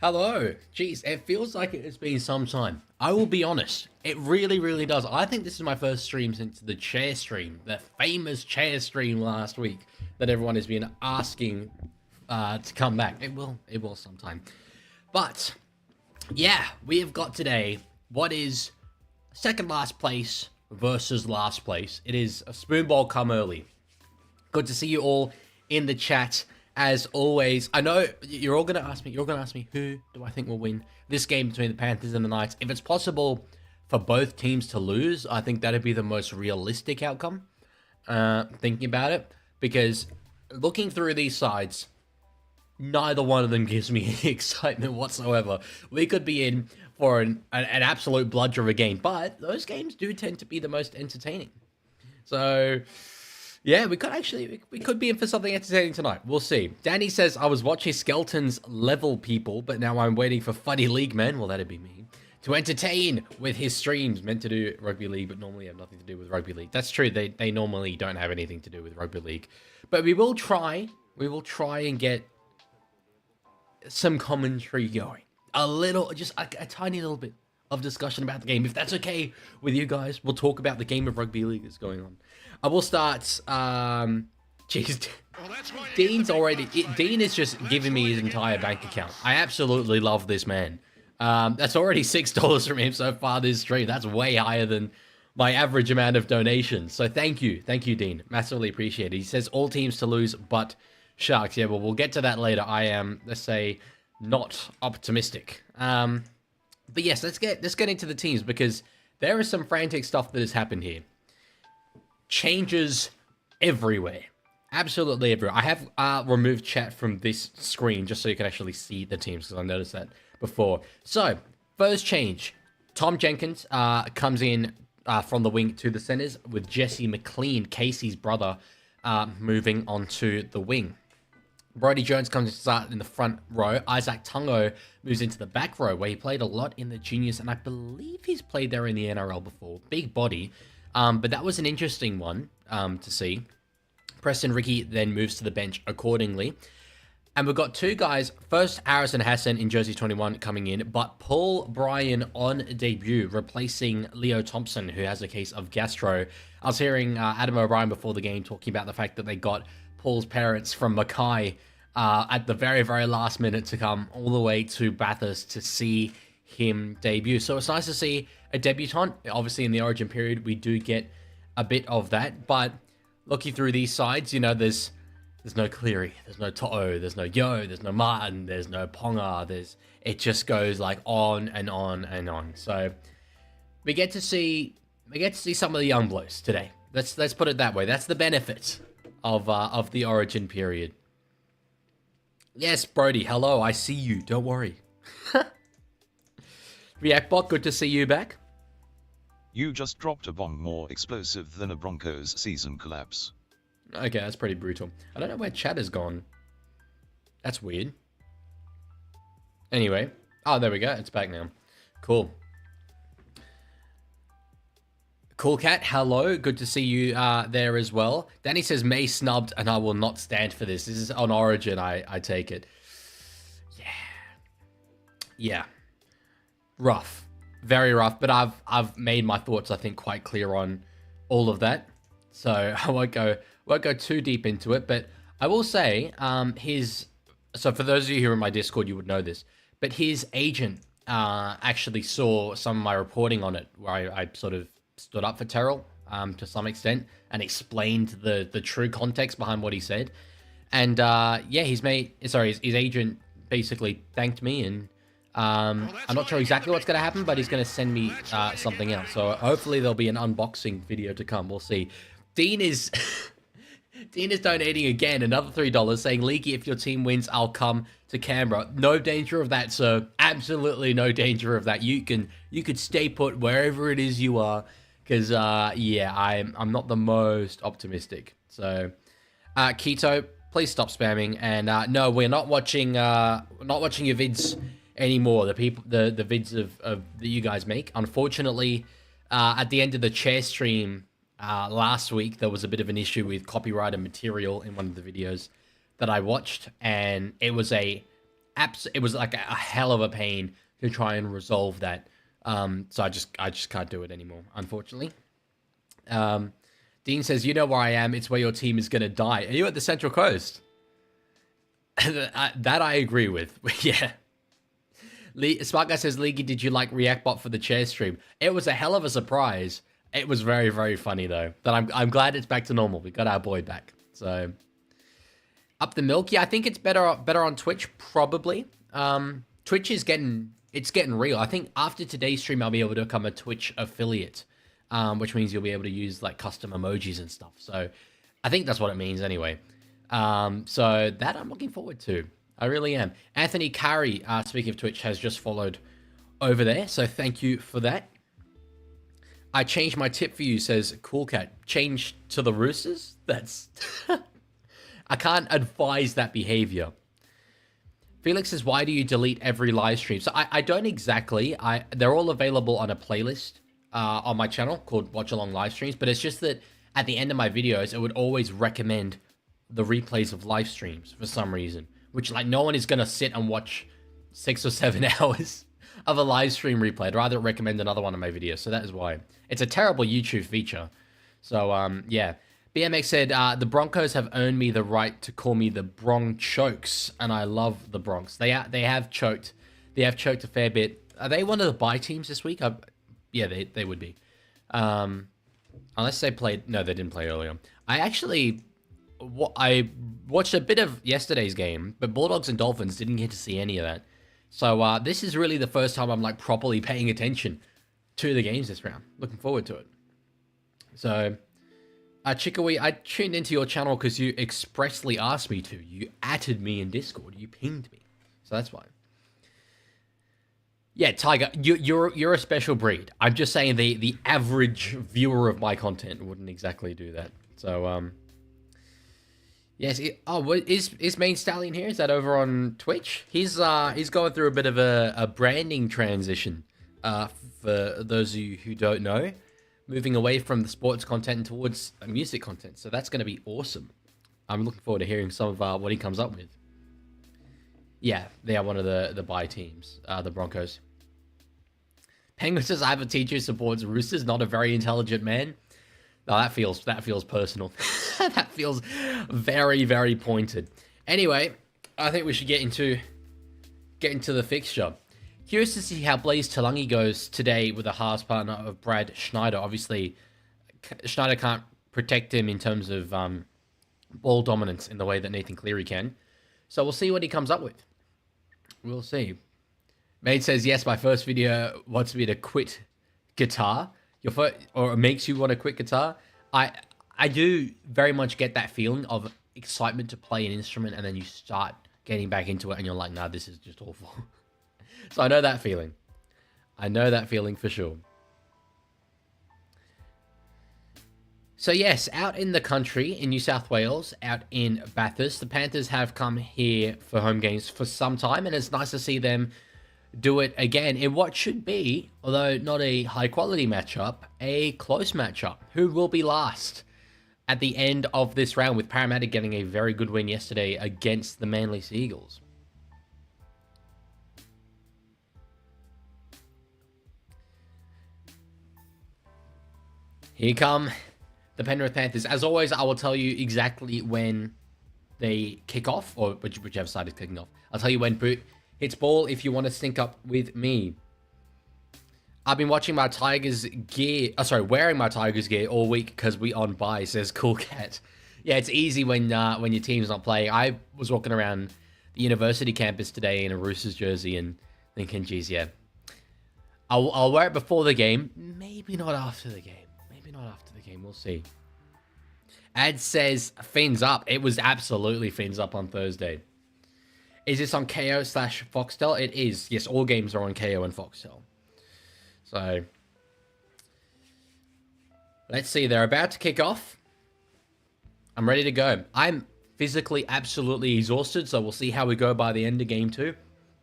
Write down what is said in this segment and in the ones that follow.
Hello. Jeez, it feels like it's been some time. I will be honest. It really, really does. I think this is my first stream since the chair stream, the famous chair stream last week that everyone has been asking to come back. It will sometime. But yeah, we have got today what is second last place versus last place. It is a spoon bowl come early. Good to see you all in the chat. As always, I know you're all going to ask me, who do I think will win this game between the Panthers and the Knights? If it's possible for both teams to lose, I think that'd be the most realistic outcome, thinking about it. Because looking through these sides, neither one of them gives me any excitement whatsoever. We could be in for an absolute bludger of a game, but those games do tend to be the most entertaining. So yeah, we could be in for something entertaining tonight. We'll see. Danny says, I was watching Skelton's level people, but now I'm waiting for funny league men, well, that'd be me, to entertain with his streams. Meant to do rugby league, but normally have nothing to do with rugby league. That's true. They normally don't have anything to do with rugby league. But we will try and get some commentary going. A little, just a tiny little bit of discussion about the game. If that's okay with you guys, we'll talk about the game of rugby league that's going on. I will start, jeez, Dean is just giving me his entire bank account. I absolutely love this man. That's already $6 from him so far this stream. That's way higher than my average amount of donations. So thank you, Dean. Massively appreciate it. He says all teams to lose, but Sharks. Yeah, well, we'll get to that later. I am, let's say, not optimistic. But yes, let's get into the teams because there is some frantic stuff that has happened here. Changes everywhere. Absolutely everywhere. I have removed chat from this screen just so you can actually see the teams because I noticed that before. So, first change. Tom Jenkins comes in from the wing to the centers with Jesse McLean, Casey's brother, moving onto the wing. Brodie Jones comes to start in the front row. Isaac Tungo moves into the back row where he played a lot in the juniors and I believe he's played there in the NRL before. Big body. But that was an interesting one to see. Preston Ricky then moves to the bench accordingly. And we've got two guys. First, Harrison Hassan in jersey 21 coming in, but Paul Bryan on debut, replacing Leo Thompson, who has a case of gastro. I was hearing Adam O'Brien before the game talking about the fact that they got Paul's parents from Mackay at the very, very last minute to come all the way to Bathurst to see him debut. So it's nice to see a debutant. Obviously, in the Origin period, we do get a bit of that. But looking through these sides, you know, there's no Cleary, there's no To'o, there's no Yo, there's no Martin, there's no Ponga. It just goes like on and on and on. So we get to see some of the young blokes today. Let's put it that way. That's the benefit of the Origin period. Yes, Brody. Hello, I see you. Don't worry. Reactbot, good to see you back. You just dropped a bomb more explosive than a Broncos season collapse. Okay, that's pretty brutal. I don't know where chat has gone. That's weird. Anyway. Oh, there we go. It's back now. Cool. Cool Cat, hello. Good to see you there as well. Danny says, May snubbed and I will not stand for this. This is on Origin, I take it. Yeah. Rough. Very rough, but I've made my thoughts, I think, quite clear on all of that. So I won't go too deep into it, but I will say so for those of you who are in my Discord, you would know this, but his agent actually saw some of my reporting on it where I sort of stood up for Terrell to some extent and explained the true context behind what he said. And yeah, his agent basically thanked me, and I'm not sure exactly what's going to happen, but he's going to send me something else. So hopefully there'll be an unboxing video to come. We'll see. Dean is donating again, another $3, saying, Leaguie, if your team wins, I'll come to Canberra. No danger of that, sir. Absolutely no danger of that. You could stay put wherever it is you are, because yeah, I'm not the most optimistic. So Keto, please stop spamming. And no, we're not watching your vids anymore. The vids of that you guys make. Unfortunately, at the end of the chair stream last week, there was a bit of an issue with copyrighted material in one of the videos that I watched, and it was a it was like a hell of a pain to try and resolve that. So I just can't do it anymore, unfortunately. Dean says, you know where I am. It's where your team is going to die. Are you at the Central Coast? That I agree with. Yeah. Smart Guy says, Leaguie, did you like Reactbot for the chair stream? It was a hell of a surprise. It was very, very funny, though. But I'm glad it's back to normal. We got our boy back. So, up the milk. Yeah, I think it's better on Twitch, probably. Twitch is getting real. I think after today's stream, I'll be able to become a Twitch affiliate, which means you'll be able to use like custom emojis and stuff. So, I think that's what it means anyway. So that I'm looking forward to. I really am. Anthony Curry, speaking of Twitch, has just followed over there. So thank you for that. I changed my tip for you, says Cool Cat. Change to the Roosters? That's... I can't advise that behavior. Felix says, why do you delete every live stream? So I don't exactly. They're all available on a playlist on my channel called Watch Along Live Streams. But it's just that at the end of my videos, it would always recommend the replays of live streams for some reason. Which, like, no one is going to sit and watch 6 or 7 hours of a live stream replay. I'd rather recommend another one of my videos. So that is why. It's a terrible YouTube feature. So, yeah. BMX said, the Broncos have earned me the right to call me the Bronchokes. And I love the Bronx. They have choked. They have choked a fair bit. Are they one of the bye teams this week? Yeah, they would be. Unless they played... No, they didn't play earlier. I watched a bit of yesterday's game, but Bulldogs and Dolphins didn't get to see any of that. So this is really the first time I'm like properly paying attention to the games this round. Looking forward to it. So, Chickawee, I tuned into your channel because you expressly asked me to. You added me in Discord. You pinged me. So that's why. Yeah, Tiger, you're a special breed. I'm just saying the average viewer of my content wouldn't exactly do that. So, yes. Is Main Stallion here? Is that over on Twitch? He's going through a bit of a branding transition. For those of you who don't know, moving away from the sports content towards music content. So that's going to be awesome. I'm looking forward to hearing some of what he comes up with. Yeah, they are one of the bye teams, the Broncos. Penguin says, I have a teacher who supports Roosters, not a very intelligent man. No, that feels personal. That feels very, very pointed. Anyway, I think we should get into the fixture. Curious to see how Blaze Talangi goes today with a halves partner of Brad Schneider. Obviously, Schneider can't protect him in terms of ball dominance in the way that Nathan Cleary can. So we'll see what he comes up with. We'll see. Maid says, yes, my first video wants me to quit guitar. Or it makes you want to quit guitar. I do very much get that feeling of excitement to play an instrument, and then you start getting back into it and you're like, nah, this is just awful. So I know that feeling. I know that feeling for sure. So yes, out in the country, in New South Wales, out in Bathurst, the Panthers have come here for home games for some time, and it's nice to see them do it again in what should be, although not a high-quality matchup, a close matchup. Who will be last at the end of this round, with Parramatta getting a very good win yesterday against the Manly Seagulls? Here come the Penrith Panthers. As always, I will tell you exactly when they kick off, or whichever side is kicking off. I'll tell you when Boot hits ball if you want to sync up with me. I've been watching my Tigers gear, wearing my Tigers gear all week because we on bye, says Cool Cat. Yeah, it's easy when your team's not playing. I was walking around the university campus today in a Roosters jersey and thinking, geez, yeah, I'll wear it before the game. Maybe not after the game. Maybe not after the game. We'll see. Ad says fins up. It was absolutely fins up on Thursday. Is this on KO/Foxtel? It is. Yes, all games are on KO and Foxtel. So, let's see. They're about to kick off. I'm ready to go. I'm physically absolutely exhausted, so we'll see how we go by the end of game 2.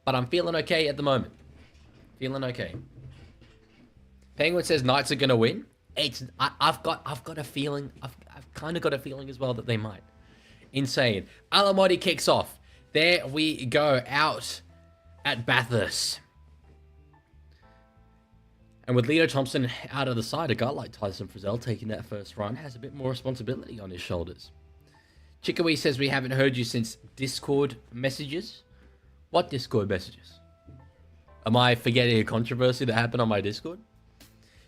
But I'm feeling okay at the moment. Feeling okay. Penguin says Knights are going to win. I've got a feeling. I've kind of got a feeling as well that they might. Insane. Alamoti kicks off. There we go, out at Bathurst. And with Leo Thompson out of the side, a guy like Tyson Frizzell taking that first run has a bit more responsibility on his shoulders. Chickawee says we haven't heard you since Discord messages. What Discord messages? Am I forgetting a controversy that happened on my Discord?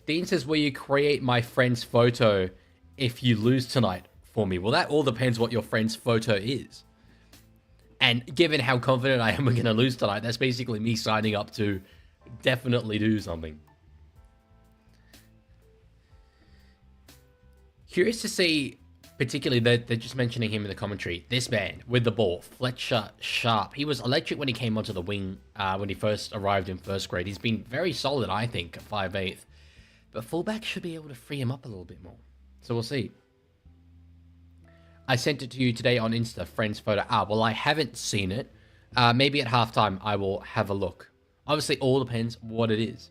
Dean says, will you create my friend's photo if you lose tonight for me? Well, that all depends what your friend's photo is. And given how confident I am we're going to lose tonight, that's basically me signing up to definitely do something. Curious to see, particularly, they're just mentioning him in the commentary. This man with the ball, Fletcher Sharp. He was electric when he came onto the wing when he first arrived in first grade. He's been very solid, I think, at 5'8". But fullback should be able to free him up a little bit more. So we'll see. I sent it to you today on Insta, friend's photo. Well, I haven't seen it. Maybe at halftime I will have a look. Obviously, all depends what it is.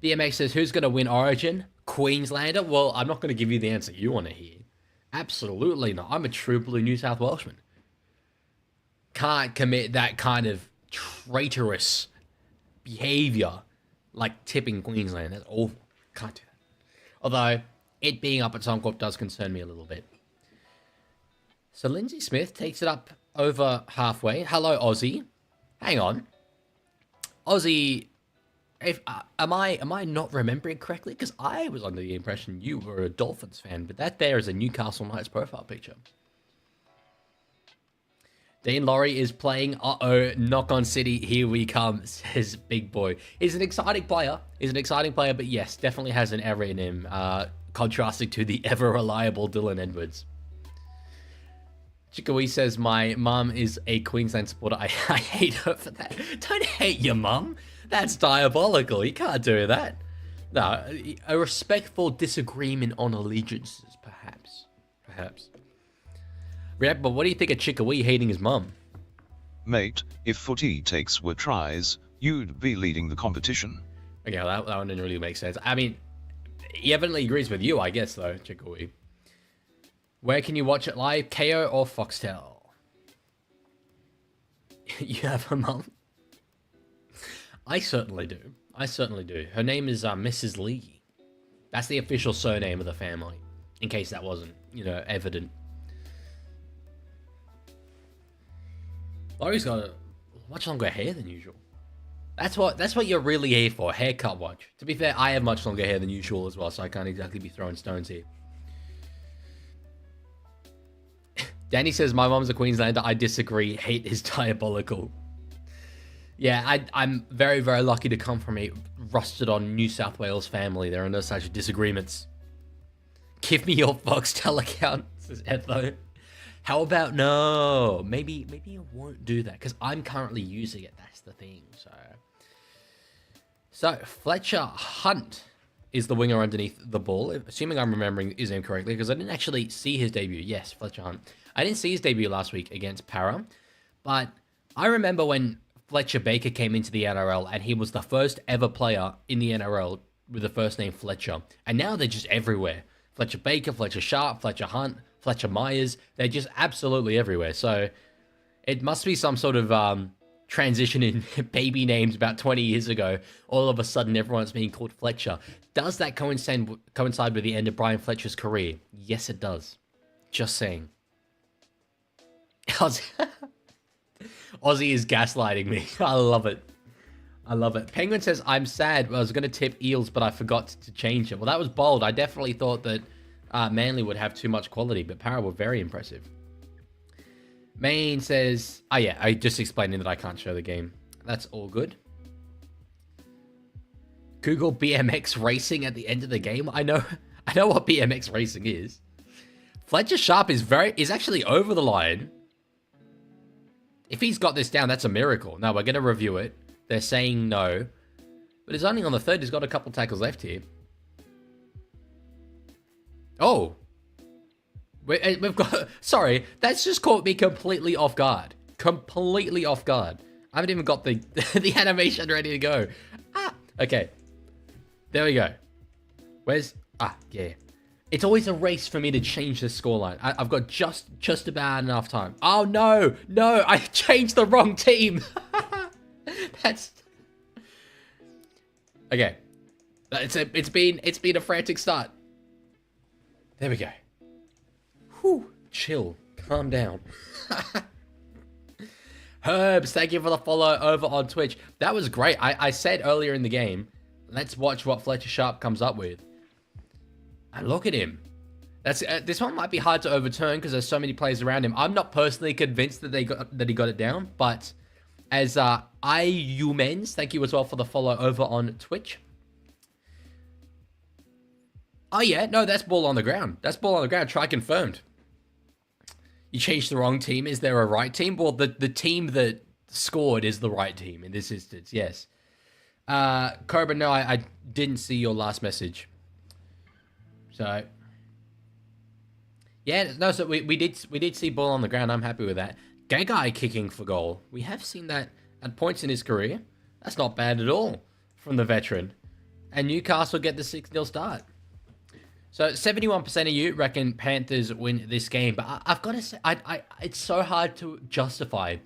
BMX says, who's going to win Origin? Queenslander? Well, I'm not going to give you the answer you want to hear. Absolutely not. I'm a true blue New South Welshman. Can't commit that kind of traitorous behavior like tipping Queensland. That's awful. Can't do that. Although, it being up at Suncorp does concern me a little bit. So Lindsay Smith takes it up over halfway. Hello, Aussie. Hang on. Aussie, am I not remembering correctly? Because I was under the impression you were a Dolphins fan, but that there is a Newcastle Knights profile picture. Dean Laurie is playing. Knock on City. Here we come, says Big Boy. He's an exciting player. But yes, definitely has an error in him, contrasting to the ever-reliable Dylan Edwards. Chickawee says, my mum is a Queensland supporter. I hate her for that. Don't hate your mum. That's diabolical. You can't do that. No, a respectful disagreement on allegiances, perhaps. Yeah, but what do you think of Chickawee hating his mum? Mate, if Footy takes were tries, you'd be leading the competition. Okay, well, that one didn't really make sense. I mean, he evidently agrees with you, I guess, though, Chickawee. Where can you watch it live? KO or Foxtel? You have a mum? I certainly do. Her name is Mrs. Leaguie. That's the official surname of the family, in case that wasn't, evident. Laurie's got much longer hair than usual. That's what you're really here for, haircut watch. To be fair, I have much longer hair than usual as well, so I can't exactly be throwing stones here. Danny says, my mom's a Queenslander. I disagree. Hate is diabolical. Yeah, I'm very, very lucky to come from a rusted-on New South Wales family. There are no such disagreements. Give me your Foxtel account, says Etho. How about no? Maybe I won't do that, because I'm currently using it. That's the thing, So Fletcher Hunt is the winger underneath the ball, assuming I'm remembering his name correctly, because I didn't actually see his debut. Yes, Fletcher Hunt. I didn't see his debut last week against Para, but I remember when Fletcher Baker came into the NRL, and he was the first ever player in the NRL with the first name Fletcher. And now they're just everywhere. Fletcher Baker, Fletcher Sharp, Fletcher Hunt, Fletcher Myers. They're just absolutely everywhere. So it must be some sort of transition in baby names about 20 years ago. All of a sudden, everyone's being called Fletcher. Does that coincide with the end of Brian Fletcher's career? Yes, it does. Just saying. Aussie is gaslighting me. I love it. Penguin says, I'm sad. I was going to tip Eels, but I forgot to change it. Well, that was bold. I definitely thought that Manly would have too much quality, but Para were very impressive. Main says, I just explained that I can't show the game. That's all good. Google BMX racing at the end of the game. I know what BMX racing is. Fletcher Sharp is actually over the line. If he's got this down, that's a miracle. Now, we're going to review it. They're saying no. But it's only on the third. He's got a couple tackles left here. Oh. We've got... Sorry, that's just caught me completely off guard. I haven't even got the the animation ready to go. Okay. There we go. Where's... yeah. It's always a race for me to change the scoreline. I've got just about enough time. Oh, no, I changed the wrong team. That's Okay. It's been a frantic start. There we go. Whew. Chill. Calm down. Herbs, thank you for the follow over on Twitch. That was great. I said earlier in the game, let's watch what Fletcher Sharp comes up with. And look at him. That's this one might be hard to overturn because there's so many players around him. I'm not personally convinced that he got it down, but as IUMens, thank you as well for the follow over on Twitch. Oh yeah, no, that's ball on the ground. That's ball on the ground. Try confirmed. You changed the wrong team. Is there a right team? Well, the team that scored is the right team in this instance. Yes. Cobra, no, I didn't see your last message. So yeah, no. So we did see ball on the ground. I'm happy with that. Gagai kicking for goal. We have seen that at points in his career. That's not bad at all from the veteran. And Newcastle get the 6-0 start. So 71% of you reckon Panthers win this game, but I've got to say, it's so hard to justify.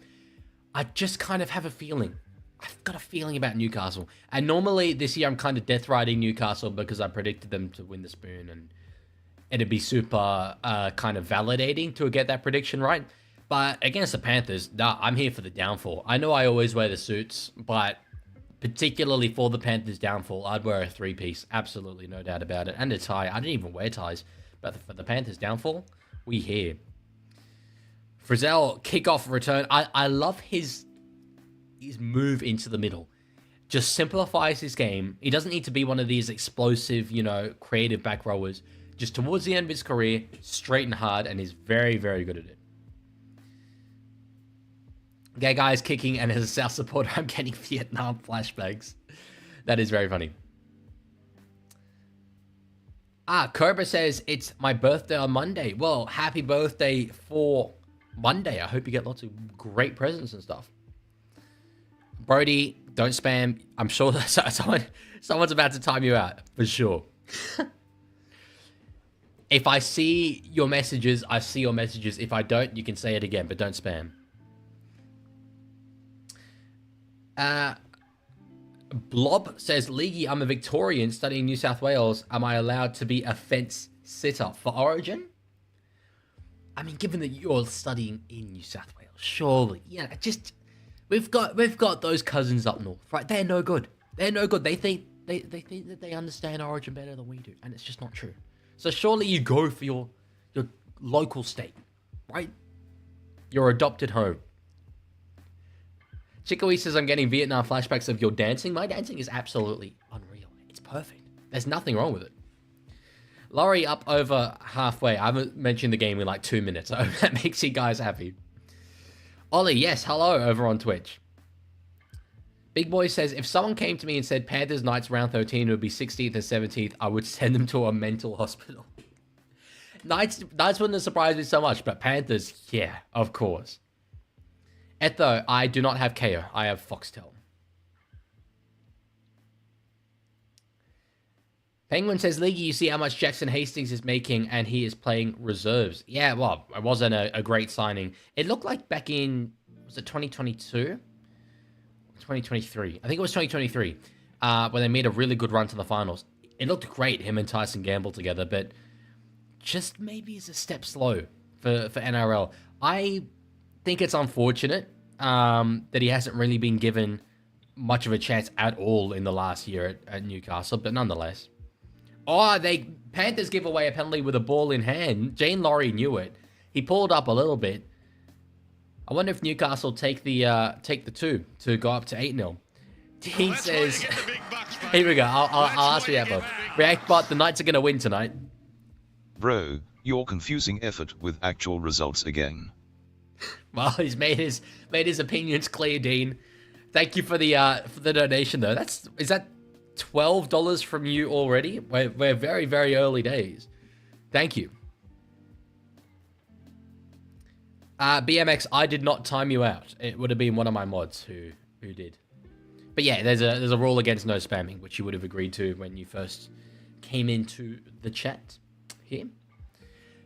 I just kind of have a feeling. I've got a feeling about Newcastle. And normally this year I'm kind of death riding Newcastle because I predicted them to win the spoon, and it'd be super kind of validating to get that prediction right. But against the Panthers, nah, I'm here for the downfall. I know I always wear the suits, but particularly for the Panthers' downfall, I'd wear a 3-piece. Absolutely, no doubt about it. And a tie. I didn't even wear ties. But for the Panthers' downfall, we here. Frizzell, kickoff return. I love his move into the middle. Just simplifies his game. He doesn't need to be one of these explosive, creative back rowers. Just towards the end of his career, straight and hard, and he's very, very good at it. Gay guys kicking, and as a South supporter, I'm getting Vietnam flashbacks. That is very funny. Cobra says, it's my birthday on Monday. Well, happy birthday for Monday. I hope you get lots of great presents and stuff. Brody, don't spam. I'm sure that someone's about to time you out, for sure. If I see your messages, I see your messages. If I don't, you can say it again, but don't spam. Blob says, Leaguie, I'm a Victorian studying New South Wales. Am I allowed to be a fence sitter for Origin? I mean, given that you're studying in New South Wales, surely, yeah, just we've got those cousins up north, right? They're no good. They're no good. They think that they understand Origin better than we do, and it's just not true. So surely you go for your local state, right? Your adopted home. Chicoee says, I'm getting Vietnam flashbacks of your dancing. My dancing is absolutely unreal. It's perfect. There's nothing wrong with it. Laurie up over halfway. I haven't mentioned the game in like 2 minutes. So that makes you guys happy. Ollie, yes, hello over on Twitch. Big Boy says, if someone came to me and said Panthers Knights round 13 would be 16th and 17th, I would send them to a mental hospital. Knights wouldn't have surprised me so much, but Panthers, yeah, of course. Etho, I do not have KO. I have Foxtel. Penguin says, Leaguie, you see how much Jackson Hastings is making, and he is playing reserves. Yeah, well, it wasn't a great signing. It looked like back in, was it 2022? 2023. I think it was 2023, when they made a really good run to the finals. It looked great, him and Tyson Gamble together, but just maybe is a step slow for NRL. I think it's unfortunate that he hasn't really been given much of a chance at all in the last year at Newcastle, but nonetheless. Oh, Panthers give away a penalty with a ball in hand. Jane Laurie knew it. He pulled up a little bit. I wonder if Newcastle take the 2 to go up to 8-0. Dean says, here we go. I'll ask React Bot. React Bot, the Knights are going to win tonight. Bro, you're confusing effort with actual results again. Well, he's made his opinions clear, Dean. Thank you for the donation though. Is that $12 from you already? We're very, very early days. Thank you. BMX, I did not time you out. It would have been one of my mods who did. But yeah, there's a rule against no spamming, which you would have agreed to when you first came into the chat here.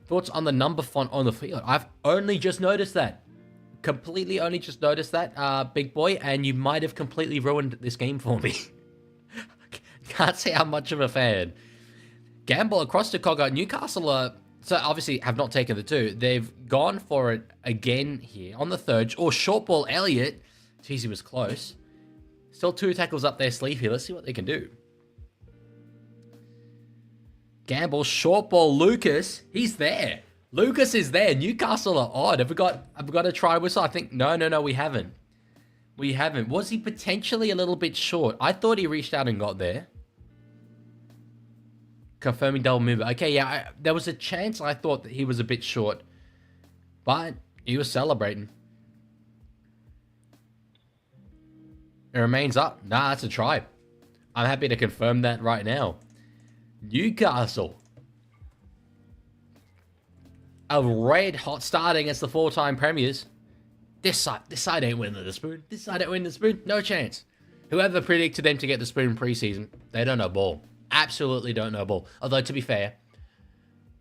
Thoughts on the number font on the field? I've only just noticed that. Completely only just noticed that, Big Boy, and you might have completely ruined this game for me. Can't say how much of a fan. Gamble across to Cogger. Newcastle so obviously have not taken the 2. They've gone for it again here on the 3rd. Or short ball Elliott. Jeez, he was close. Still 2 tackles up their sleeve here. Let's see what they can do. Gamble, short ball, Lucas. He's there. Lucas is there. Newcastle are odd. Have we got a try whistle? I think, no, we haven't. We haven't. Was he potentially a little bit short? I thought he reached out and got there. Confirming double move. Okay, yeah, there was a chance I thought that he was a bit short. But he was celebrating. It remains up. Nah, that's a try. I'm happy to confirm that right now. Newcastle. A red hot start against the 4-time premiers. This side ain't winning the spoon. This side ain't winning the spoon. No chance. Whoever predicted them to get the spoon preseason, they don't know ball. Absolutely don't know ball. Although, to be fair,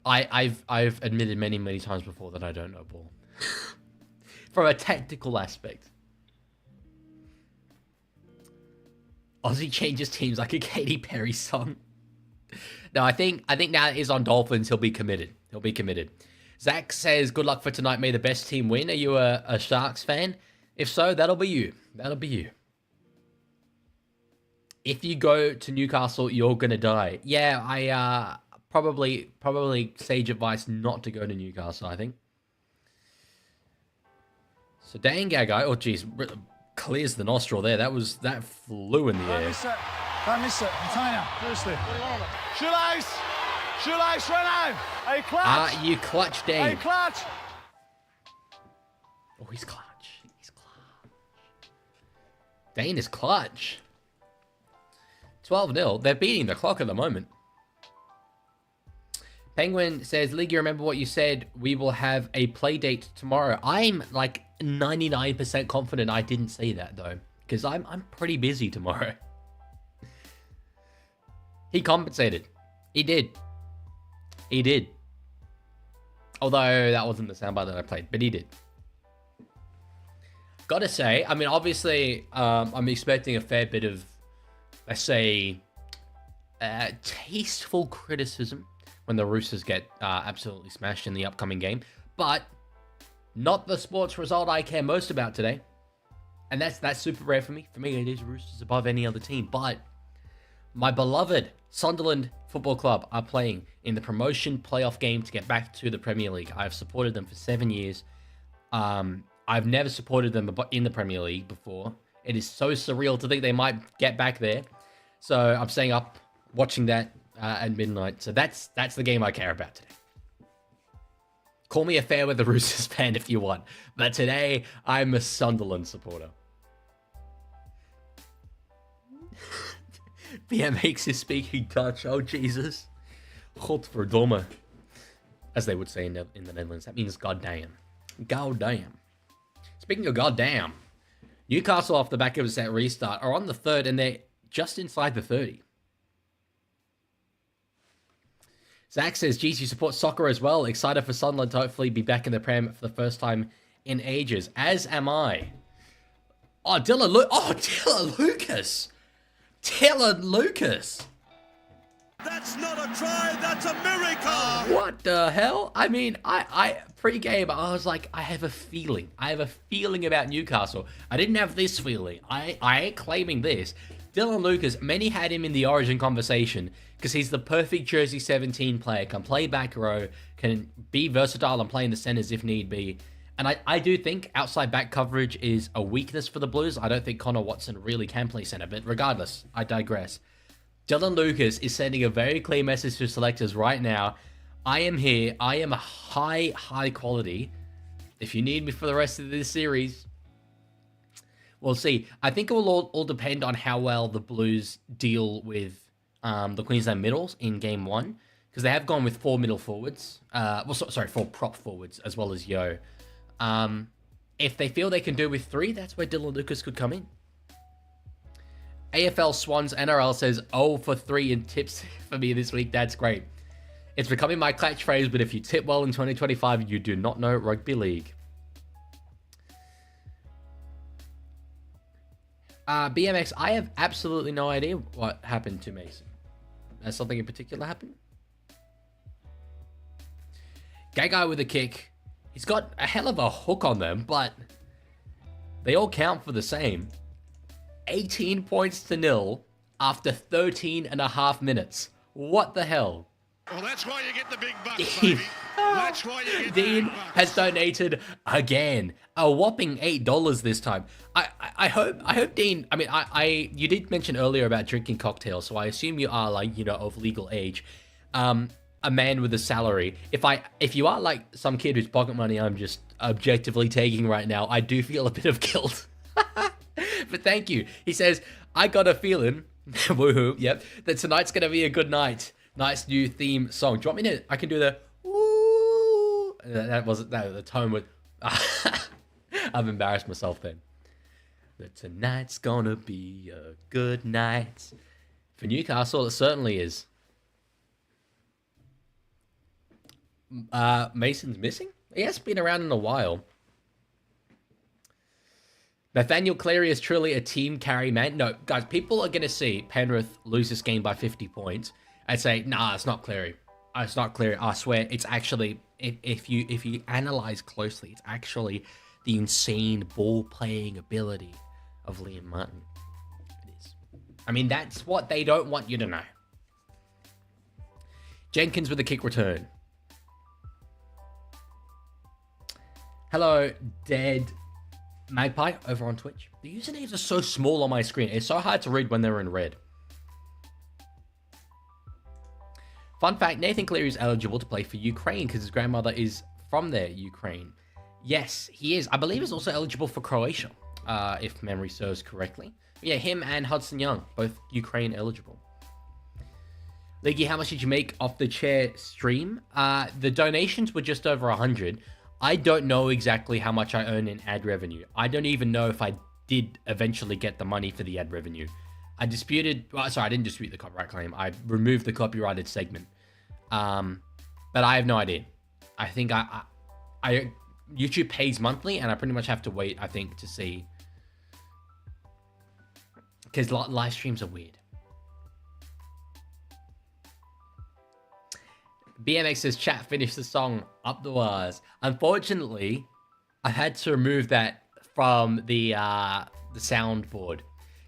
I've admitted many times before that I don't know ball. From a tactical aspect. Aussie changes teams like a Katy Perry song. No, I think now that he's on Dolphins, he'll be committed. He'll be committed. Zach says, good luck for tonight. May the best team win. Are you a Sharks fan? If so, that'll be you. That'll be you. If you go to Newcastle, you're going to die. Yeah, I probably sage advice not to go to Newcastle, I think. So Dane Gagai, oh geez, clears the nostril there. That flew in the air. Don't miss it. Container, firstly. Shoelace! Shoelace, Renault! Hey, clutch! You clutch, Dane. Hey, clutch! Oh, he's clutch. He's clutch. Dane is clutch. 12-0. They're beating the clock at the moment. Penguin says, League, you remember what you said? We will have a play date tomorrow. I'm like 99% confident I didn't say that, though. Because I'm pretty busy tomorrow. He compensated. He did. He did. Although that wasn't the soundbite that I played, but he did. Gotta say, I mean, obviously, I'm expecting a fair bit of, let's say, tasteful criticism when the Roosters get absolutely smashed in the upcoming game. But not the sports result I care most about today. And that's super rare for me. For me, it is Roosters above any other team. But my beloved Sunderland Football Club are playing in the promotion playoff game to get back to the Premier League. I've supported them for 7 years. I've never supported them in the Premier League before. It is so surreal to think they might get back there. So I'm staying up watching that at midnight. So that's the game I care about today. Call me a fair weather Roosters fan if you want. But today, I'm a Sunderland supporter. BM makes his speaking Dutch. Oh, Jesus. Godverdomme. As they would say in the Netherlands. That means goddamn. Goddamn. Speaking of goddamn, Newcastle off the back of a set restart are on the 3rd and they're just inside the 30. Zach says, geez, you support soccer as well. Excited for Sunderland to hopefully be back in the Prem for the first time in ages. As am I. Oh, Dylan Lucas. Dylan Lucas. That's not a try, that's a miracle! What the hell? I mean, I pre-game, I was like, I have a feeling. I have a feeling about Newcastle. I didn't have this feeling. I ain't claiming this. Dylan Lucas, many had him in the Origin conversation because he's the perfect Jersey 17 player, can play back row, can be versatile and play in the centers if need be. And I do think outside back coverage is a weakness for the Blues. I don't think Connor Watson really can play center, but regardless, I digress. Dylan Lucas is sending a very clear message to selectors right now. I am here. I am a high quality. If you need me for the rest of this series, we'll see. I think it will all depend on how well the Blues deal with the Queensland middles in game 1. Because they have gone with 4 middle forwards. 4 prop forwards as well as Yo. If they feel they can do with 3, that's where Dylan Lucas could come in. AFL Swans NRL says 0 for 3 in tips for me this week. That's great. It's becoming my catchphrase, but if you tip well in 2025, you do not know rugby league. BMX, I have absolutely no idea what happened to Mason. Has something in particular happened? Gay guy with a kick. He's got a hell of a hook on them, but they all count for the same. 18 points to nil after 13 and a half minutes. What the hell? Well, that's why you get the big bucks, baby. That's why you get the Dean big bucks. has donated again, a whopping $8 this time. I hope Dean. I mean, you did mention earlier about drinking cocktails, so I assume you are like, you know, of legal age, a man with a salary. If you are like some kid whose pocket money I'm just objectively taking right now, I do feel a bit of guilt. But thank you. He says, I got a feeling, woohoo, yep, that tonight's gonna be a good night. Nice new theme song. Do you want me to? I can do the woo. That wasn't that. The tone was. I've embarrassed myself then. That tonight's gonna be a good night for Newcastle. It certainly is. Mason's missing. He hasn't been around in a while. Nathaniel Cleary is truly a team carry man. No, guys, people are gonna see Penrith lose this game by 50 points. I'd say, nah, it's not Cleary. It's not Cleary. I swear, it's actually, if you analyze closely, it's actually the insane ball-playing ability of Liam Martin. It is. I mean, that's what they don't want you to know. Jenkins with a kick return. Hello, Dead Magpie over on Twitch. The usernames are so small on my screen. It's so hard to read when they're in red. Fun fact, Nathan Cleary is eligible to play for Ukraine because his grandmother is from there, Ukraine. Yes, he is. I believe he's also eligible for Croatia, if memory serves correctly. Yeah, him and Hudson Young, both Ukraine eligible. Leaguie, how much did you make off the chair stream? The donations were just over 100. I don't know exactly how much I earn in ad revenue. I don't even know if I did eventually get the money for the ad revenue. I disputed, well, sorry, I didn't dispute the copyright claim. I removed the copyrighted segment. But I have no idea. I think I YouTube pays monthly, and I pretty much have to wait, I think, to see. Because live streams are weird. BMX says, chat, finish the song, up the wires. Unfortunately, I had to remove that from the soundboard.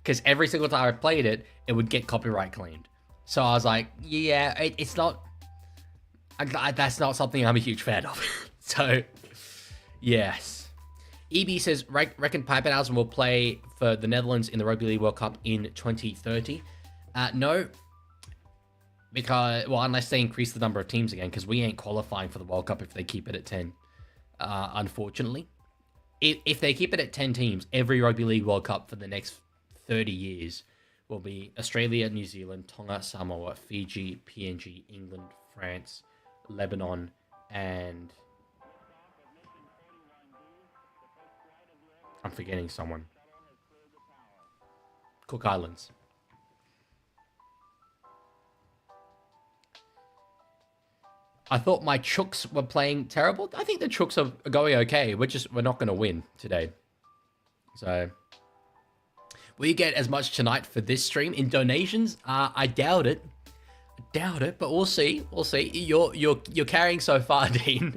Because every single time I played it, it would get copyright claimed. So I was like, yeah, it's not... that's not something I'm a huge fan of. So, yes. EB says, reckon Pappenhausen will play for the Netherlands in the Rugby League World Cup in 2030. No. Because, well, unless they increase the number of teams again, because we ain't qualifying for the World Cup if they keep it at 10, unfortunately. If they keep it at 10 teams, every Rugby League World Cup for the next 30 years will be Australia, New Zealand, Tonga, Samoa, Fiji, PNG, England, France, Lebanon, and... I'm forgetting someone. Cook Islands. I thought my Chooks were playing terrible. I think the Chooks are going okay. We're not going to win today. So, will you get as much tonight for this stream in donations? I doubt it. But we'll see. We'll see. You're carrying so far, Dean.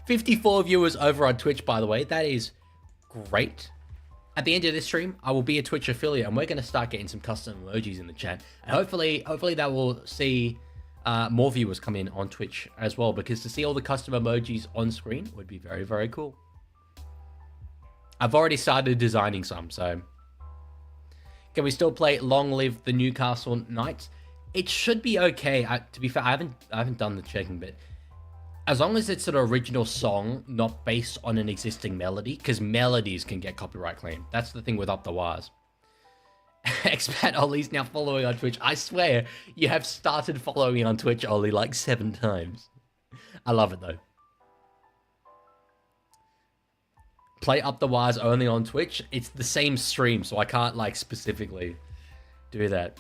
54 viewers over on Twitch, by the way. That is great. At the end of this stream, I will be a Twitch affiliate, and we're going to start getting some custom emojis in the chat. And hopefully that will see more viewers come in on Twitch as well, because to see all the custom emojis on screen would be very, very cool. I've already started designing some, so... Can we still play Long Live the Newcastle Knights? It should be okay. To be fair, I haven't done the checking, but as long as it's an original song, not based on an existing melody, because melodies can get copyright claim. That's the thing with Up the Wires. Expat Ollie's now following on Twitch. I swear, you have started following me on Twitch, Ollie, like 7 times. I love it, though. Play Up the Wires only on Twitch. It's the same stream, so I can't, like, specifically do that.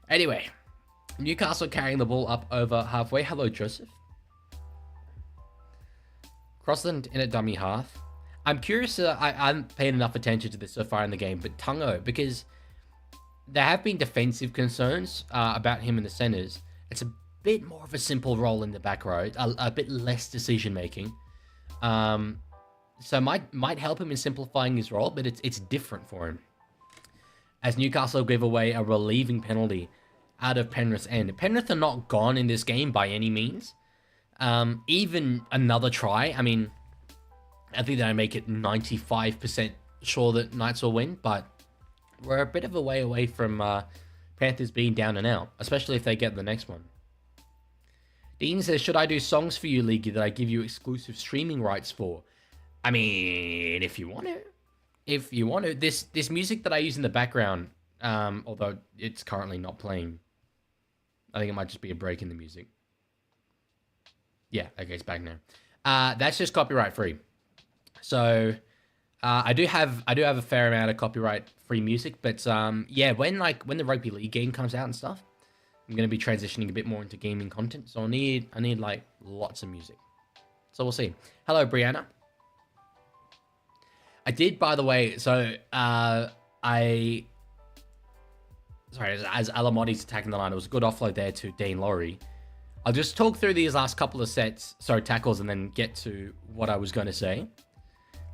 Anyway, Newcastle carrying the ball up over halfway. Hello, Joseph. Crossland in a dummy half. I'm curious. I haven't paid enough attention to this so far in the game, but Tungo, because there have been defensive concerns about him in the centers. It's a bit more of a simple role in the back row, a bit less decision making. So might help him in simplifying his role, but it's different for him. As Newcastle give away a relieving penalty out of Penrith's end. Penrith are not gone in this game by any means. Even another try, I mean, I think they make it 95% sure that Knights will win, but we're a bit of a way away from Panthers being down and out, especially if they get the next one. Dean says, should I do songs for you, Leaguie, that I give you exclusive streaming rights for? I mean, if you want to. If you want to. This music that I use in the background, although it's currently not playing. I think it might just be a break in the music. Yeah, okay, it's back now. That's just copyright free. So I do have a fair amount of copyright free music, but yeah, when the Rugby League game comes out and stuff, I'm gonna be transitioning a bit more into gaming content. So I need like lots of music. So we'll see. Hello, Brianna. I did, by the way. So sorry, as Alamoti's attacking the line, it was a good offload there to Dean Laurie. I'll just talk through these last couple of tackles, and then get to what I was going to say.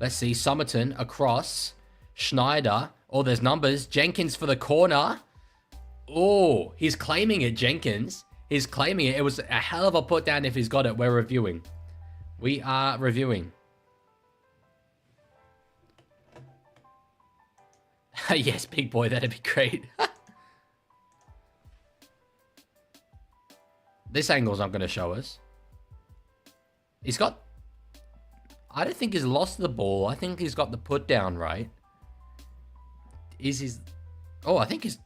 Let's see, Somerton across, Schneider. Oh, there's numbers. Jenkins for the corner. Oh, he's claiming it, Jenkins. He's claiming it. It was a hell of a put down if he's got it. We're reviewing. We are reviewing. Yes, big boy, that'd be great. This angle's not going to show us. He's got... I don't think he's lost the ball. I think he's got the put down right. Is his... Oh, I think he's...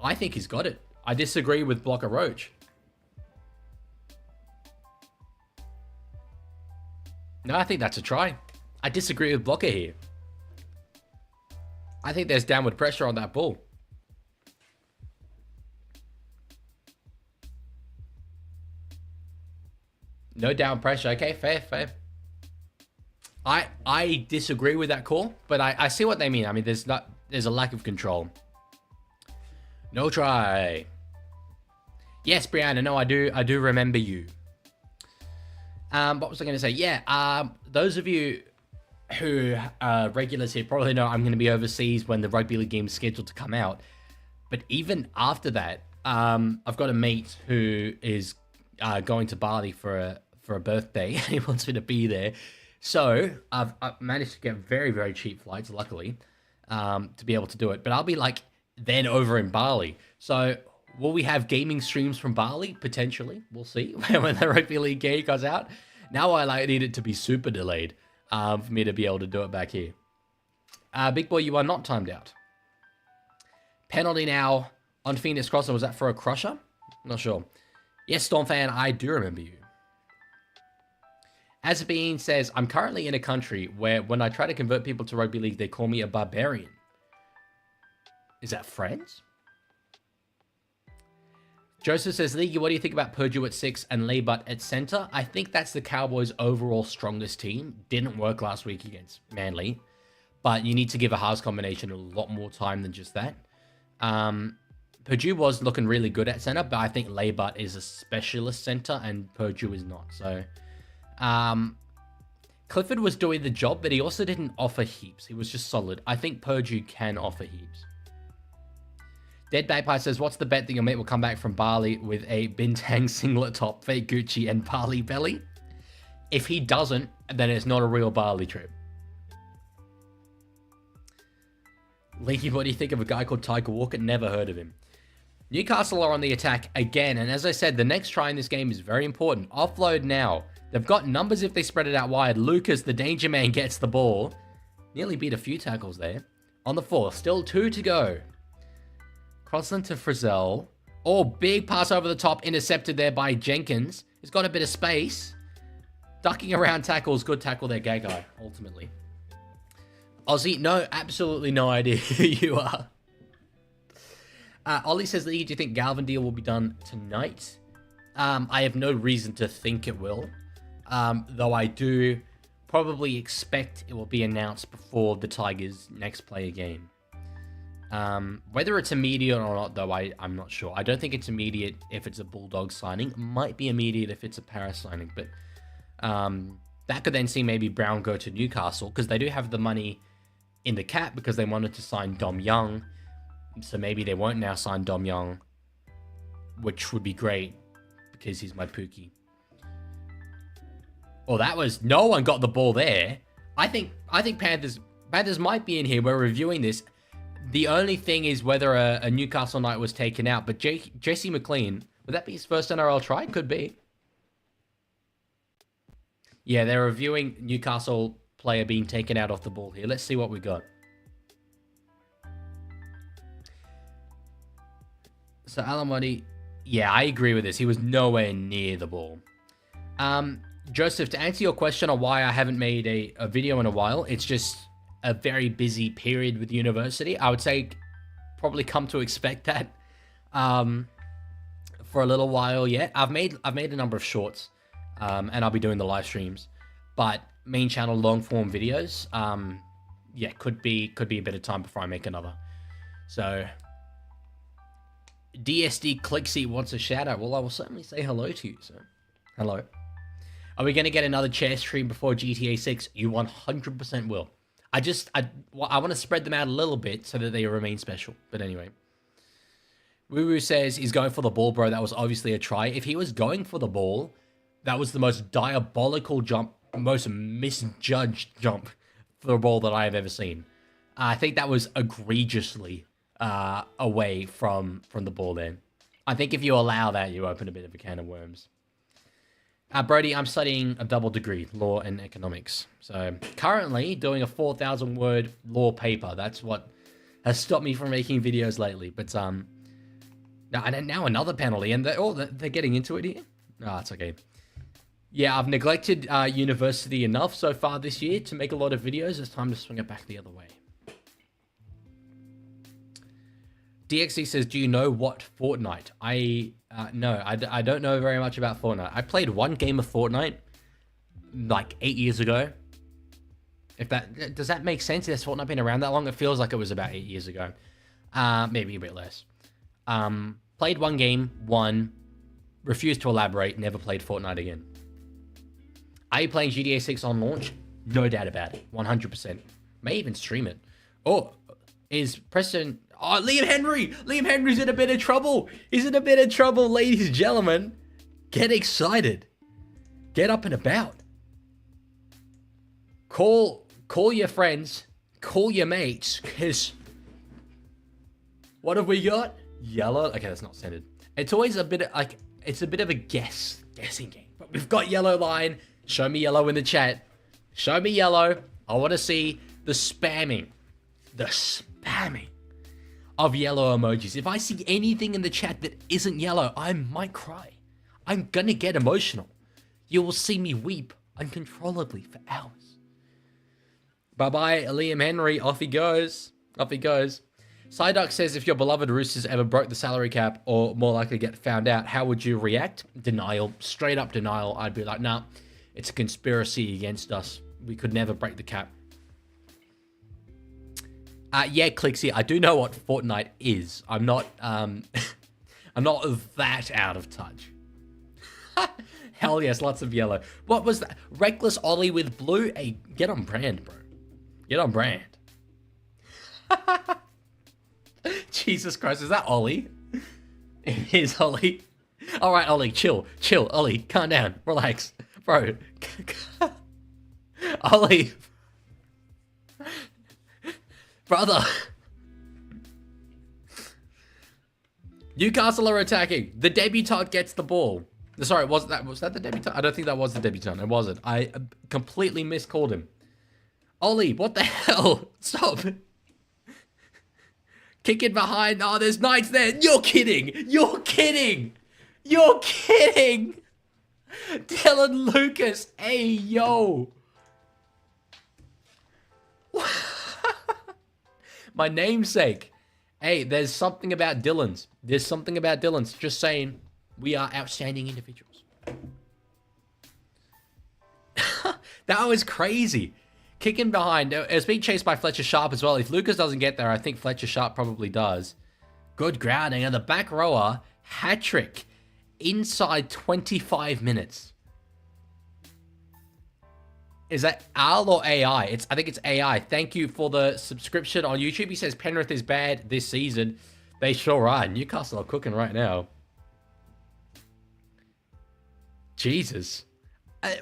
I think he's got it. I disagree with Blocker Roach. No, I think that's a try. I disagree with Blocker here. I think there's downward pressure on that ball. No down pressure. Okay, fair. I disagree with that call, but I see what they mean. I mean, there's a lack of control. No try. Yes, Brianna. No, I do remember you. What was I going to say? Yeah. Those of you who are regulars here probably know I'm going to be overseas when the Rugby League game is scheduled to come out. But even after that, I've got a mate who is going to Bali for a birthday. He wants me to be there. So I've managed to get very, very cheap flights, luckily, to be able to do it. But I'll be like then over in Bali. So will we have gaming streams from Bali? Potentially. We'll see when the Rugby League game comes out. Now I need it to be super delayed for me to be able to do it back here. Big boy, you are not timed out. Penalty now on Phoenix Crosser. Was that for a crusher? Not sure. Yes, Storm fan, I do remember you. Azabine says, I'm currently in a country where when I try to convert people to Rugby League, they call me a barbarian. Is that France? Joseph says, Leaguie, what do you think about Purdue at 6 and Leibutt at center? I think that's the Cowboys' overall strongest team. Didn't work last week against Manly, but you need to give a halves combination a lot more time than just that. Purdue was looking really good at center, but I think Leibutt is a specialist center and Purdue is not. So, Clifford was doing the job, but he also didn't offer heaps. He was just solid. I think Purdue can offer heaps. Dead Bagpie says, what's the bet that your mate will come back from Bali with a Bintang singlet top, fake Gucci, and Bali belly? If he doesn't, then it's not a real Bali trip. Leaky, what do you think of a guy called Tiger Walker? Never heard of him. Newcastle are on the attack again, and as I said, the next try in this game is very important. Offload now. They've got numbers if they spread it out wide. Lucas, the danger man, gets the ball. Nearly beat a few tackles there. On the 4th, still 2 to go. Crossland to Frizzell. Oh, big pass over the top, intercepted there by Jenkins. He's got a bit of space. Ducking around tackles. Good tackle there, Gagai, ultimately. Aussie, no, absolutely no idea who you are. Ollie says, Lee, do you think Galvin deal will be done tonight? I have no reason to think it will. Though I do probably expect it will be announced before the Tigers' next player game. Whether it's immediate or not, though, I'm not sure. I don't think it's immediate if it's a Bulldog signing. It might be immediate if it's a Paris signing, but that could then see maybe Brown go to Newcastle, because they do have the money in the cap because they wanted to sign Dom Young. So maybe they won't now sign Dom Young, which would be great because he's my Pookie. Oh, that was... No one got the ball there. I think Panthers might be in here. We're reviewing this. The only thing is whether a Newcastle night was taken out. But Jesse McLean, would that be his first NRL try? Could be. Yeah, they're reviewing Newcastle player being taken out off the ball here. Let's see what we got. So Alamodi, yeah, I agree with this. He was nowhere near the ball. Joseph, to answer your question on why I haven't made a video in a while, it's just a very busy period with university. I would say probably come to expect that for a little while yet. I've made a number of shorts, and I'll be doing the live streams, but main channel long form videos, yeah, could be a bit of time before I make another. So DSD Clicksy wants a shout out. Well, I will certainly say hello to you, sir. Hello. Are we going to get another chair stream before GTA 6? You 100% will. I want to spread them out a little bit so that they remain special. But anyway. Woo says he's going for the ball, bro. That was obviously a try. If he was going for the ball, that was the most diabolical jump, most misjudged jump for the ball that I have ever seen. I think that was egregiously away from the ball there. I think if you allow that, you open a bit of a can of worms. Brody, I'm studying a double degree, law and economics. So currently doing a 4,000 word law paper. That's what has stopped me from making videos lately. But now another penalty, and they're getting into it here. Oh, it's okay. Yeah, I've neglected university enough so far this year to make a lot of videos. It's time to swing it back the other way. DXC says, do you know what Fortnite? No, I don't know very much about Fortnite. I played one game of Fortnite like 8 years ago. Does that make sense? Has Fortnite been around that long? It feels like it was about 8 years ago. Maybe a bit less. Played one game, won, refused to elaborate, never played Fortnite again. Are you playing GTA 6 on launch? No doubt about it. 100%. May even stream it. Oh, is Preston... Oh, Liam Henry! Liam Henry's in a bit of trouble! He's in a bit of trouble, ladies and gentlemen. Get excited. Get up and about. Call your friends. Call your mates. Because... What have we got? Yellow. Okay, that's not centered. It's always a bit of, like... It's a bit of a guessing game. But we've got yellow line. Show me yellow in the chat. Show me yellow. I want to see the spamming. The spamming of yellow emojis. If I see anything in the chat that isn't yellow, I might cry. I'm gonna get emotional. You will see me weep uncontrollably for hours. Bye-bye, Liam Henry. Off he goes. Off he goes. Psyduck says, if your beloved Roosters ever broke the salary cap or more likely get found out, how would you react? Denial. Straight up denial. I'd be like, nah, it's a conspiracy against us. We could never break the cap. Yeah, Clicksy, I do know what Fortnite is. I'm not I'm not that out of touch. Hell yes, lots of yellow. What was that? Reckless Ollie with blue? Hey, get on brand, bro. Get on brand. Jesus Christ, is that Ollie? It is Ollie. All right, Ollie, chill. Ollie, calm down. Relax. Bro. Ollie. Brother. Newcastle are attacking. The debutant gets the ball. Sorry, was that the debutant? I don't think that was the debutant. It wasn't. I completely miscalled him. Ollie, what the hell? Stop. Kick it behind. Oh, there's Knights there. You're kidding. You're kidding. You're kidding. Dylan Lucas. Hey, yo. My namesake. Hey, there's something about Dylan's. There's something about Dylan's. Just saying, we are outstanding individuals. That was crazy. Kicking behind. It was being chased by Fletcher Sharp as well. If Lucas doesn't get there, I think Fletcher Sharp probably does. Good grounding. And the back rower, hat-trick. Inside 25 minutes. Is that Al or AI? I think it's AI. Thank you for the subscription on YouTube. He says Penrith is bad this season. They sure are. Newcastle are cooking right now. Jesus.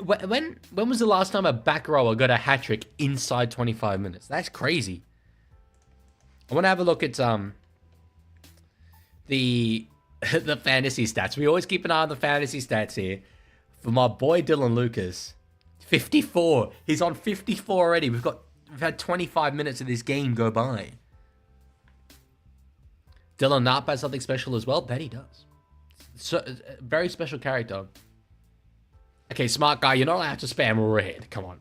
When was the last time a back rower got a hat-trick inside 25 minutes? That's crazy. I want to have a look at the fantasy stats. We always keep an eye on the fantasy stats here. For my boy Dylan Lucas. 54. He's on 54 already. We've had 25 minutes of this game go by. Dylan Knapp has something special as well. Bet he does. So, very special character. Okay, smart guy, you're not allowed to spam red. Come on.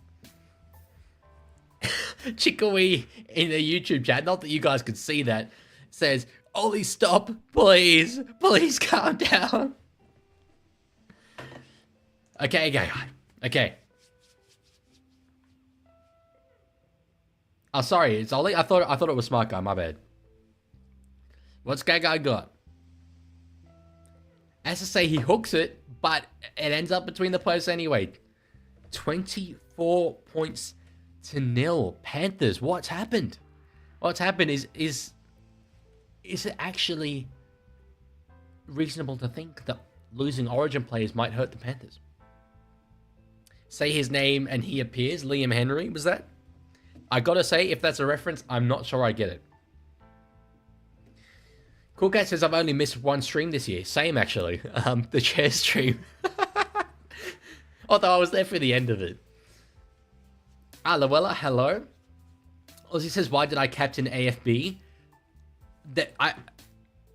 Chickawee in the YouTube chat, not that you guys could see that, says, Ollie, stop, please. Please calm down. Okay. Oh, sorry, it's Ollie. I thought it was smart guy. My bad. What's Gagai got? As to say, he hooks it, but it ends up between the posts anyway. 24 points to 0. Panthers, what's happened? What's happened is it actually reasonable to think that losing Origin players might hurt the Panthers? Say his name and he appears. Liam Henry, was that? I gotta say, if that's a reference, I'm not sure I get it. Cool Cat says, I've only missed one stream this year. Same, actually. The chair stream. Although I was there for the end of it. Luella, hello. Ozzy says, why did I captain AFB?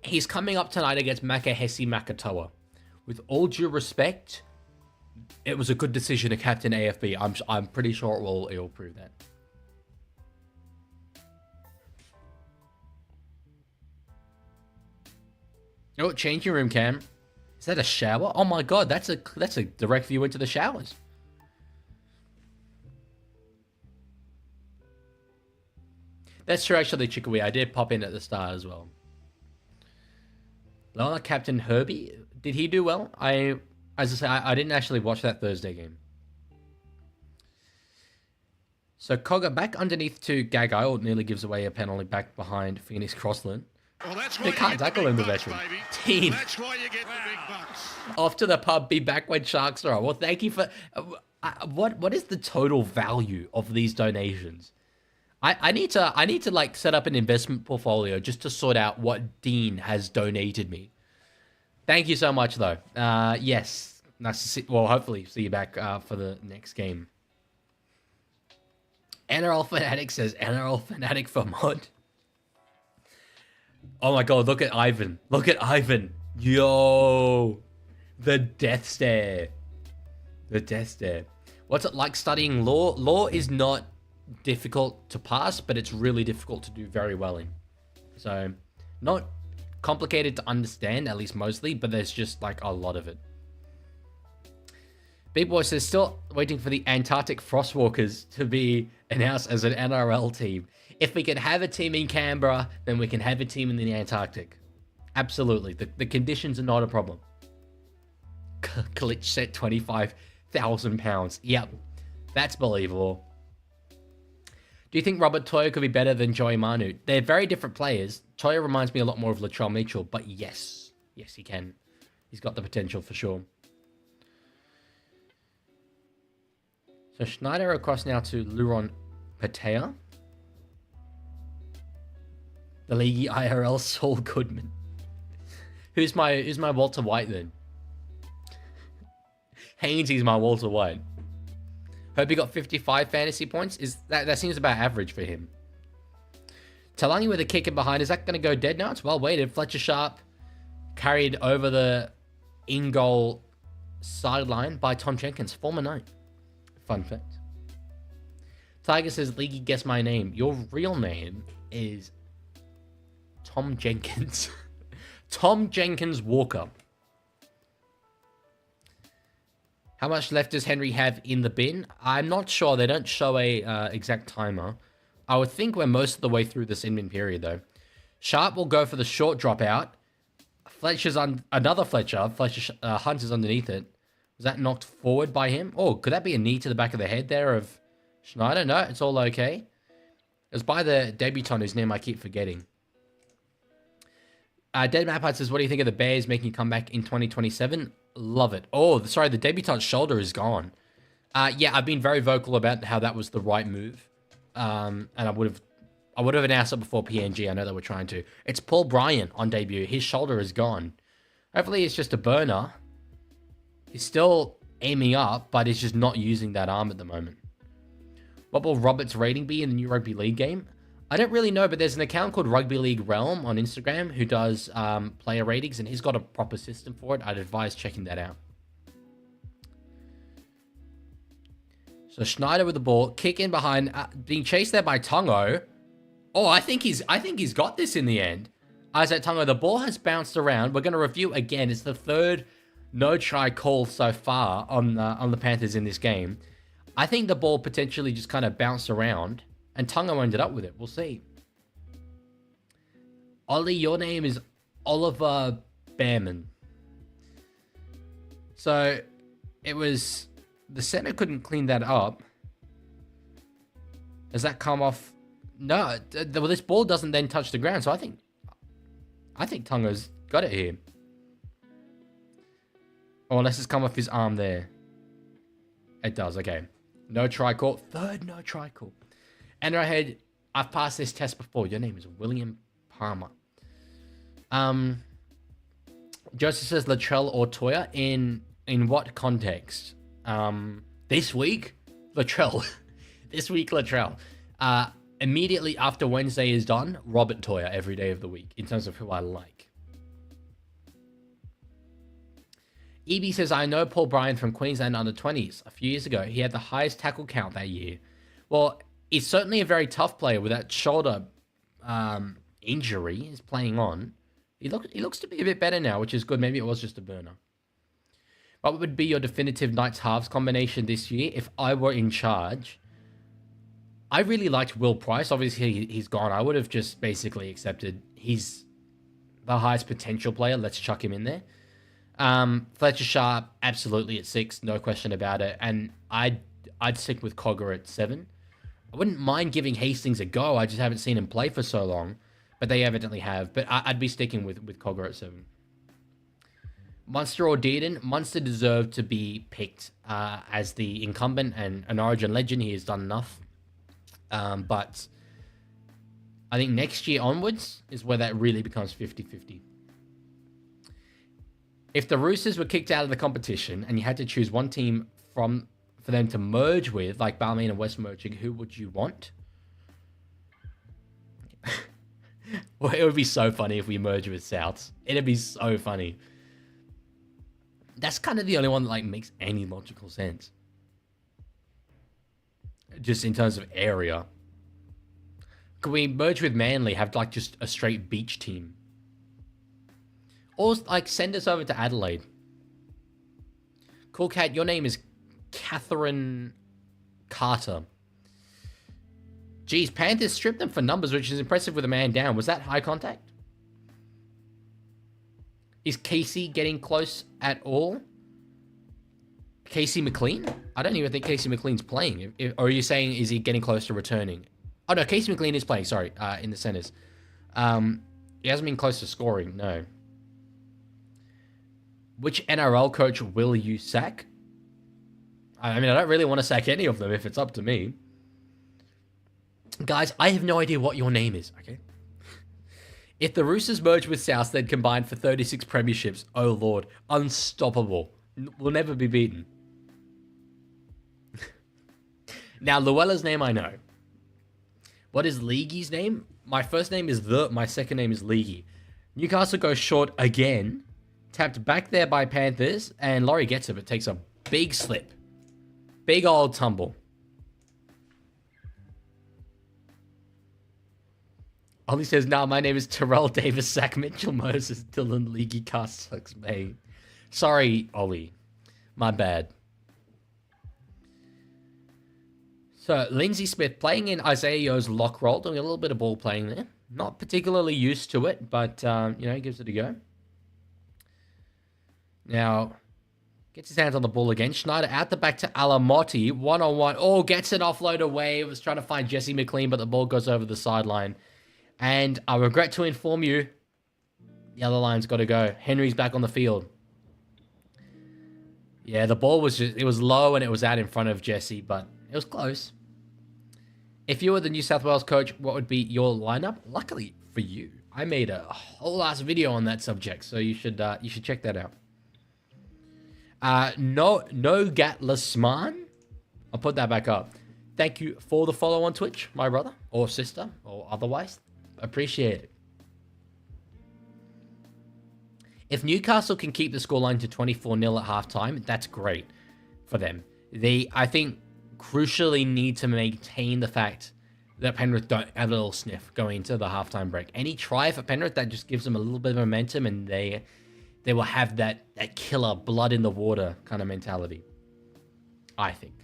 He's coming up tonight against Makahesi Makatoa. With all due respect, it was a good decision to captain AFB. I'm pretty sure it will prove that. Oh, changing room cam. Is that a shower? Oh my god, that's a direct view into the showers. That's true, actually, Chickawee. I did pop in at the start as well. Lola, Captain Herbie, did he do well? As I say, I didn't actually watch that Thursday game. So Cogger back underneath to Gagai, or nearly gives away a penalty back behind Phoenix Crossland. Well, that's They can't tackle him, the veteran. Team. That's why you get the big bucks. Off to the pub, be back when Sharks are on. Well, thank you for... what is the total value of these donations? I need to like set up an investment portfolio just to sort out what Dean has donated me. Thank you so much, though. Yes. Nice to see... Well, hopefully see you back for the next game. NRL Fanatic says, NRL Fanatic for mod. Oh my god, look at Ivan. Look at Ivan. Yo. The death stare. The death stare. What's it like studying law? Law is not difficult to pass, but it's really difficult to do very well in. So, not complicated to understand, at least mostly, but there's just like a lot of it. Big Boy says, still waiting for the Antarctic Frostwalkers to be announced as an NRL team. If we can have a team in Canberra, then we can have a team in the Antarctic. Absolutely. The conditions are not a problem. Glitch set £25,000. Yep. That's believable. Do you think Robert Toya could be better than Joey Manu? They're very different players. Toya reminds me a lot more of Latrell Mitchell, but yes. Yes, he can. He's got the potential for sure. So Schneider across now to Luron Patea. The Leaguie IRL Saul Goodman. Who's my Walter White then? Hainesy's my Walter White. Hope he got 55 fantasy points. That seems about average for him. Talangi with a kick in behind. Is that going to go dead now? It's well weighted. Fletcher Sharp carried over the in-goal sideline by Tom Jenkins, former knight. Fun fact. Tiger says, Leaguey, guess my name. Your real name is Tom Jenkins. Tom Jenkins Walker. How much left does Henry have in the bin? I'm not sure. They don't show a exact timer. I would think we're most of the way through this in-bin period, though. Sharp will go for the short dropout. Fletcher's on another Fletcher. Hunt is underneath it. Was that knocked forward by him? Oh, could that be a knee to the back of the head there of Schneider? No, it's all okay. It was by the debutant whose name I keep forgetting. Dead Mapad says, what do you think of the Bears making a comeback in 2027? Love it. Oh, sorry, the debutant's shoulder is gone. Yeah, I've been very vocal about how that was the right move. And I would have announced it before PNG. I know they were trying to. It's Paul Bryan on debut. His shoulder is gone. Hopefully it's just a burner. He's still aiming up, but he's just not using that arm at the moment. What will Robert's rating be in the new Rugby League game? I don't really know, but there's an account called Rugby League Realm on Instagram who does player ratings, and he's got a proper system for it. I'd advise checking that out. So Schneider with the ball, kick in behind, being chased there by Tungo. Oh, I think he's got this in the end. Isaac Tungo, the ball has bounced around. We're going to review again. It's the third no-try call so far on the Panthers in this game. I think the ball potentially just kind of bounced around, and Tungo ended up with it. We'll see. Ollie, your name is Oliver Behrman. So it was... The center couldn't clean that up. Does that come off? No. Well, this ball doesn't then touch the ground, so I think Tungo's got it here. Or unless it's come off his arm there. It does, okay. No try call. Third no try call. And ahead, I've passed this test before. Your name is William Palmer. Joseph says Latrell or Toya. In what context? This week, Latrell. This week, Latrell. Immediately after Wednesday is done, Robert Toya every day of the week in terms of who I like. EB says, I know Paul Bryan from Queensland under-20s. A few years ago, he had the highest tackle count that year. Well, he's certainly a very tough player with that shoulder injury he's playing on. He looks to be a bit better now, which is good. Maybe it was just a burner. What would be your definitive Knights halves combination this year if I were in charge? I really liked Will Price. Obviously, he's gone. I would have just basically accepted he's the highest potential player. Let's chuck him in there. Fletcher Sharp, absolutely at 6, no question about it. And I'd stick with Cogger at 7. I wouldn't mind giving Hastings a go. I just haven't seen him play for so long, but they evidently have. But I'd be sticking with Cogger at 7. Munster or Dearden? Munster deserved to be picked as the incumbent and an Origin legend. He has done enough. But I think next year onwards is where that really becomes 50-50. If the Roosters were kicked out of the competition and you had to choose one team for them to merge with, like Balmain and West merging, who would you want? Well, it would be so funny if we merge with Souths. It'd be so funny. That's kind of the only one that makes any logical sense. Just in terms of area. Could we merge with Manly, have just a straight beach team? Or send us over to Adelaide. Cool Cat, your name is Catherine Carter. Geez, Panthers stripped them for numbers, which is impressive with a man down. Was that high contact? Is Casey getting close at all? Casey McLean? I don't even think Casey McLean's playing. Or are you saying, is he getting close to returning? Oh, no, Casey McLean is playing, sorry, in the centers. He hasn't been close to scoring, no. Which NRL coach will you sack? I mean, I don't really want to sack any of them if it's up to me. Guys, I have no idea what your name is, okay? If the Roosters merge with South, they'd combine for 36 premierships. Oh, Lord. Unstoppable. Will never be beaten. Now, Luella's name I know. What is Leaguie's name? My first name is my second name is League. Newcastle goes short again. Tapped back there by Panthers. And Laurie gets it, but takes a big slip. Big old tumble. Ollie says, nah, my name is Terrell Davis, Zach Mitchell, Moses, Dylan, Leaguie, Cast, Sucks, May. Sorry, Ollie. My bad. So Lindsay Smith playing in Isaiah Yo's lock role, doing a little bit of ball playing there. Not particularly used to it, but, he gives it a go. Now, gets his hands on the ball again. Schneider out the back to Alamotti. One-on-one. Oh, gets an offload away. Was trying to find Jesse McLean, but the ball goes over the sideline. And I regret to inform you, the other line's got to go. Henry's back on the field. Yeah, the ball was it was low and it was out in front of Jesse, but it was close. If you were the New South Wales coach, what would be your lineup? Luckily for you, I made a whole ass video on that subject, so you should check that out. No Gatlasman. I'll put that back up. Thank you for the follow on Twitch, my brother or sister or otherwise. Appreciate it. If Newcastle can keep the scoreline to 24-0 at halftime, that's great for them. They, I think, crucially need to maintain the fact that Penrith don't have a little sniff going into the halftime break. Any try for Penrith, that just gives them a little bit of momentum, and they will have that killer blood in the water kind of mentality, I think.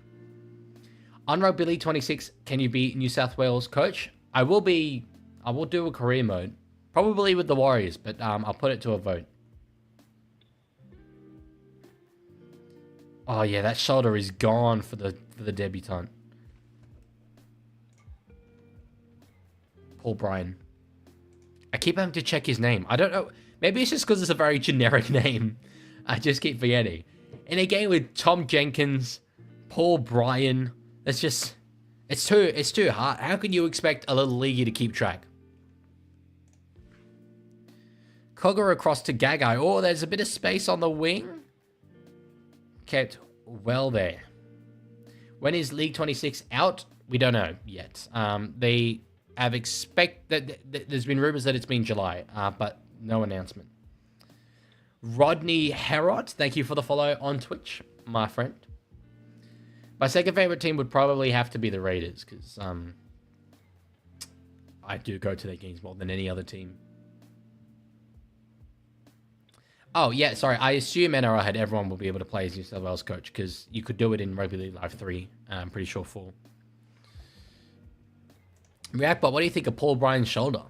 On Rugby League 26, can you be New South Wales coach? I will do a career mode, probably with the Warriors, but I'll put it to a vote. Oh yeah, that shoulder is gone for the debutant. Paul Bryan. I keep having to check his name. I don't know. Maybe it's just because it's a very generic name. I just keep forgetting. In a game with Tom Jenkins, Paul Bryan, it's too hard. How can you expect a little leaguey to keep track? Cogger across to Gagai. Oh, there's a bit of space on the wing. Kept well there. When is League 26 out? We don't know yet. They have there's been rumors that it's been July, but no announcement. Rodney Herod, thank you for the follow on Twitch, my friend. My second favorite team would probably have to be the Raiders, because I do go to their games more than any other team. Oh, yeah, sorry. I assume NRL had everyone will be able to play as New South Wales coach, because you could do it in Rugby League Live 3. I'm pretty sure 4. Reactbot, what do you think of Paul Bryan's shoulder?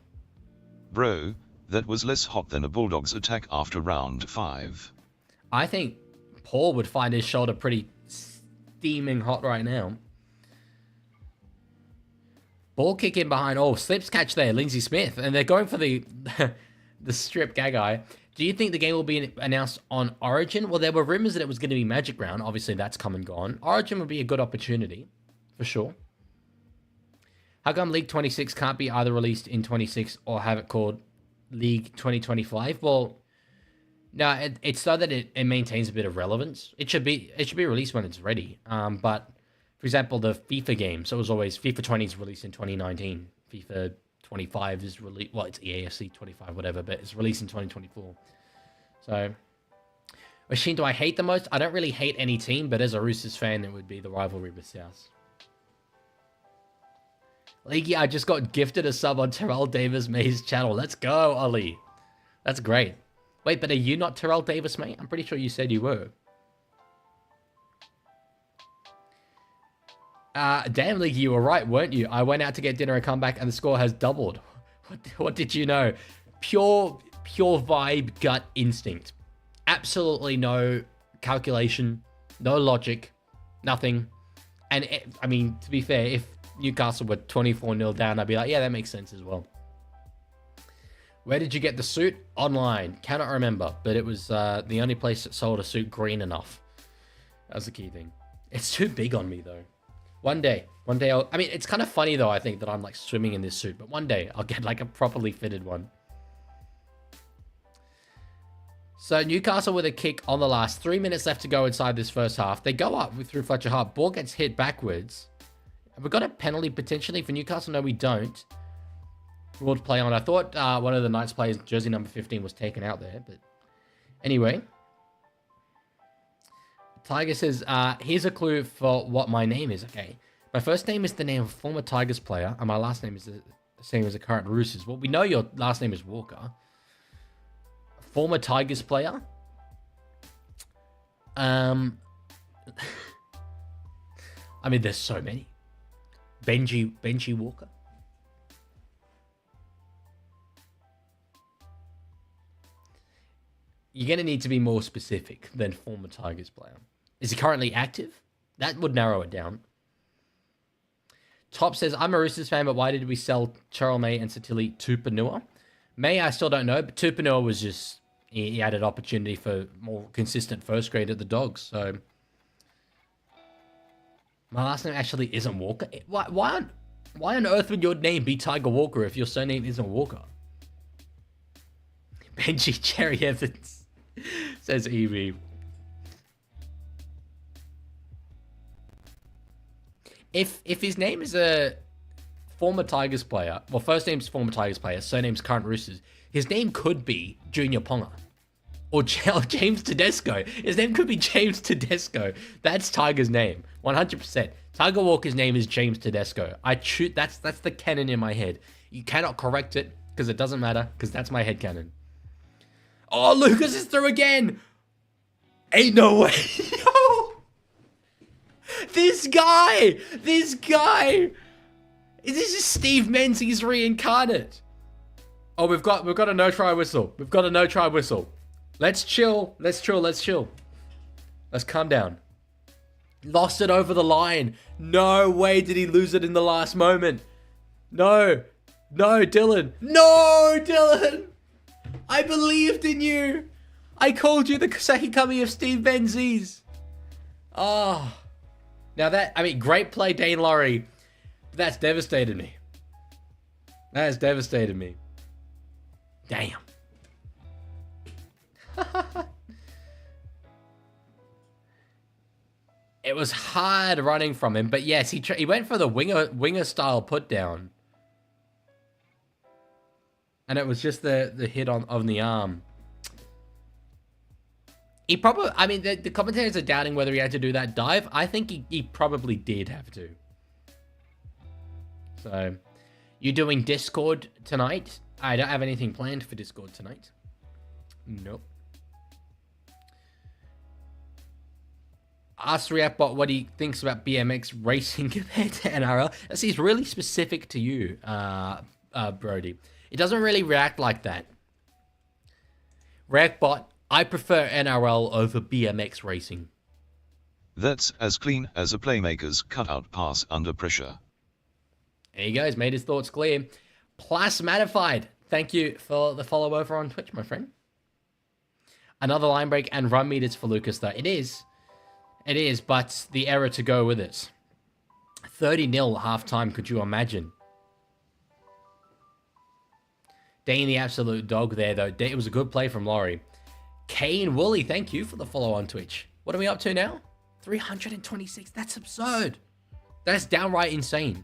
Bro, that was less hot than a Bulldogs attack after round 5. I think Paul would find his shoulder pretty steaming hot right now. Ball kick in behind. Oh, slips catch there. Lindsay Smith. And they're going for the strip Gagai. Do you think the game will be announced on Origin? Well, there were rumors that it was going to be Magic Round. Obviously, that's come and gone. Origin would be a good opportunity, for sure. How come League 26 can't be either released in 26 or have it called League 2025? Well, no, it's so that it maintains a bit of relevance. It should be released when it's ready. But, for example, the FIFA game, so it was always FIFA 20 is released in 2019. FIFA 25 is released, well, it's EAFC 25, whatever, but it's released in 2024. So, which team do I hate the most? I don't really hate any team, but as a Roosters fan, it would be the rivalry with South. Leaguie, I just got gifted a sub on Terrell Davis May's channel. Let's go, Ollie. That's great. Wait, but are you not Terrell Davis May? I'm pretty sure you said you were. Damn, League, you were right, weren't you? I went out to get dinner and come back and the score has doubled. What did you know? Pure vibe, gut instinct. Absolutely no calculation, no logic, nothing. And, I mean, to be fair, if Newcastle were 24-0 down, I'd be like, yeah, that makes sense as well. Where did you get the suit? Online. Cannot remember, but it was the only place that sold a suit green enough. That was the key thing. It's too big on me, though. One day I mean, it's kind of funny though, I think, that I'm like swimming in this suit, but one day I'll get like a properly fitted one. So Newcastle with a kick on the last 3 minutes left to go inside this first half. They go up through Fletcher Hart. Ball gets hit backwards. Have we got a penalty potentially for Newcastle? No, we don't. Ruled play on. I thought one of the Knights players, jersey number 15, was taken out there, but anyway. Tiger says, here's a clue for what my name is. Okay. My first name is the name of a former Tigers player, and my last name is the same as a current Roosters. Well, we know your last name is Walker. Former Tigers player. I mean, there's so many. Benji Walker. You're going to need to be more specific than former Tigers player. Is he currently active? That would narrow it down. Top says, I'm a Roosters fan, but why did we sell Cheryl May and Satili to Panua? May, I still don't know, but Tupanua was just, he had an opportunity for more consistent first grade at the Dogs, so. My last name actually isn't Walker. Why on earth would your name be Tiger Walker if your surname isn't Walker? Benji Cherry Evans, says Evie. If his name is a former Tigers player, well, first name's former Tigers player, surname's current Roosters, his name could be Junior Ponga. Or James Tedesco. His name could be James Tedesco. That's Tiger's name. 100%. Tiger Walker's name is James Tedesco. That's the canon in my head. You cannot correct it, because it doesn't matter, because that's my head canon. Oh, Lucas is through again! Ain't no way. No! This guy! This is Steve Menzies reincarnate. Oh, we've got a no-try whistle. We've got a no-try whistle. Let's chill. Let's chill. Let's calm down. Lost it over the line. No way did he lose it in the last moment. No, Dylan. No, Dylan. I believed in you. I called you the second coming of Steve Menzies. Oh. Now great play, Dane Laurie. But that's devastated me. That has devastated me. Damn. It was hard running from him, but yes, he went for the winger style put down, and it was just the hit on the arm. He probably, the commentators are doubting whether he had to do that dive. I think he probably did have to. So, you doing Discord tonight? I don't have anything planned for Discord tonight. Nope. Ask Reactbot what he thinks about BMX racing compared to NRL. That seems really specific to you, Brody. It doesn't really react like that. Reactbot, I prefer NRL over BMX racing. That's as clean as a playmaker's cutout pass under pressure. There you go. He's made his thoughts clear. Plasmatified. Thank you for the follow over on Twitch, my friend. Another line break and run meters for Lucas, though. It is. It is, but the error to go with it. 30-0 half-time, could you imagine? Dane the absolute dog there, though. It was a good play from Laurie. Kane Woolley, thank you for the follow on Twitch. What are we up to now? 326. That's absurd. That's downright insane.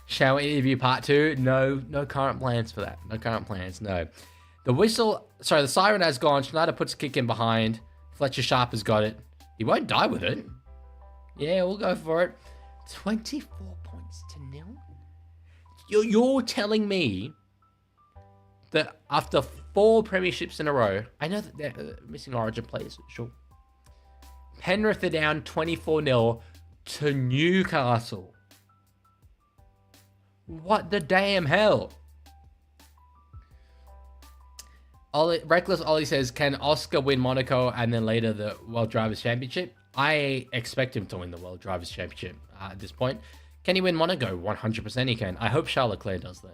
Shower interview part 2. No current plans for that. No current plans, no. The siren has gone. Schneider puts a kick in behind. Fletcher Sharp has got it. He won't die with it. Yeah, we'll go for it. 24 points to 0. You're telling me that after 4 premierships in a row, I know that they're missing Origin players, sure. Penrith are down 24-0 to Newcastle. What the damn hell? Reckless Ollie says, can Oscar win Monaco and then later the World Drivers' Championship? I expect him to win the World Drivers' Championship at this point. Can he win Monaco? 100% he can. I hope Charles Leclerc does then.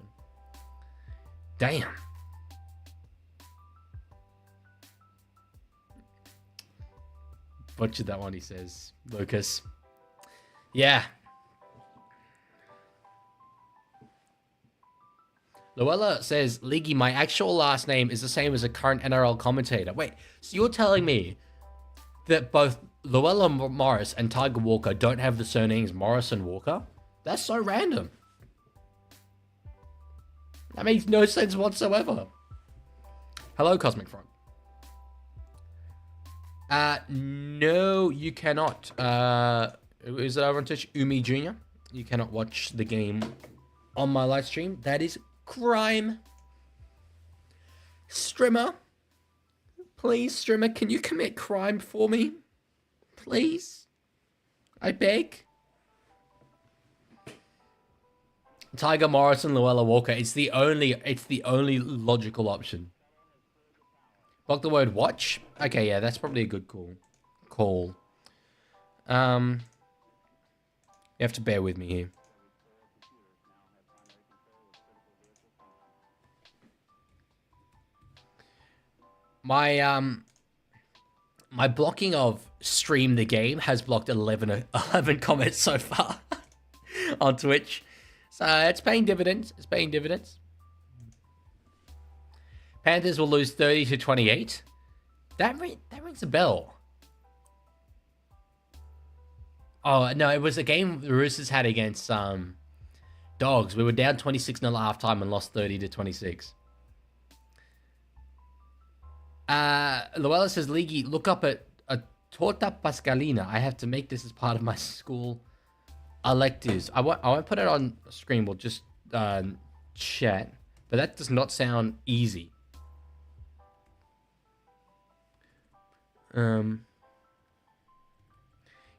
Damn. Butchered that one, he says. Lucas. Yeah. Luella says, Leaguie, my actual last name is the same as a current NRL commentator. Wait, so you're telling me that both Luella Morris and Tiger Walker don't have the surnames Morris and Walker? That's so random. That makes no sense whatsoever. Hello, Cosmic Frog. No, you cannot. Is it over on Twitch? Umi Jr. You cannot watch the game on my live stream. That is crime. Strimmer. Please, Strimmer, can you commit crime for me? Please? I beg? Tiger Morrison, Luella Walker. It's the only logical option. Block the word watch. Okay, yeah, that's probably a good call. You have to bear with me here. My blocking of stream the game has blocked 11 comments so far on Twitch. So it's paying dividends. It's paying dividends. Panthers will lose 30-28. That rings a bell. Oh, no, it was a game the Roosters had against Dogs. We were down 26-0 at halftime and lost 30-26. Luella says, Leaguie, look up at a torta pascalina. I have to make this as part of my school electives. I won't put it on screen. We'll just chat. But that does not sound easy.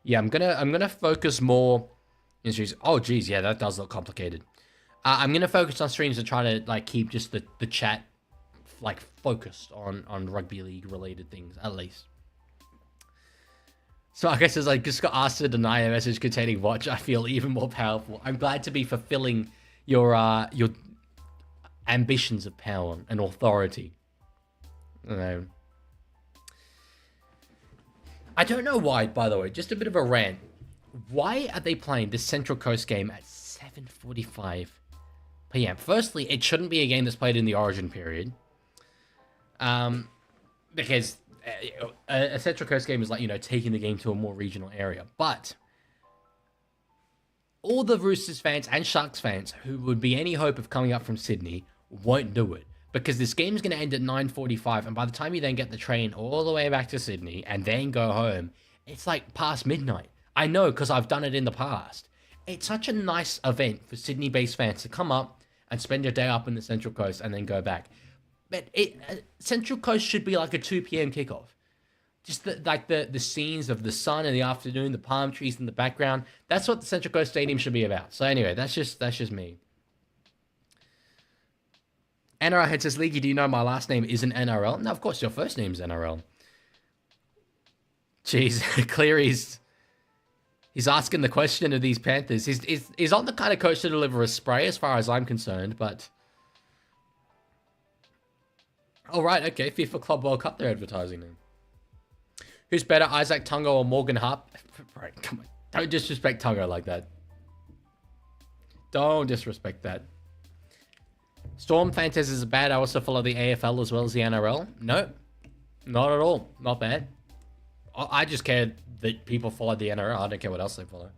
Yeah, I'm gonna focus more in streams. Oh, geez, yeah, that does look complicated. I'm gonna focus on streams and try to like keep just the chat like focused on rugby league related things at least. So I guess as I just got asked to deny a message containing watch, I feel even more powerful. I'm glad to be fulfilling your ambitions of power and authority. I don't know why, by the way, just a bit of a rant. Why are they playing this Central Coast game at 7:45 p.m.? Firstly, it shouldn't be a game that's played in the Origin period. Because a Central Coast game is like, taking the game to a more regional area. But all the Roosters fans and Sharks fans who would be any hope of coming up from Sydney won't do it. Because this game's going to end at 9:45, and by the time you then get the train all the way back to Sydney and then go home, it's like past midnight. I know, because I've done it in the past. It's such a nice event for Sydney-based fans to come up and spend a day up in the Central Coast and then go back. But Central Coast should be like a 2 p.m. kickoff. Just the scenes of the sun in the afternoon, the palm trees in the background. That's what the Central Coast Stadium should be about. So anyway, that's just me. NRL head says, Leaguie, do you know my last name isn't NRL? No, of course your first name's NRL. Jeez, Cleary's... He's asking the question of these Panthers. He's not the kind of coach to deliver a spray as far as I'm concerned, but... Oh, right, okay. FIFA Club World Cup they're advertising now. Who's better, Isaac Tungo or Morgan Harp? Right, come on. Don't disrespect Tungo like that. Don't disrespect that. Storm Fantasy is bad. I also follow the AFL as well as the NRL. No, not at all. Not bad. I just care that people follow the NRL. I don't care what else they follow.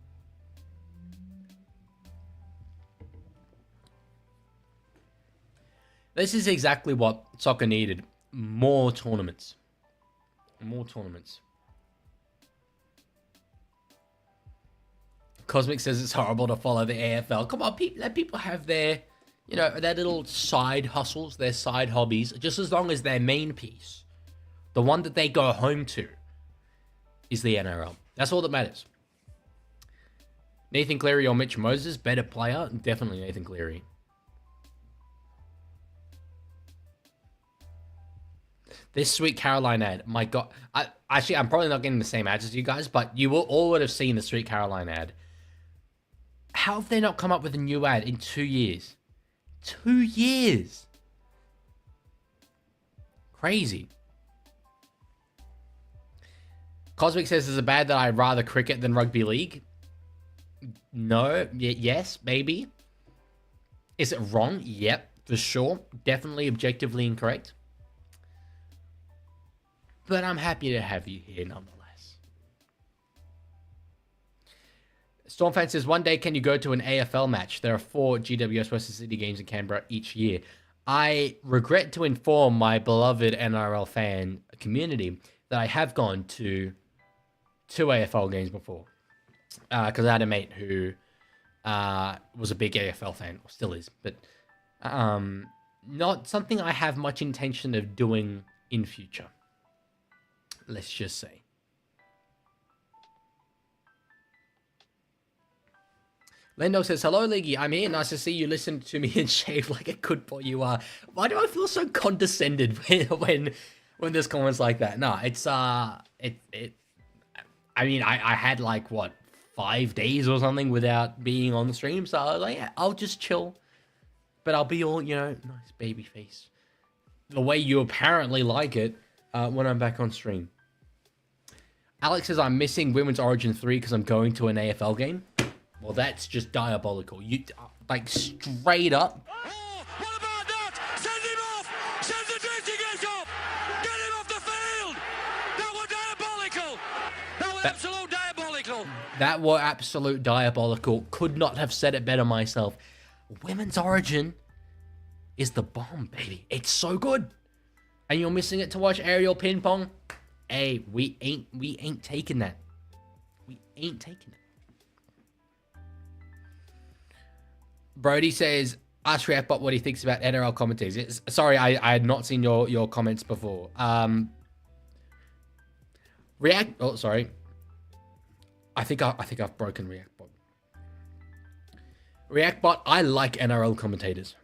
This is exactly what soccer needed. More tournaments. More tournaments. Cosmic says it's horrible to follow the AFL. Come on, let people have their, their little side hustles, their side hobbies, just as long as their main piece, the one that they go home to, is the NRL. That's all that matters. Nathan Cleary or Mitch Moses, better player? Definitely Nathan Cleary. This Sweet Caroline ad, my God. I'm probably not getting the same ads as you guys, but you all would have seen the Sweet Caroline ad. How have they not come up with a new ad in 2 years? 2 years. Crazy. Cosmic says, is it bad that I'd rather cricket than rugby league? No. Yes, maybe. Is it wrong? Yep, for sure. Definitely objectively incorrect. But I'm happy to have you here nonetheless. Stormfan says, one day can you go to an AFL match? There are 4 GWS Western Sydney games in Canberra each year. I regret to inform my beloved NRL fan community that I have gone to 2 AFL games before. Because I had a mate who was a big AFL fan, or still is. But not something I have much intention of doing in future. Let's just say. Lendo says, hello, Leaguie. I'm here. Nice to see you. Listen to me and shave like a good boy you are. Why do I feel so condescended when there's comments like that? No, it's, I mean, I had like, what, 5 days or something without being on the stream. So I was like, yeah, I'll just chill. But I'll be all, nice baby face. The way you apparently like it when I'm back on stream. Alex says, I'm missing Women's Origin 3 because I'm going to an AFL game. Well, that's just diabolical. You, like, straight up. Oh, what about that? Send him off! Send the drifting gate off! Get him off the field! That was diabolical! That was absolute diabolical! That were absolute diabolical. Could not have said it better myself. Women's Origin is the bomb, baby. It's so good. And you're missing it to watch aerial ping pong? Hey, we ain't taking that. We ain't taking it. Brody says, ask Reactbot what he thinks about NRL commentators. Sorry, I had not seen your comments before. Sorry. I think I've broken Reactbot. Reactbot, I like NRL commentators.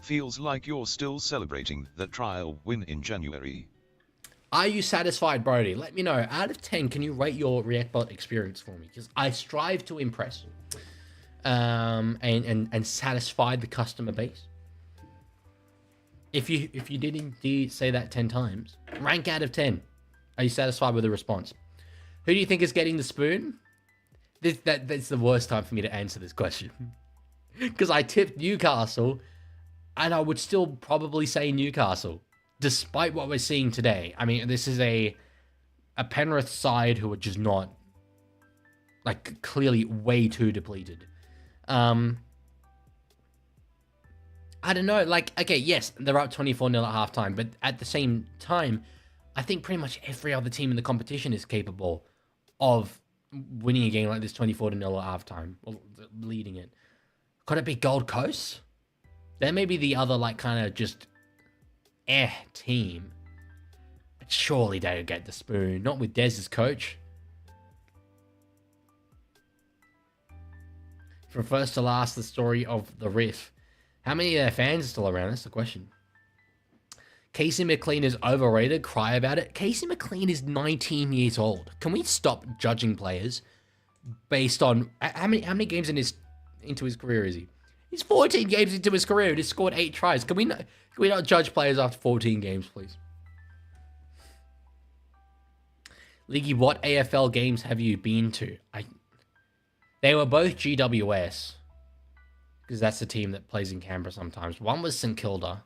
Feels like you're still celebrating the trial win in January. Are you satisfied, Brody? Let me know. Out of 10, can you rate your Reactbot experience for me? Because I strive to impress. And satisfy the customer base. If you did indeed say that 10 times, rank out of 10. Are you satisfied with the response? Who do you think is getting the spoon? That's the worst time for me to answer this question. Because I tipped Newcastle, and I would still probably say Newcastle, despite what we're seeing today. I mean, this is a Penrith side who are just not, like, clearly way too depleted. I don't know, like, okay, yes, they're up 24-0 at halftime, but at the same time, I think pretty much every other team in the competition is capable of winning a game like this 24-0 at halftime, or leading it. Could it be Gold Coast? There may be the other, like, kind of just team. But surely they would get the spoon, not with Des as coach. From first to last, the story of the Riff. How many of their fans are still around? That's the question. Casey McLean is overrated. Cry about it. Casey McLean is 19 years old. Can we stop judging players based on how many games into his career is he? He's 14 games into his career and he's scored 8 tries. Can we not judge players after 14 games, please? Leaguie, what AFL games have you been to? They were both GWS, because that's the team that plays in Canberra sometimes. One was St Kilda.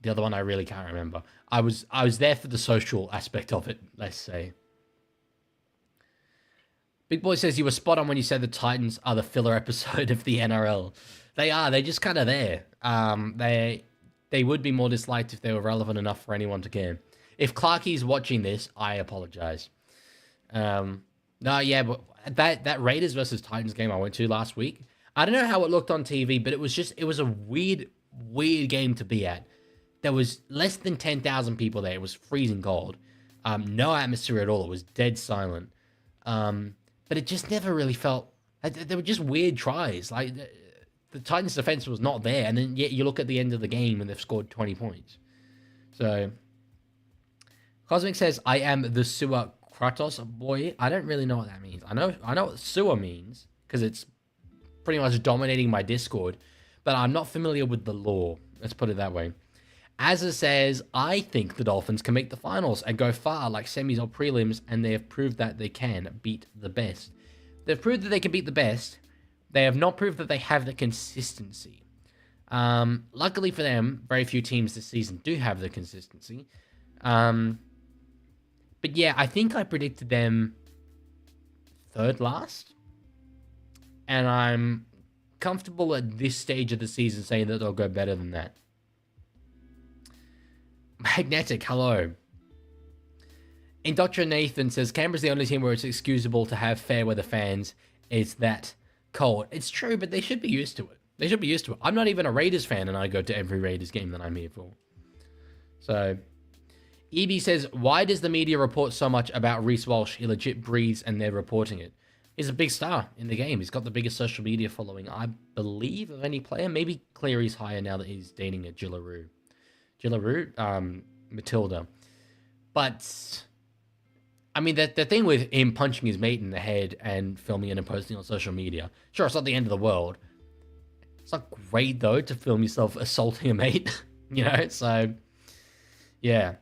The other one I really can't remember. I was there for the social aspect of it, let's say. Big Boy says you were spot on when you said the Titans are the filler episode of the NRL. They are. They're just kind of there. They would be more disliked if they were relevant enough for anyone to care. If Clarkie's watching this, I apologize. No, yeah, but that Raiders versus Titans game I went to last week, I don't know how it looked on TV, but it was a weird game to be at. There was less than 10,000 people there. It was freezing cold. No atmosphere at all. It was dead silent. But it just never really felt... They were just weird tries. Like, the Titans' defense was not there, and then yet you look at the end of the game and they've scored 20 points. So, Cosmic says, I am the sewer Kratos boy. I don't really know what that means. I know what sewer means, because it's pretty much dominating my Discord, but I'm not familiar with the lore. Let's put it that way. Azza says, I think the Dolphins can make the finals and go far like semis or prelims, and they have proved that they can beat the best. They've proved that they can beat the best. They have not proved that they have the consistency. Luckily for them, very few teams this season do have the consistency. But yeah, I think I predicted them third last. And I'm comfortable at this stage of the season saying that they'll go better than that. Magnetic, hello. Nathan says, Canberra's the only team where it's excusable to have fair weather fans. It's that cold. It's true, but they should be used to it. I'm not even a Raiders fan, and I go to every Raiders game that I'm here for. So, EB says, why does the media report so much about Reece Walsh? He legit breathes, and they're reporting it. he's a big star in the game. He's got the biggest social media following, I believe, of any player. Maybe Cleary's higher now that he's dating a Gillaroo. Matilda. But, I mean, the thing with him punching his mate in the head and filming it and posting on social media, sure, it's not the end of the world. It's not great, though, to film yourself assaulting a mate, you know? So, yeah.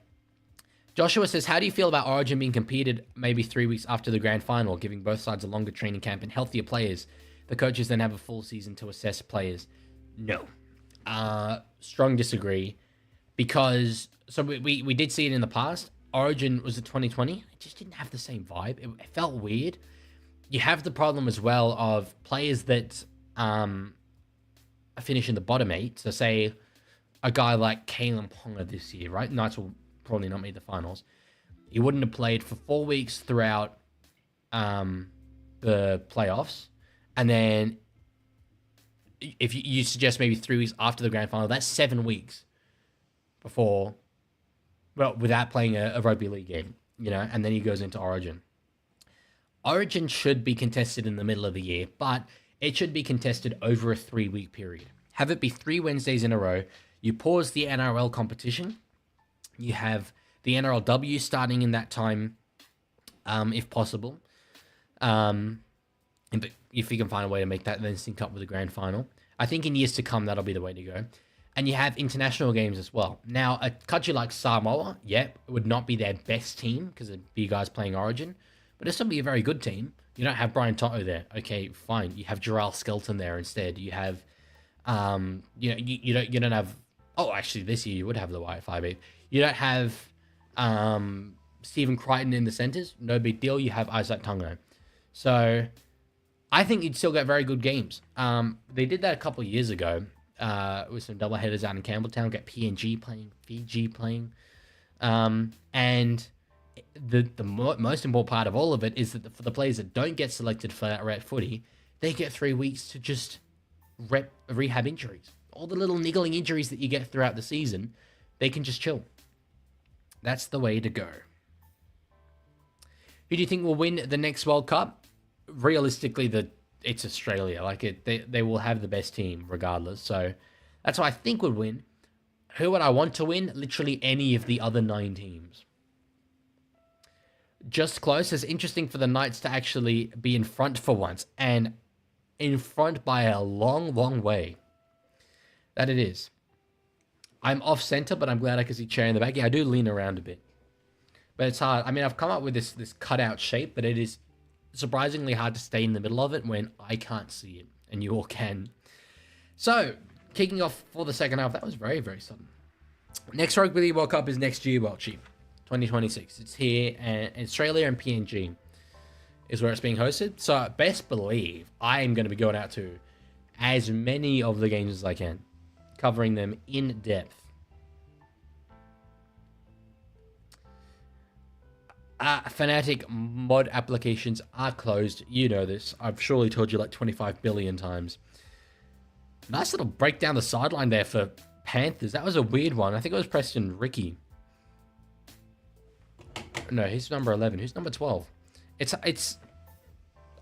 Joshua says, how do you feel about Origin being competed maybe 3 weeks after the grand final, giving both sides a longer training camp and healthier players? The coaches then have a full season to assess players. No. Strong disagree. Because, so we did see it in the past. Origin was in 2020. It just didn't have the same vibe. It felt weird. You have the problem as well of players that finish in the bottom 8. So say a guy like Kalen Ponga this year, right? Knights will probably not make the finals. He wouldn't have played for 4 weeks throughout the playoffs. And then if you suggest maybe 3 weeks after the grand final, that's 7 weeks before, well, without playing a rugby league game, you know, and then he goes into Origin. Origin should be contested in the middle of the year, but it should be contested over a 3-week period. Have it be 3 Wednesdays in a row. You pause the NRL competition. You have the NRLW starting in that time, if possible. But if you can find a way to make that then sync up with the grand final. I think in years to come, that'll be the way to go. And you have international games as well. Now, a country like Samoa, it would not be their best team because it'd be guys playing Origin, but it'd still be a very good team. You don't have Brian Toto there. Okay, fine. You have Jarrell Skelton there instead. You have, you don't have. Oh, actually, this year you would have the White 5'8". You don't have Stephen Crichton in the centres. No big deal. You have Isaac Tungo. So I think you'd still get very good games. They did that a couple of years ago with some double headers out in Campbelltown. Get PNG playing, Fiji playing. And the most important part of all of it is that for the players that don't get selected for Red Footy, they get 3 weeks to just rehab injuries. All the little niggling injuries that you get throughout the season, they can just chill. That's the way to go. Who do you think will win the next World Cup? Realistically, it's Australia. They will have the best team regardless. So that's what I think would win. Who would I want to win? Literally any of the other 9 teams. Just close. It's interesting for the Knights to actually be in front for once. And in front by a long, long way. That it is. I'm off center, but I'm glad I can see chair in the back. Yeah, I do lean around a bit. But it's hard. I mean, I've come up with this cutout shape, but it is surprisingly hard to stay in the middle of it when I can't see it. And you all can. So, kicking off for the second half. That was very, very sudden. Next Rugby League World Cup is next year, Welchie. 2026. It's here, and Australia and PNG is where it's being hosted. So, best believe I am going to be going out to as many of the games as I can, covering them in depth. Fanatic mod applications are closed. You know this. I've surely told you like 25 billion times. Nice little break down the sideline there for Panthers. That was a weird one. I think it was Preston Ricky. No, he's number 11. Who's number 12? It's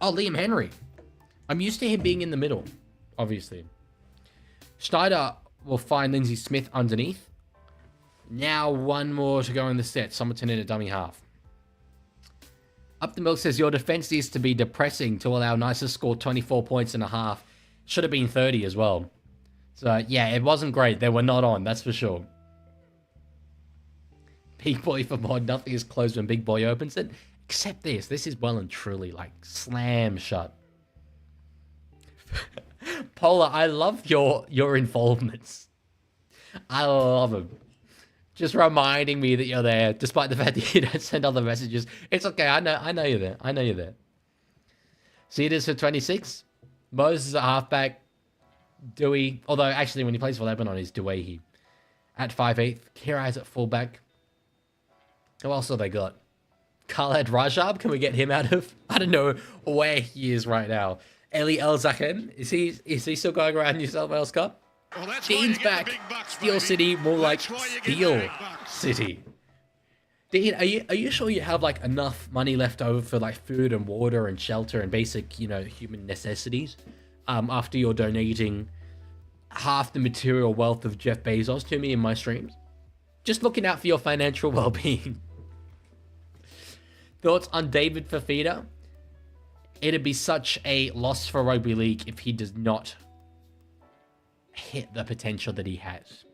Liam Henry. I'm used to him being in the middle, obviously. Schneider will find Lindsay Smith underneath. Now one more to go in the set. Somerton in a dummy half. Up the Milk says, your defense needs to be depressing to allow Knights to score 24 points and a half. Should have been 30 as well. So, yeah, it wasn't great. They were not on, that's for sure. Big Boy for mod. Nothing is closed when Big Boy opens it. Except this. This is well and truly, like, slam shut. Polar, I love your involvements. I love them. Just reminding me that you're there, despite the fact that you don't send other messages. It's okay. I know you're there. I know you're there. See, it is for 26. Moses at halfback. Dewey. Although, actually, when he plays for Lebanon, he's Dewey at 5'8". Kirai's at fullback. Who else have they got? Khaled Rajab. Can we get him out of... I don't know where he is right now. Eli El Zaken. Is he still going around New South Wales Cup? Well, Dean's back. Steel City, more like Steel City. Dean, are you sure you have like enough money left over for like food and water and shelter and basic, you know, human necessities? After you're donating half the material wealth of Jeff Bezos to me in my streams? Just looking out for your financial well-being. Thoughts on David Fafita? It'd be such a loss for rugby league if he does not hit the potential that he has.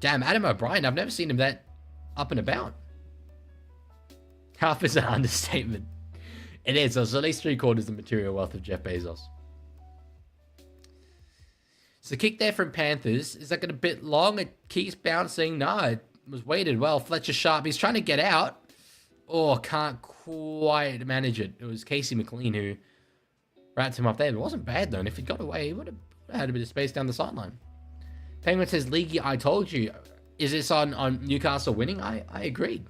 Damn, Adam O'Brien, I've never seen him that up and about. Half is an understatement. It is. There's at least 3/4 the material wealth of Jeff Bezos. So kick there from Panthers. Is that going a bit long? It keeps bouncing. No, it was weighted well. Fletcher Sharp, he's trying to get out. Oh, can't quite manage it. It was Casey McLean who wrapped him up there. It wasn't bad, though. And if he'd got away, he would have had a bit of space down the sideline. Penguin says, Leaguie, I told you. Is this on Newcastle winning? I agreed.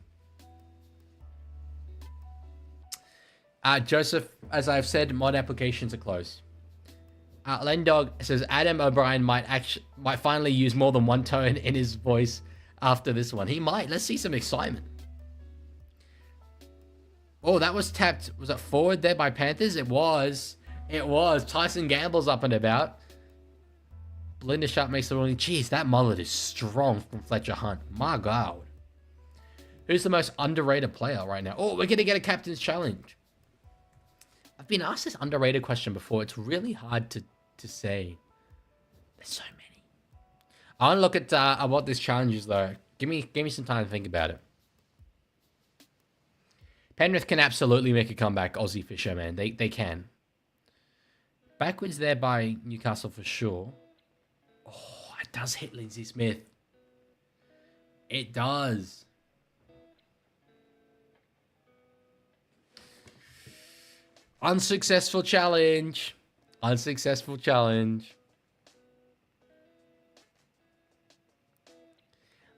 Joseph, as I've said, mod applications are closed. Lendog says Adam O'Brien might finally use more than one tone in his voice after this one. He might. Let's see some excitement. Oh, that was tapped. Was it forward there by Panthers? It was. It was. Tyson Gamble's up and about. Belinda Sharp makes the ruling. Jeez, that mullet is strong from Fletcher Hunt. My God. Who's the most underrated player right now? Oh, we're going to get a captain's challenge. I've been asked this underrated question before. It's really hard to say. There's so many. I want to look at what this challenge is, though. Give me some time to think about it. Penrith can absolutely make a comeback, Aussie Fisher, man. They can. Backwards there by Newcastle for sure. Oh, it does hit Lindsay Smith. It does. Unsuccessful challenge. Unsuccessful challenge.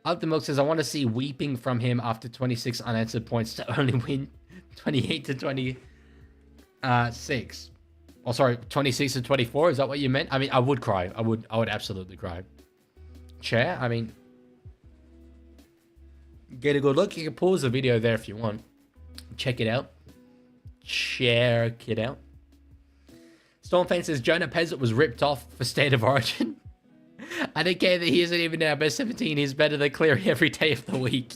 Up the Milk says, I want to see weeping from him after 26 unanswered points to only win 28 to 26. Oh, sorry, 26 to 24. Is that what you meant? I mean, I would cry. I would absolutely cry. Chair, I mean, get a good look. You can pause the video there if you want. Check it out. Check it out. Stormfan says, Jonah Pezzett was ripped off for State of Origin. I don't care that he isn't even in our best 17. He's better than Cleary every day of the week.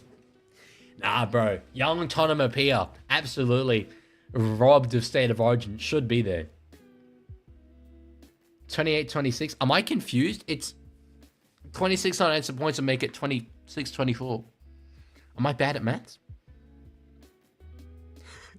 Nah, bro. Young Tonamapia. Absolutely. Robbed of State of Origin. Should be there. 28-26. Am I confused? It's 26 unanswered points and make it 26-24. Am I bad at maths?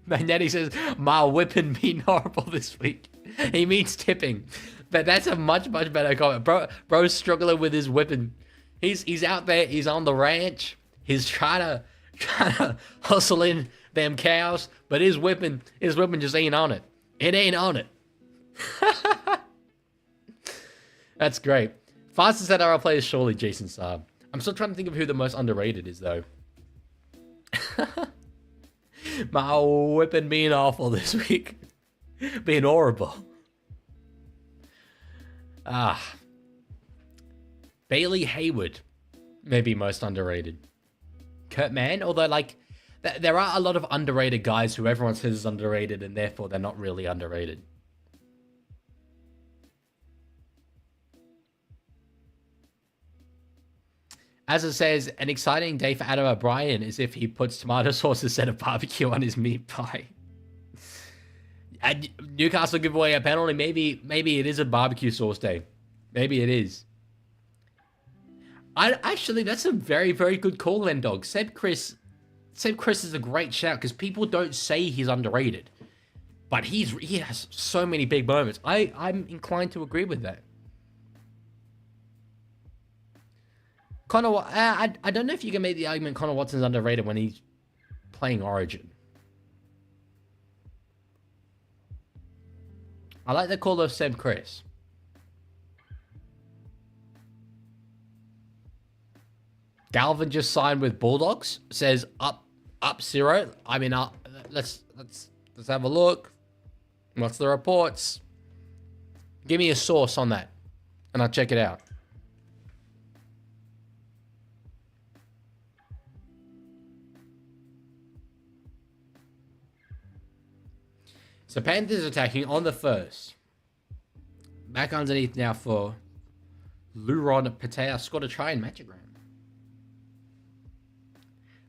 Magnetti says, my whipping been horrible this week. He means tipping. But that's a much, much better comment. Bro's struggling with his whipping. He's out there. He's on the ranch. He's trying to hustle in them cows. But his whipping just ain't on it. It ain't on it. That's great. Fastest NRL player is surely Jason Saab. I'm still trying to think of who the most underrated is, though. My whipping being awful this week. Being horrible. Bailey Hayward. Maybe most underrated. Kurt Mann, although, like, there are a lot of underrated guys who everyone says is underrated, and therefore they're not really underrated. As it says, an exciting day for Adam O'Brien is if he puts tomato sauce instead of barbecue on his meat pie. And Newcastle give away a penalty. Maybe it is a barbecue sauce day. Maybe it is. Actually, that's a very, very good call then, dog. Seb Chris is a great shout because people don't say he's underrated. But he has so many big moments. I'm inclined to agree with that. Connor, I don't know if you can make the argument Connor Watson's underrated when he's playing Origin. I like the call of Seb Chris. Galvin just signed with Bulldogs. Says up 0. I mean, let's have a look. What's the reports? Give me a source on that, and I'll check it out. So Panthers attacking on the first. Back underneath now for Luron Patea. Scored a try in Magic Round.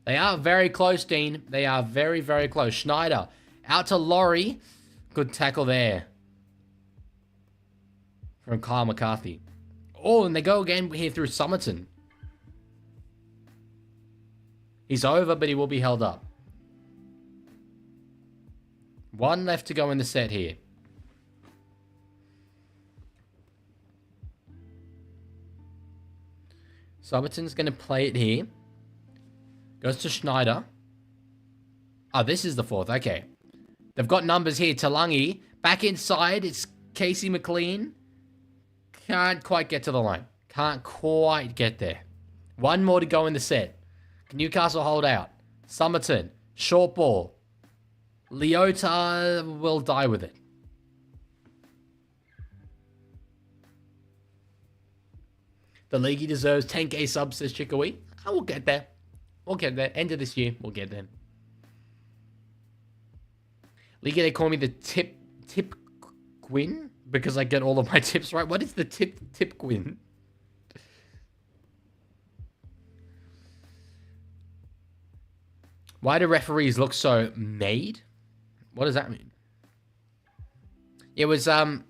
They are very close, Dean. They are very, very close. Schneider out to Laurie. Good tackle there from Kyle McCarthy. Oh, and they go again here through Somerton. He's over, but he will be held up. One left to go in the set here. Somerton's going to play it here. Goes to Schneider. Oh, this is the fourth. Okay. They've got numbers here. Talangi. Back inside. It's Casey McLean. Can't quite get to the line. Can't quite get there. One more to go in the set. Can Newcastle hold out? Somerton. Short ball. Leota will die with it. The Leaguie deserves 10k subs, says Chickawee. I will get there. We'll get there. End of this year, we'll get there. Leaguie, they call me the tip Gwyn because I get all of my tips right. What is the tip Gwyn? Why do referees look so made? What does that mean? It was who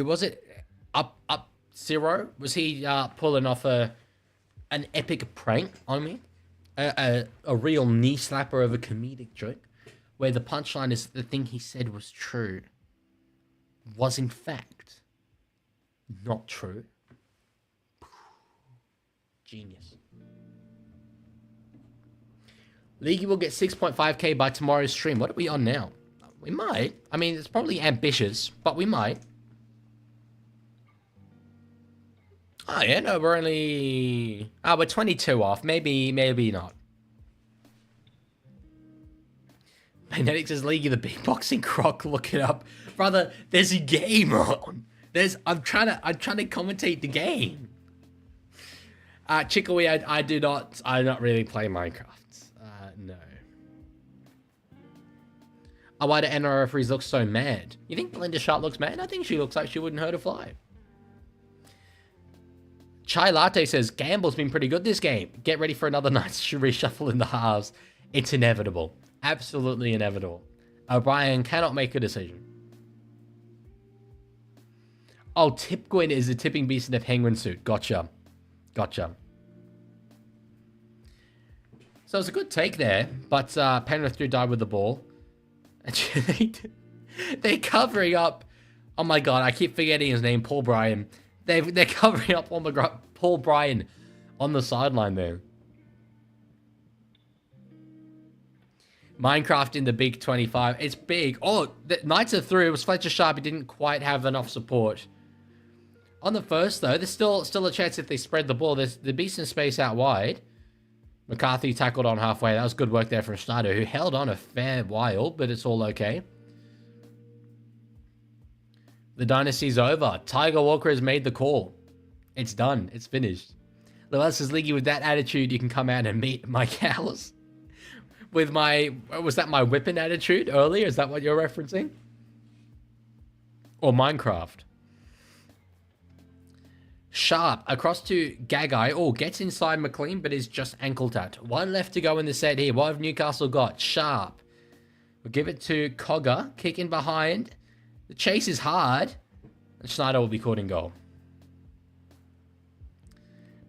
was it? Up Zero? Was he pulling off an epic prank on me? A real knee slapper of a comedic joke, where the punchline is the thing he said was true was in fact not true. Genius. Leaguie will get 6.5k by tomorrow's stream. What are we on now? We might. I mean, it's probably ambitious, but we might. Oh, yeah, no, we're only... Oh, we're 22 off. Maybe not. Magnetic says, Leaguie, the beatboxing croc, look it up. Brother, there's a game on. I'm trying to commentate the game. Chickawee, I do not really play Minecraft. No. Oh, why do NRL referees look so mad? You think Belinda Sharp looks mad? I think she looks like she wouldn't hurt a fly. Chai Latte says, Gamble's been pretty good this game. Get ready for another night's reshuffle in the halves. It's inevitable. Absolutely inevitable. O'Brien cannot make a decision. Oh, Tipgwin is a tipping beast in a penguin suit. Gotcha. So it's a good take there, but Penrith do die with the ball. They're covering up. Oh my god, I keep forgetting his name, Paul Bryan. They're covering up on the Paul Bryan on the sideline there. Minecraft in the Big 25. It's big. Oh, the Knights are through. It was Fletcher Sharp. He didn't quite have enough support. On the first, though, there's still a chance if they spread the ball. There's the beast in space out wide. McCarthy tackled on halfway. That was good work there from Schneider, who held on a fair while, but it's all okay. The dynasty's over. Tiger Walker has made the call. It's done. It's finished. Lewis says, Leaguie, with that attitude, you can come out and meet my cows. With my... Was that my whipping attitude earlier? Is that what you're referencing? Or Minecraft? Sharp across to Gagai. Oh, gets inside McLean, but is just ankle tapped. One left to go in the set here. What have Newcastle got? Sharp. We'll give it to Cogger. Kick in behind. The chase is hard. And Schneider will be caught in goal.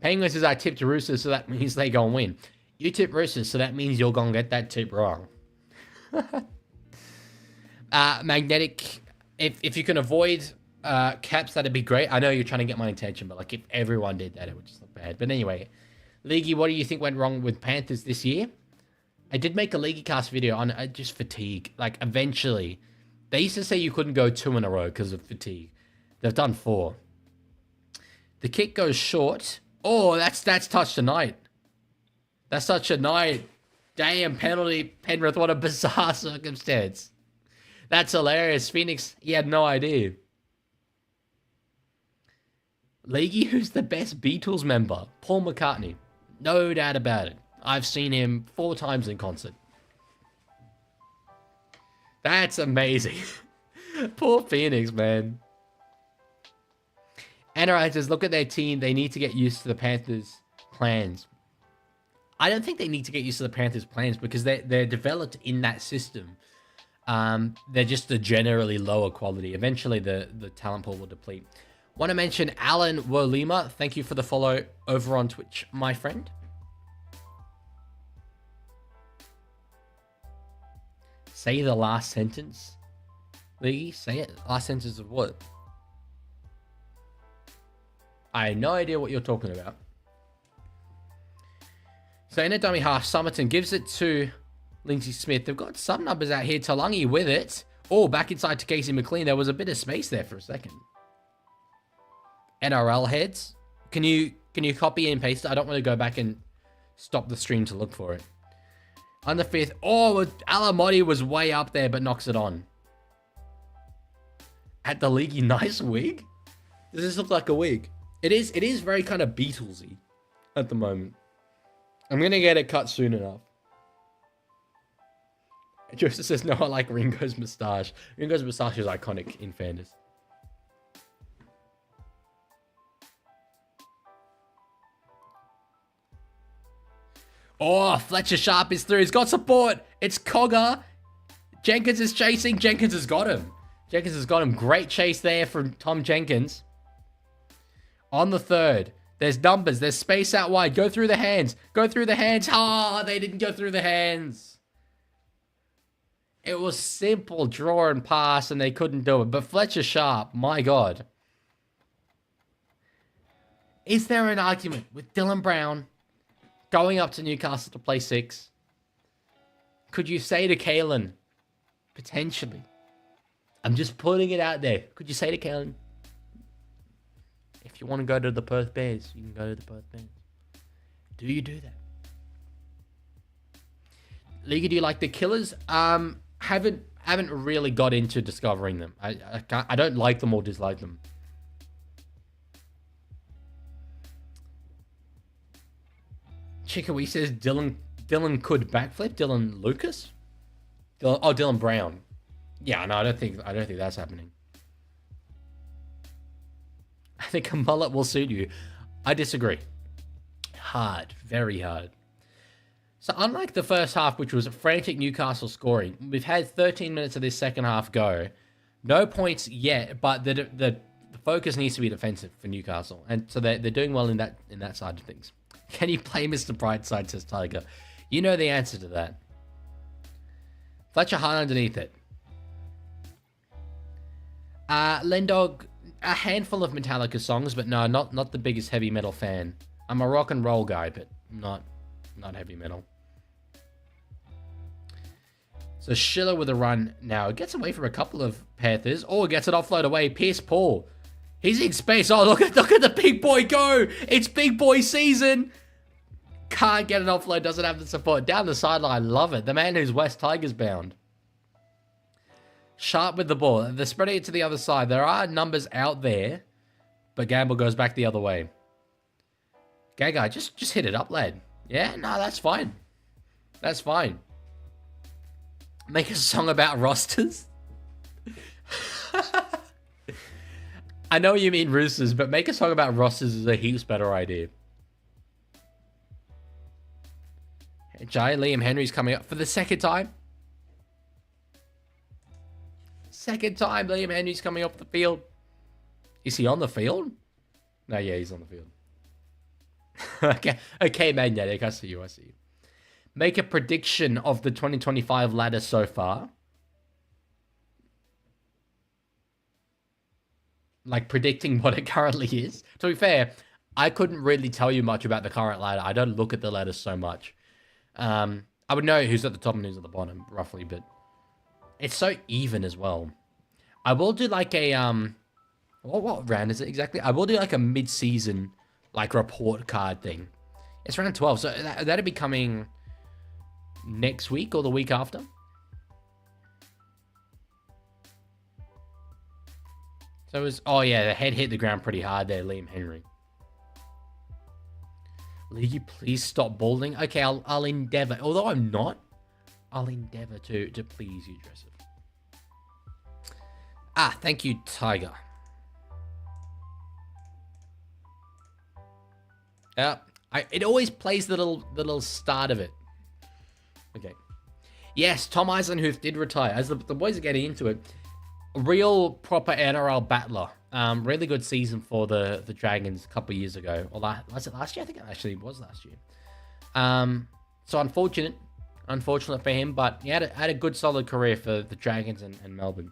Penguins says I tipped Roosters, so that means they go and win. You tip Roosters, so that means you're going to get that tip wrong. Magnetic. If you can avoid... caps, that'd be great. I know you're trying to get my attention, but like if everyone did that, it would just look bad. But anyway, Leaguie, what do you think went wrong with Panthers this year? I did make a Leaguie cast video on just fatigue. Like eventually, they used to say you couldn't go 2 in a row because of fatigue. They've done 4. The kick goes short. Oh, that's touch tonight. That's such a night. Damn, penalty, Penrith. What a bizarre circumstance. That's hilarious. Phoenix, he had no idea. Leaguie, who's the best Beatles member? Paul McCartney. No doubt about it. I've seen him 4 times in concert. That's amazing. Poor Phoenix, man. NRL says, look at their team. They need to get used to the Panthers' plans. I don't think they need to get used to the Panthers' plans because they're developed in that system. They're just a generally lower quality. Eventually, the talent pool will deplete. Want to mention Alan Wolima. Thank you for the follow over on Twitch, my friend. Say the last sentence. Leaguie, say it. Last sentence of what? I have no idea what you're talking about. So in a dummy half, Somerton gives it to Lindsay Smith. They've got some numbers out here. Talangi with it. Oh, back inside to Casey McLean. There was a bit of space there for a second. NRL heads. Can you copy and paste it? I don't want to go back and stop the stream to look for it. On the 5th. Oh, Alamotti was way up there, but knocks it on. At the Leaguie, nice wig. Does this look like a wig? It is very kind of Beatlesy at the moment. I'm going to get it cut soon enough. Joseph says, no, I like Ringo's moustache. Ringo's moustache is iconic in fairness. Oh, Fletcher Sharp is through. He's got support. It's Cogger. Jenkins is chasing. Jenkins has got him. Jenkins has got him. Great chase there from Tom Jenkins. On the 3rd. There's numbers. There's space out wide. Go through the hands. Go through the hands. Ah, they didn't go through the hands. It was simple draw and pass, and they couldn't do it. But Fletcher Sharp, my God. Is there an argument with Dylan Brown going up to Newcastle to play 6? Could you say to Kalen, potentially, I'm just putting it out there. Could you say to Kalen, if you want to go to the Perth Bears, you can go to the Perth Bears. Do you do that? League, do you like the Killers? Haven't really got into discovering them. I don't like them or dislike them. Chickawee says Dylan could backflip. Dylan Lucas? Dylan Brown. Yeah, no, I don't think that's happening. I think a mullet will suit you. I disagree. Hard. Very hard. So unlike the first half, which was frantic Newcastle scoring, we've had 13 minutes of this second half go. No points yet, but the focus needs to be defensive for Newcastle. And so they're doing well in that side of things. Can you play Mr. Brightside, says Tiger. You know the answer to that. Fletcher Hart underneath it. Lendog, a handful of Metallica songs, but no, not the biggest heavy metal fan. I'm a rock and roll guy, but not heavy metal. So Schiller with a run now. It gets away from a couple of Panthers. Oh, gets it offload away. Pierce Paul. He's in space. Oh, look at the big boy go. It's big boy season. Can't get an offload. Doesn't have the support. Down the sideline. Love it. The man who's West Tigers bound. Sharp with the ball. They're spreading it to the other side. There are numbers out there, but Gamble goes back the other way. Gagai, just hit it up, lad. Yeah, no, that's fine. That's fine. Make a song about rosters? I know you mean Roosters, but make a song about rosters is a heaps better idea. Jai, Liam Henry's coming up for the second time. Second time Liam Henry's coming off the field. Is he on the field? No, yeah, he's on the field. Okay, Magnetic, I see you. Make a prediction of the 2025 ladder so far. Like predicting what it currently is. To be fair, I couldn't really tell you much about the current ladder. I don't look at the ladders so much. I would know who's at the top and who's at the bottom, roughly, but it's so even as well. I will do like a, what round is it exactly? I will do like a mid-season, like report card thing. It's round 12, so that'll be coming next week or the week after. So it was, oh yeah, the head hit the ground pretty hard there, Liam Henry. League, please stop balding. Okay, I'll endeavor. Although I'm not, I'll endeavor to please you, Joseph. Ah, thank you, Tiger. Yeah, it always plays the little start of it. Okay. Yes, Tom Eisenhuth did retire. As the boys are getting into it, real proper NRL battler. Really good season for the Dragons a couple of years ago. Or was it last year? I think it actually was last year. So unfortunate for him, but he had a good solid career for the Dragons and Melbourne.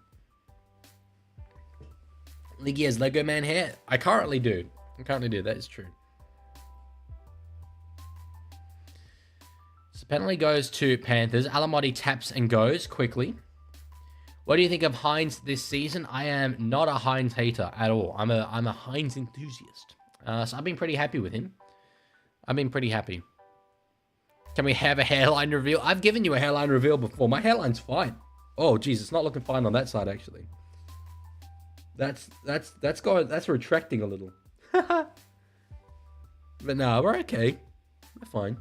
Leaguie has Lego Man hair? I currently do. That is true. So penalty goes to Panthers. Alamotti taps and goes quickly. What do you think of Hines this season? I am not a Hines hater at all. I'm a Hines enthusiast. So I've been pretty happy with him. I've been pretty happy. Can we have a hairline reveal? I've given you a hairline reveal before. My hairline's fine. Oh, geez, it's not looking fine on that side, actually. That's retracting a little. But no, we're okay. We're fine.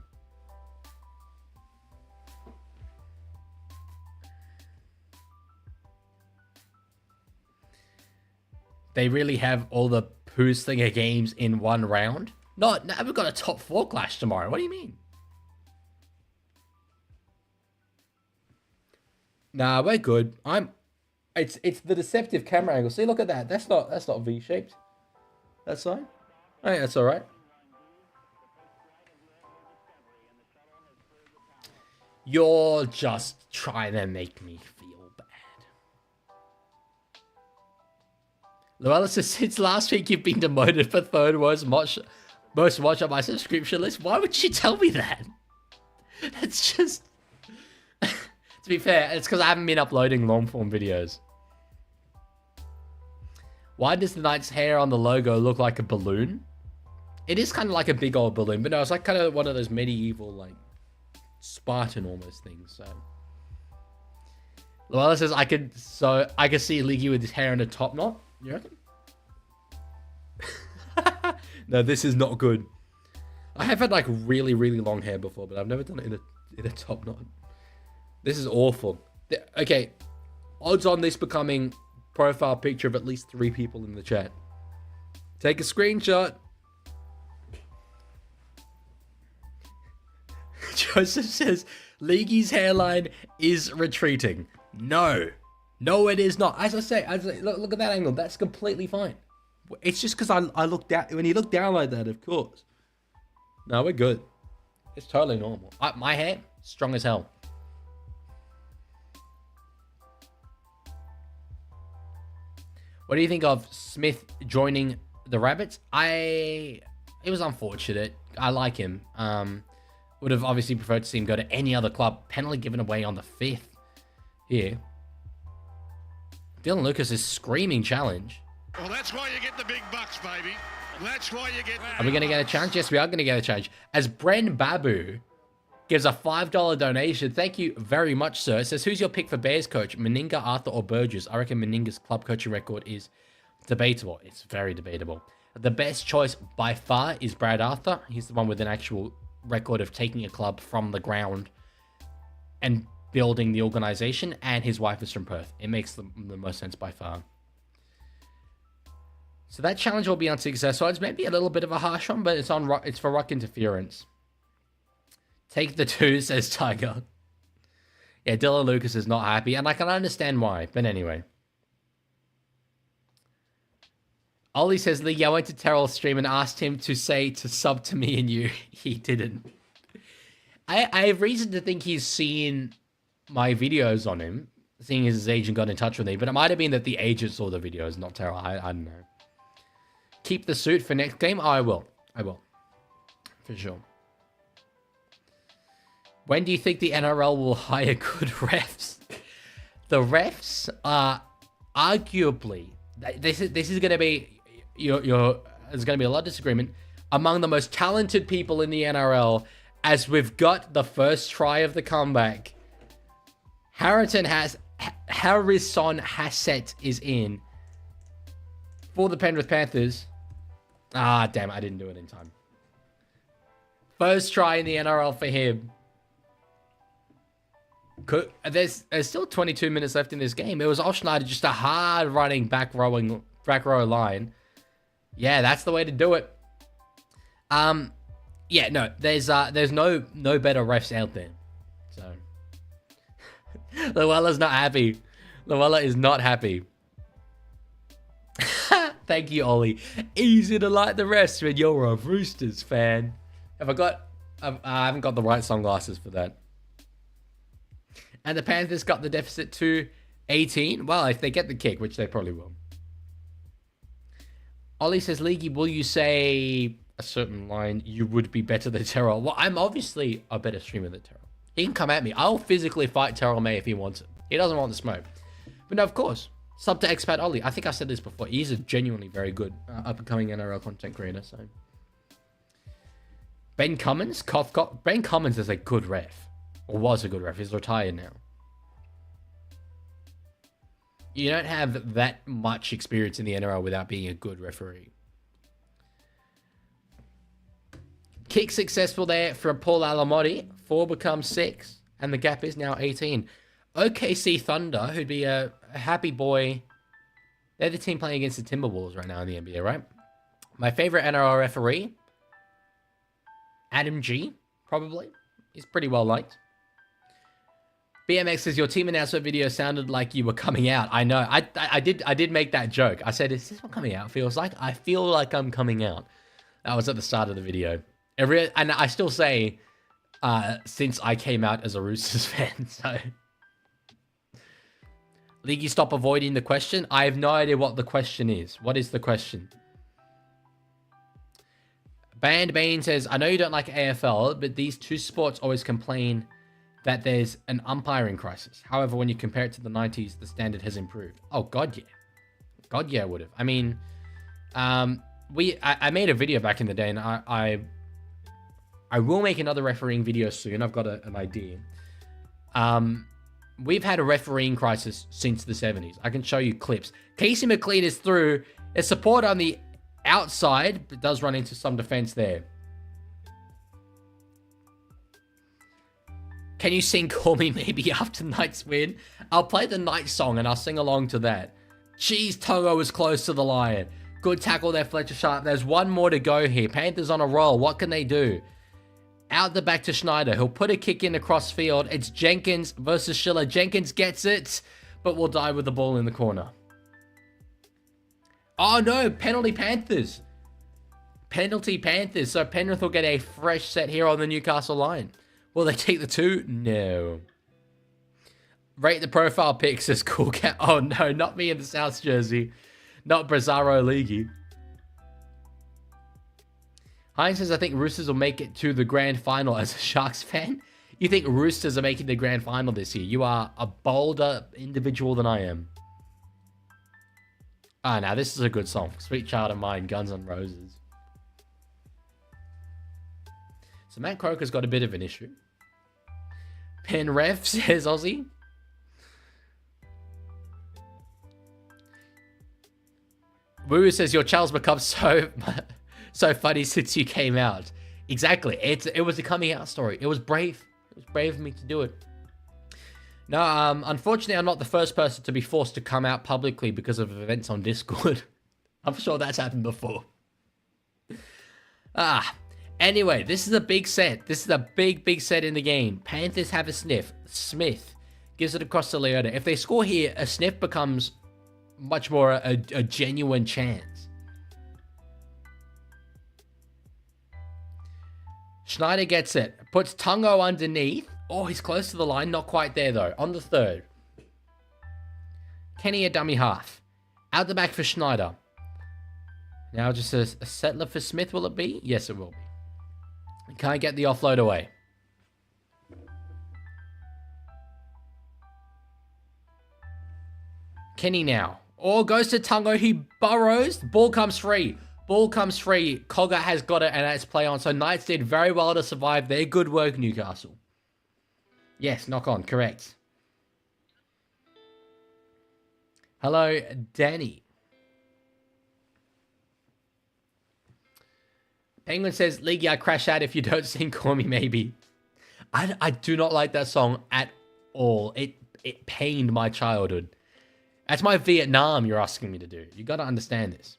They really have all the poo slinger games in one round? No, we've got a top 4 clash tomorrow. What do you mean? Nah, we're good. It's the deceptive camera angle. See, look at that. That's not V-shaped. That's fine. I think that's all right. You're just trying to make me feel bad. Luella says, since last week you've been demoted for third most watch on my subscription list. Why would you tell me that? That's just... To be fair, it's because I haven't been uploading long-form videos. Why does the Knight's hair on the logo look like a balloon? It is kind of like a big old balloon, but no, it's like kind of one of those medieval, like, Spartan almost things, so... Luella says, I could see Leaguie with his hair in a top knot. You reckon? No, this is not good. I have had, like, really, really long hair before, but I've never done it in a top knot. This is awful. Okay, odds on this becoming profile picture of at least 3 people in the chat. Take a screenshot. Joseph says, Leaguie's hairline is retreating. No, it is not. As I say, look at that angle. That's completely fine. It's just because I look down. When you look down like that, of course. No, we're good. It's totally normal. My hair, strong as hell. What do you think of Smith joining the Rabbits? It was unfortunate. I like him. Would have obviously preferred to see him go to any other club. Penalty given away on the 5th here. Dylan Lucas is screaming challenge. Well, that's why you get the big bucks, baby. That's why you get... Are we going to get a challenge? Yes, we are going to get a challenge. As Bren Babu gives a $5 donation. Thank you very much, sir. It says, who's your pick for Bears coach? Meninga, Arthur, or Burgess? I reckon Meninga's club coaching record is debatable. It's very debatable. The best choice by far is Brad Arthur. He's the one with an actual record of taking a club from the ground and building the organization, and his wife is from Perth. It makes the most sense by far. So that challenge will be unsuccessful. It's maybe a little bit of a harsh one, but it's for ruck interference. Take the 2, says Tiger. Yeah, Dylan Lucas is not happy, and I can understand why, but anyway. Ollie says, League, I went to Terrell's stream and asked him to sub to me and you. He didn't. I have reason to think he's seen my videos on him, seeing as his agent got in touch with me, but it might have been that the agent saw the videos, not Terrell. I don't know. Keep the suit for next game? Oh, I will. For sure. When do you think the NRL will hire good refs? The refs are arguably... This is going to be... There's going to be a lot of disagreement among the most talented people in the NRL, as we've got the first try of the comeback. Harrison Hassett is in for the Penrith Panthers. Ah, damn, I didn't do it in time. First try in the NRL for him. There's still 22 minutes left in this game. It was off Schneider, just a hard running back row line. Yeah, that's the way to do it. Yeah, no, there's no better refs out there. So Luella's not happy. Luella is not happy. Thank you, Ollie. Easy to like the rest when you're a Roosters fan. I haven't got the right sunglasses for that. And the Panthers got the deficit to 18. Well, if they get the kick, which they probably will. Ollie says, Leaguie, will you say a certain line, you would be better than Terrell? Well, I'm obviously a better streamer than Terrell. He can come at me. I'll physically fight Terrell May if he wants it. He doesn't want the smoke. But no, of course. Sub to Expat Ollie. I think I said this before. He's a genuinely very good up-and-coming NRL content creator. So Ben Cummins? Ben Cummins is a good ref. Or was a good ref. He's retired now. You don't have that much experience in the NRL without being a good referee. Kick successful there for Paul Alamotti. 4 becomes 6. And the gap is now 18. OKC Thunder, who'd be a happy boy. They're the team playing against the Timberwolves right now in the NBA, right? My favorite NRL referee, Adam G, probably. He's pretty well liked. BMX says, your team announcement video sounded like you were coming out. I know. I did make that joke. I said, is this what coming out feels like? I feel like I'm coming out. That was at the start of the video. And I still say, since I came out as a Roosters fan, so... Leaguie, stop avoiding the question. I have no idea what the question is. What is the question? Band Bean says, I know you don't like AFL, but these two sports always complain that there's an umpiring crisis. However, when you compare it to the 90s, the standard has improved. Oh, God, yeah. God, yeah, it would have. I mean, I made a video back in the day, and I will make another refereeing video soon. I've got an idea. We've had a refereeing crisis since the 70s. I can show you clips. Casey McLean is through. There's support on the outside, but does run into some defense there. Can you sing Call Me Maybe after Knights win? I'll play the Knights song and I'll sing along to that. Jeez, Tongo was close to the line. Good tackle there, Fletcher Sharp. There's one more to go here. Panthers on a roll. What can they do? Out the back to Schneider. He'll put a kick in across field. It's Jenkins versus Schiller. Jenkins gets it, but will die with the ball in the corner. Oh no, penalty Panthers. Penalty Panthers. So Penrith will get a fresh set here on the Newcastle line. Will they take the 2? No. Rate the profile pic, says Cool Cat. Oh no, not me in the South jersey. Not Brazzaro Leaguie. Hines says, I think Roosters will make it to the grand final as a Sharks fan. You think Roosters are making the grand final this year? You are a bolder individual than I am. Ah, now this is a good song. Sweet Child of Mine, Guns N' Roses. So Matt Croker's got a bit of an issue. Penrith, says Aussie. Woo says, your Charles becomes so funny since you came out. Exactly. It was a coming out story. It was brave. It was brave of me to do it. No, unfortunately, I'm not the first person to be forced to come out publicly because of events on Discord. I'm sure that's happened before. Anyway, this is a big set. This is a big set in the game. Panthers have a sniff. Smith gives it across to Leota. If they score here, a sniff becomes much more a genuine chance. Schneider gets it. Puts Tungo underneath. Oh, he's close to the line. Not quite there, though. On the third. Kenny a dummy half. Out the back for Schneider. Now just a settler for Smith, will it be? Yes, it will be. Can't get the offload away. Kenny now. Oh, goes to Tungo. He burrows. Ball comes free. Ball comes free. Cogger has got it, and it's play on. So Knights did very well to survive there. Good work, Newcastle. Yes, knock on. Correct. Hello, Danny. Penguin says, Leaguie, I crash out if you don't sing Call Me Maybe. I do not like that song at all. It pained my childhood. That's my Vietnam you're asking me to do. You got to understand this.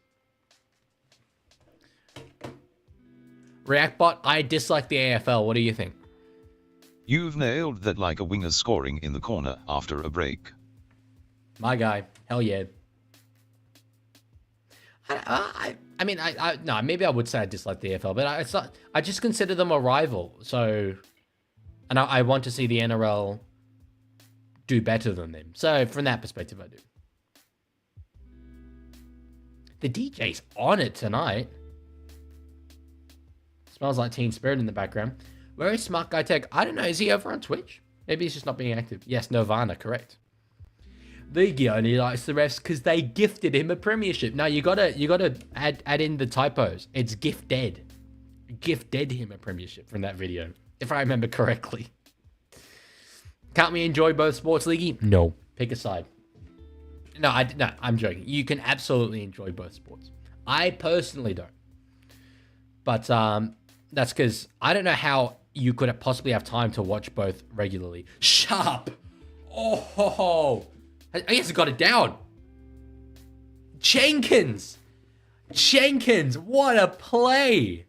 Reactbot, I dislike the AFL. What do you think? You've nailed that like a winger scoring in the corner after a break. My guy. Hell yeah. I mean, no, maybe I would say I dislike the AFL, but I just consider them a rival. So, and I want to see the NRL do better than them. So from that perspective, I do. The DJ's on it tonight. Smells like Teen Spirit in the background. Where is Smart Guy Tech? I don't know. Is he over on Twitch? Maybe he's just not being active. Yes, Nirvana, correct. Leaguie only likes the refs because they gifted him a premiership. No, you gotta add in the typos. It's gifted. Gifted him a premiership from that video, if I remember correctly. Can't we enjoy both sports, Leaguie? No. Pick a side. No, I'm joking. You can absolutely enjoy both sports. I personally don't. But that's because I don't know how you could possibly have time to watch both regularly. Sharp. Oh, I guess I got it down. Jenkins, what a play.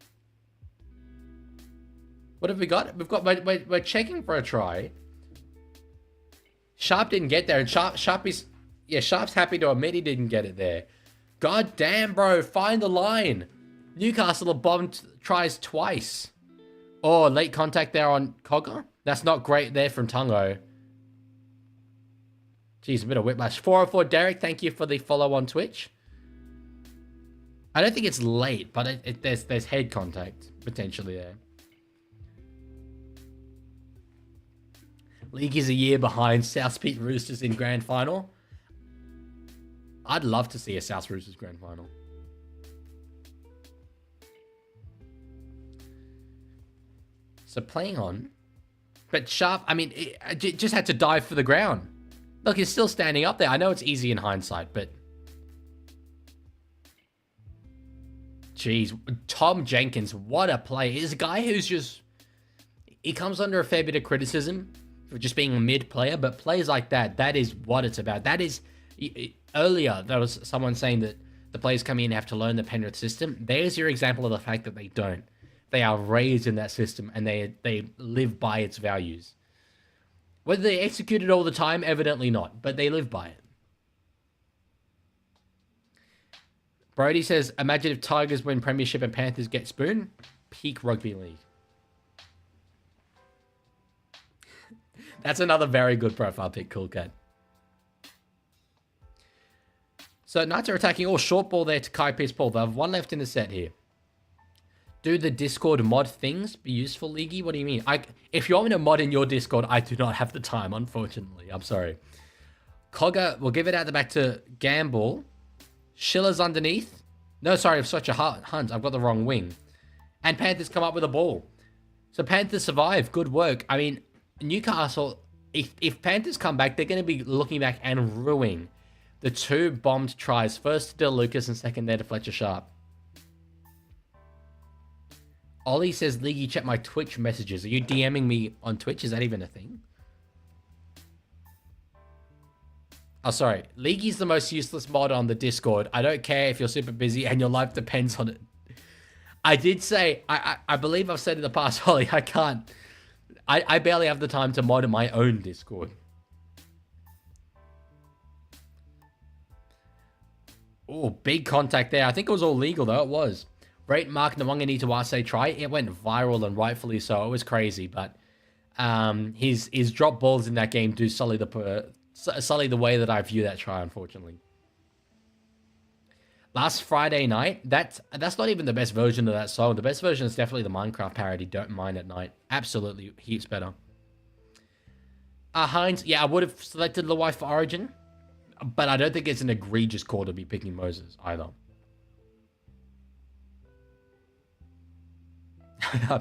What have we got? We've got, we're checking for a try. Sharp didn't get there, and Sharp's happy to admit he didn't get it there. God damn, bro, find the line. Newcastle have bombed tries twice. Oh, late contact there on Cogger. That's not great there from Tungo. Jeez, a bit of whiplash. 404 Derek, thank you for the follow on Twitch. I don't think it's late, but there's head contact potentially there. League is a year behind South Peak Roosters in grand final. I'd love to see a South Roosters grand final. So playing on, but Sharp, I mean, it just had to dive for the ground. Look, he's still standing up there. I know it's easy in hindsight, but... Jeez, Tom Jenkins, what a play. He's a guy who's just... He comes under a fair bit of criticism for just being a mid-player, but plays like that is what it's about. That is... Earlier, there was someone saying that the players coming in have to learn the Penrith system. There's your example of the fact that they don't. They are raised in that system, and they live by its values. Whether they execute it all the time, evidently not, but they live by it. Brody says, imagine if Tigers win premiership and Panthers get spoon. Peak rugby league. That's another very good profile pick, Cool Cat. So Knights are attacking all short ball there to Kai Pearce-Paul. They have one left in the set here. Do the Discord mod things be useful, Leaguey? What do you mean? If you want me to mod in your Discord, I do not have the time, unfortunately. I'm sorry. Cogger, we'll give it out the back to Gamble. Schiller's underneath. No, sorry, I'm such a hunt. I've got the wrong wing. And Panthers come up with a ball. So Panthers survive. Good work. I mean, Newcastle, if Panthers come back, they're going to be looking back and ruining the two bombed tries. First to Del Lucas and second there to Fletcher Sharp. Ollie says, Leaguey, check my Twitch messages. Are you DMing me on Twitch? Is that even a thing? Oh, sorry. Leaguey's the most useless mod on the Discord. I don't care if you're super busy and your life depends on it. I did say, I believe I've said in the past, Ollie, I can't. I barely have the time to mod in my own Discord. Oh, big contact there. I think it was all legal, though. It was. Great Mark Nwanga Nitawase try. It went viral and rightfully so. It was crazy, but his drop balls in that game do sully the way that I view that try, unfortunately. Last Friday night, that's not even the best version of that song. The best version is definitely the Minecraft parody, Don't Mind at Night. Absolutely, heaps better. Hines, yeah, I would have selected Luai for Origin, but I don't think it's an egregious call to be picking Moses either.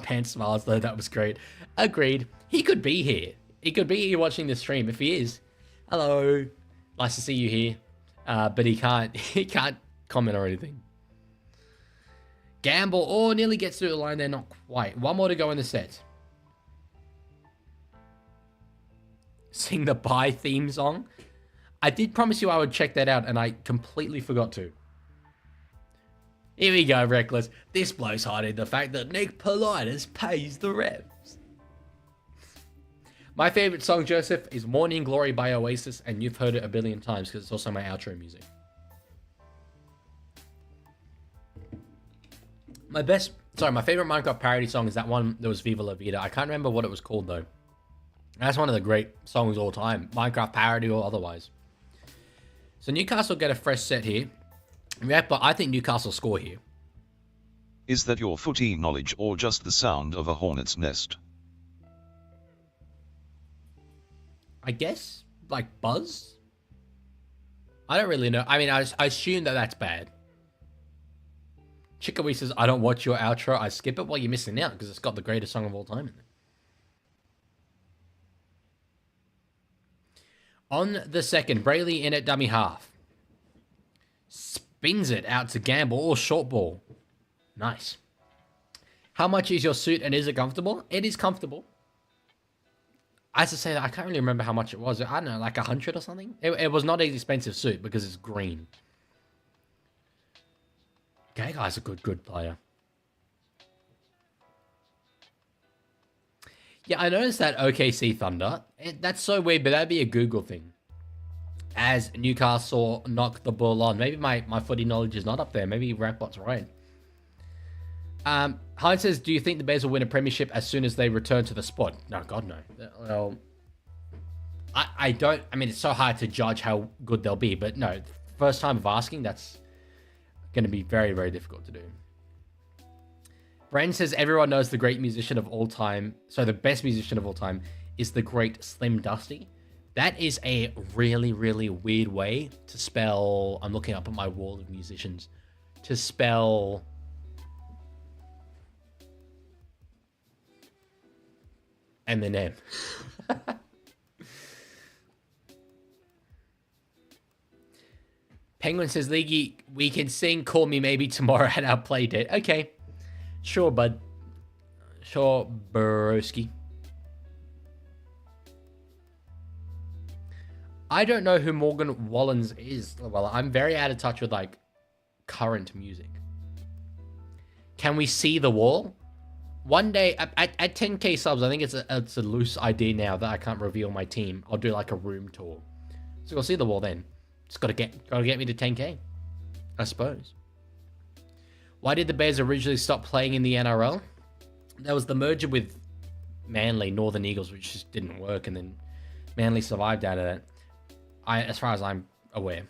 Pants smiles though, that was great. Agreed. He could be here. He could be here watching the stream. If he is, hello. Nice to see you here. But he can't comment or anything. Gamble, oh, nearly gets through the line there, not quite. One more to go in the set. sing the Bye theme song. I did promise you I would check that out, and I completely forgot to. Here we go, Reckless. This bloke's hiding the fact that Nick Politis pays the refs. My favorite song, Joseph, is Morning Glory by Oasis, and you've heard it a billion times because it's also my outro music. My favorite Minecraft parody song is that one that was Viva La Vida. I can't remember what it was called, though. That's one of the great songs of all time. Minecraft parody or otherwise. So Newcastle get a fresh set here. Yeah, but I think Newcastle score here. Is that your footy knowledge or just the sound of a hornet's nest? I guess, like, buzz? I don't really know. I mean, I assume that that's bad. Chickawee says, I don't watch your outro. I skip it. Well, you're missing out because it's got the greatest song of all time in it. On the second, Brayley in at dummy half. Spins it out to Gamble or short ball. Nice. How much is your suit and is it comfortable? It is comfortable. As I say that, I can't really remember how much it was. I don't know, like 100 or something? It was not an expensive suit because it's green. Okay, guy's a good player. Yeah, I noticed that OKC Thunder. That's so weird, but that'd be a Google thing. As Newcastle knock the ball on. Maybe my footy knowledge is not up there. Maybe Rapbot's right. Hines says, do you think the Bears will win a premiership as soon as they return to the spot? No, God, no. Well, I don't. I mean, it's so hard to judge how good they'll be. But no, first time of asking, that's going to be very, very difficult to do. Brandon says, everyone knows the great musician of all time. So the best musician of all time is the great Slim Dusty. That is a really, really weird way to spell. I'm looking up at my wall of musicians to spell Eminem. Penguin says, Leaguie, we can sing Call Me Maybe tomorrow at our play date. Okay. Sure, bud. Sure, broski. I don't know who Morgan Wallens is. Well, I'm very out of touch with, like, current music. Can we see the wall? One day, at 10k subs, I think it's a loose idea now that I can't reveal my team. I'll do, like, a room tour. So we'll see the wall then. It's gotta get me to 10k, I suppose. Why did the Bears originally stop playing in the NRL? There was the merger with Manly, Northern Eagles, which just didn't work, and then Manly survived out of that. As far as I'm aware.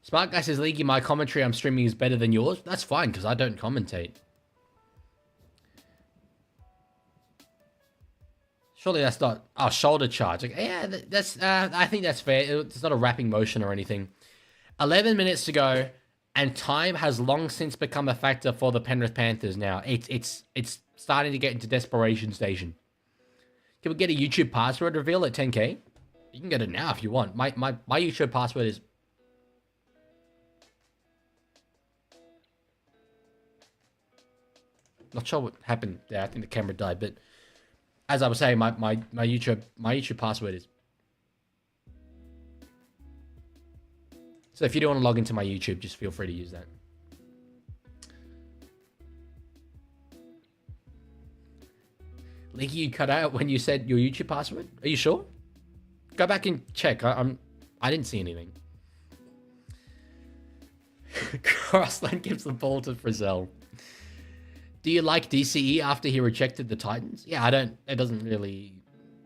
Smart Guy says, Leaguey, my commentary I'm streaming is better than yours. That's fine, because I don't commentate. Surely that's not... Oh, shoulder charge. Like, yeah, that's. I think that's fair. It's not a wrapping motion or anything. 11 minutes to go, and time has long since become a factor for the Penrith Panthers now. It's starting to get into desperation station. Can we get a YouTube password reveal at 10k? You can get it now if you want. My YouTube password is... Not sure what happened there. I think the camera died, but as I was saying, my YouTube password is... So if you don't want to log into my YouTube, just feel free to use that. Leaky, you cut out when you said your YouTube password? Are you sure? Go back and check. I didn't see anything. Crossland gives the ball to Frizzell. Do you like DCE after he rejected the Titans? Yeah, I don't. It doesn't really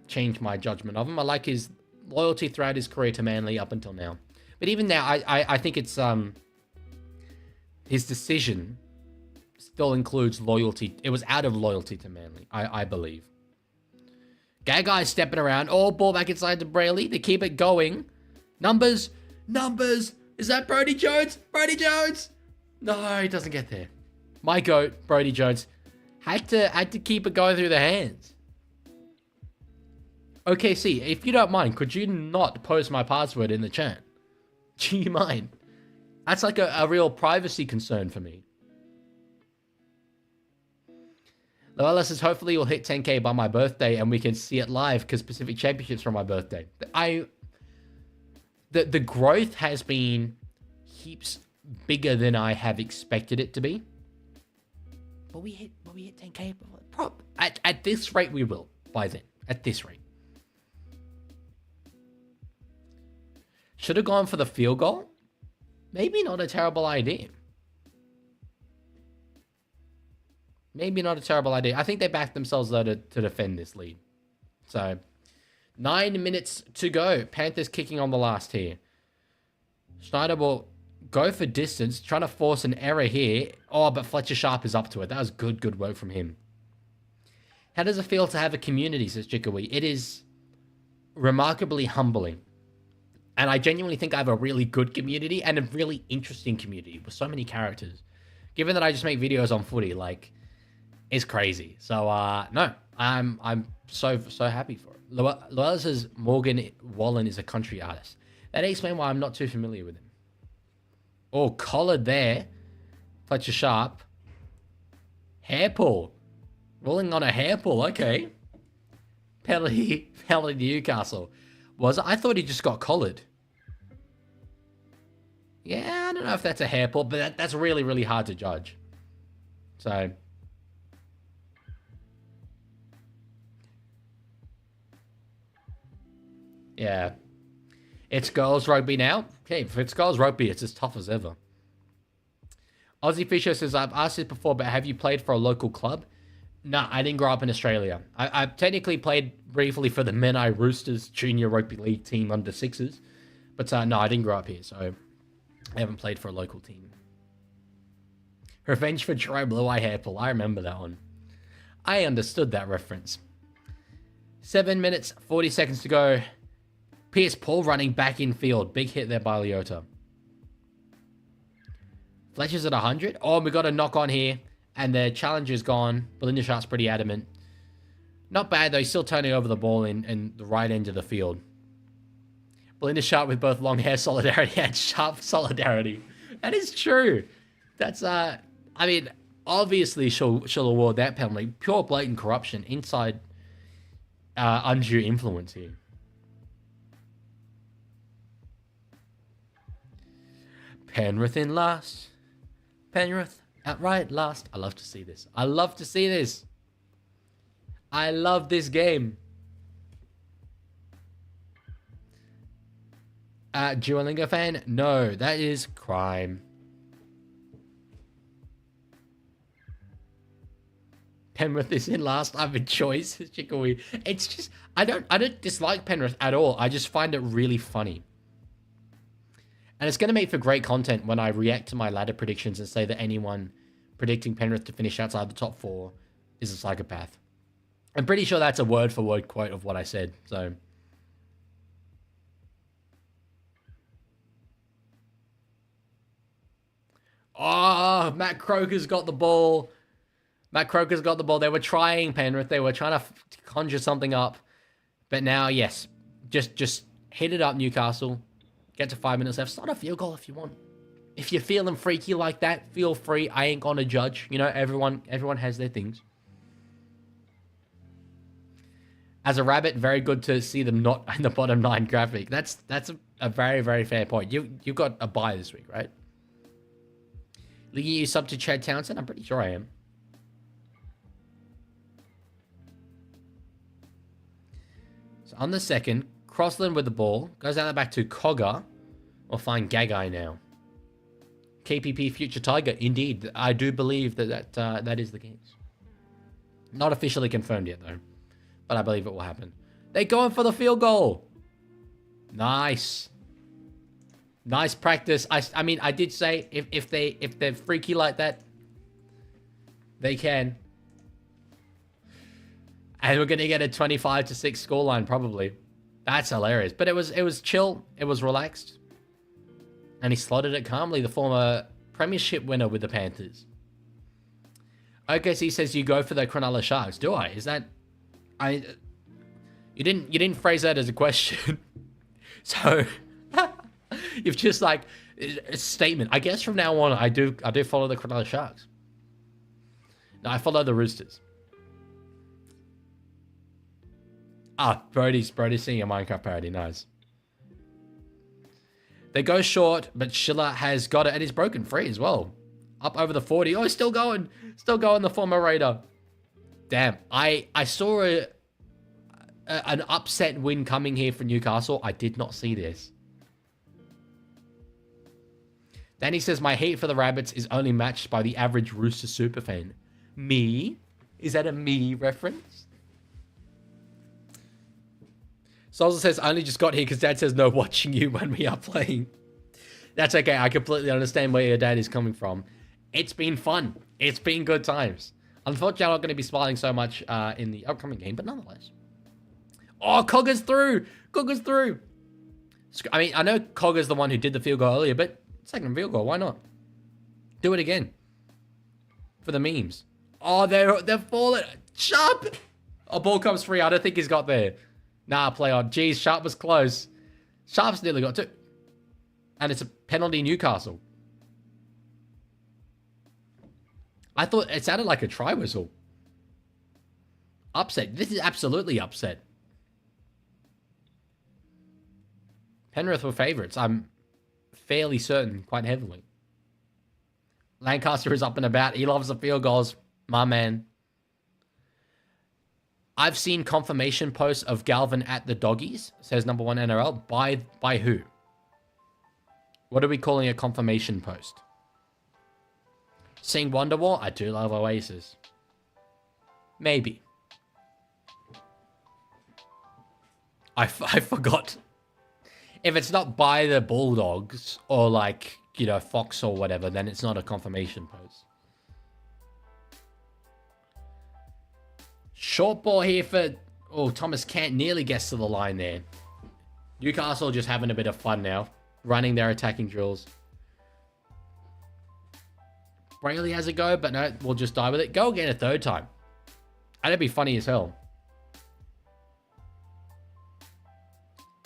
change my judgment of him. I like his loyalty throughout his career to Manly up until now. But even now, I think it's his decision still includes loyalty. It was out of loyalty to Manly, I believe. Gagai's stepping around. Oh, ball back inside to Brayley. They keep it going. Numbers. Is that Brodie Jones? Brodie Jones. No, he doesn't get there. My goat, Brodie Jones, had to keep it going through the hands. Okay, see, if you don't mind, could you not post my password in the chat? Do you mind? That's like a real privacy concern for me. Loella says, hopefully you'll hit 10K by my birthday and we can see it live because Pacific Championships from my birthday. The growth has been heaps bigger than I have expected it to be. But we hit 10K. At this rate, we will by then. At this rate. Should have gone for the field goal. Maybe not a terrible idea. Maybe not a terrible idea. I think they backed themselves, though, to defend this lead. So, 9 minutes to go. Panthers kicking on the last here. Schneider will go for distance, trying to force an error here. Oh, but Fletcher Sharp is up to it. That was good work from him. How does it feel to have a community, says Chikawee? It is remarkably humbling. And I genuinely think I have a really good community and a really interesting community with so many characters. Given that I just make videos on footy, like, it's crazy. So, no, I'm so happy for it. Loella says Morgan Wallen is a country artist. That explains why I'm not too familiar with him. Oh, collared there. Fletcher Sharp. Hair pull. Rolling on a hair pull, okay. Penalty Newcastle. I thought he just got collared. Yeah, I don't know if that's a hair pull, but that's really, really hard to judge. So. Yeah. It's girls rugby now. Okay, if it's girls rugby, it's as tough as ever. Aussie Fisher says, I've asked this before, but have you played for a local club? No, I didn't grow up in Australia. I technically played briefly for the Menai Roosters junior rugby league team under sixes. But no, I didn't grow up here, so I haven't played for a local team. Revenge for Jerome Blue-Eye hair pull. I remember that one. I understood that reference. 7 minutes, 40 seconds to go. Pierce Paul running back in field. Big hit there by Leota. Fletcher's at 100. Oh, we got a knock on here. And the challenger's gone. Belinda Sharp's pretty adamant. Not bad, though. He's still turning over the ball in the right end of the field. Belinda Sharp with both long hair solidarity and sharp solidarity. That is true. That's, I mean, obviously she'll award that penalty. Pure blatant corruption inside undue influence here. Penrith in last. Penrith outright last. I love to see this. I love to see this. I love this game. Duolingo fan? No, that is crime. Penrith is in last. I have a choice. It's just I don't dislike Penrith at all. I just find it really funny. And it's going to make for great content when I react to my ladder predictions and say that anyone predicting Penrith to finish outside the top 4 is a psychopath. I'm pretty sure that's a word-for-word quote of what I said. So, oh, Matt Croker's got the ball. Matt Croker's got the ball. They were trying, Penrith. They were trying to conjure something up. But now, yes, just hit it up, Newcastle. Get to 5 minutes left. Start a field goal if you want. If you're feeling freaky like that, feel free. I ain't gonna judge. You know, everyone has their things. As a rabbit, very good to see them not in the bottom 9 graphic. That's a very, very fair point. You've got a bye this week, right? Leaguie, you sub to Chad Townsend? I'm pretty sure I am. So on the second, Crossland with the ball. Goes out the back to Cogger. Or find Gagai now. KPP Future Tiger. Indeed. I do believe that is the case. Not officially confirmed yet, though. But I believe it will happen. They're going for the field goal. Nice. Nice practice. I mean, I did say if they're freaky like that, they can. And we're going to get a 25-6 scoreline, probably. That's hilarious. But it was chill. It was relaxed. And he slotted it calmly. The former premiership winner with the Panthers. OKC says you go for the Cronulla Sharks. Do I? Is that... You didn't phrase that as a question. So... You've just like... A statement. I guess from now on, I do follow the Cronulla Sharks. No, I follow the Roosters. Brody's seeing a Minecraft parody. Nice. They go short, but Schiller has got it and he's broken free as well. Up over the 40. Oh, he's still going. Still going, the former Raider. Damn. I saw an upset win coming here for Newcastle. I did not see this. Danny says, my hate for the Rabbits is only matched by the average Rooster superfan. Me? Is that a me reference? Solza says, I only just got here because Dad says no watching you when we are playing. That's okay. I completely understand where your dad is coming from. It's been fun. It's been good times. Unfortunately, I'm not going to be smiling so much in the upcoming game, but nonetheless. Oh, Cogger's through. Cogger's through. I mean, I know Cogger's the one who did the field goal earlier, but second field goal, why not? Do it again. For the memes. Oh, they're falling. Sharp. Oh, ball comes free. I don't think he's got there. Nah, play on. Jeez, Sharp was close. Sharp's nearly got two. And it's a penalty Newcastle. I thought it sounded like a try whistle. Upset. This is absolutely upset. Penrith were favourites. I'm fairly certain, quite heavily. Lancaster is up and about. He loves the field goals. My man. I've seen confirmation posts of Galvin at the doggies, says number one NRL. By who? What are we calling a confirmation post? Seeing Wonderwall? I do love Oasis. Maybe. I forgot. If it's not by the Bulldogs or like, you know, Fox or whatever, then it's not a confirmation post. Short ball here for... Oh, Thomas Kent nearly gets to the line there. Newcastle just having a bit of fun now. Running their attacking drills. Brayley has a go, but no, we'll just die with it. Go again a third time. That'd be funny as hell.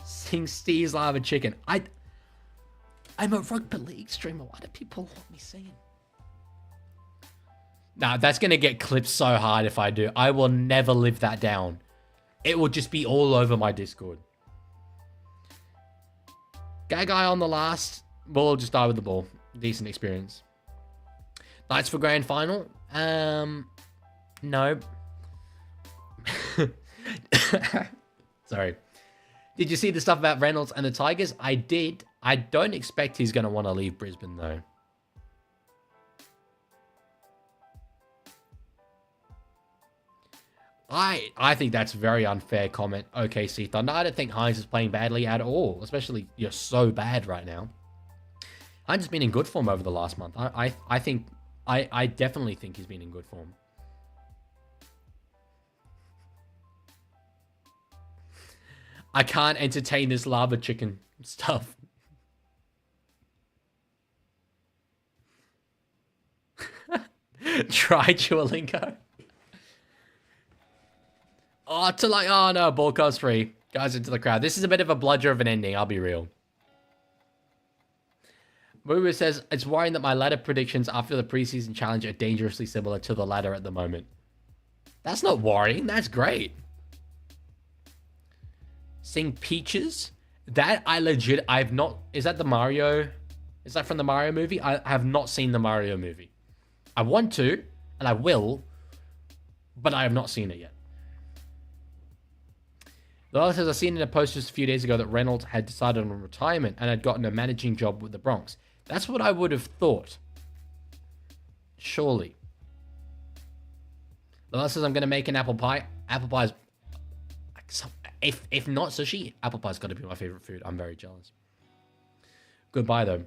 Sing Steve's Lava Chicken. I'm a rugby league streamer. Why do people want me singing? Nah, that's going to get clipped so hard if I do. I will never live that down. It will just be all over my Discord. Gay guy on the last. We'll just die with the ball. Decent experience. Knights for grand final? No. Sorry. Did you see the stuff about Reynolds and the Tigers? I did. I don't expect he's going to want to leave Brisbane, though. I think that's a very unfair comment, OKC Thunder. I don't think Hines is playing badly at all, especially you're so bad right now. Hines has been in good form over the last month. I definitely think he's been in good form. I can't entertain this lava chicken stuff. Try Duolingo. Oh no, ball goes free. Guys into the crowd. This is a bit of a bludger of an ending, I'll be real. Moo says, it's worrying that my ladder predictions after the preseason challenge are dangerously similar to the ladder at the moment. That's not worrying, that's great. Sing Peaches? That I've not... Is that the Mario... Is that from the Mario movie? I have not seen the Mario movie. I want to, and I will, but I have not seen it yet. The says, I've seen in a post just a few days ago that Reynolds had decided on retirement and had gotten a managing job with the Bronx. That's what I would have thought. Surely. The says, I'm going to make an apple pie. Apple pie is... If not sushi, apple pie's got to be my favorite food. I'm very jealous. Goodbye, though.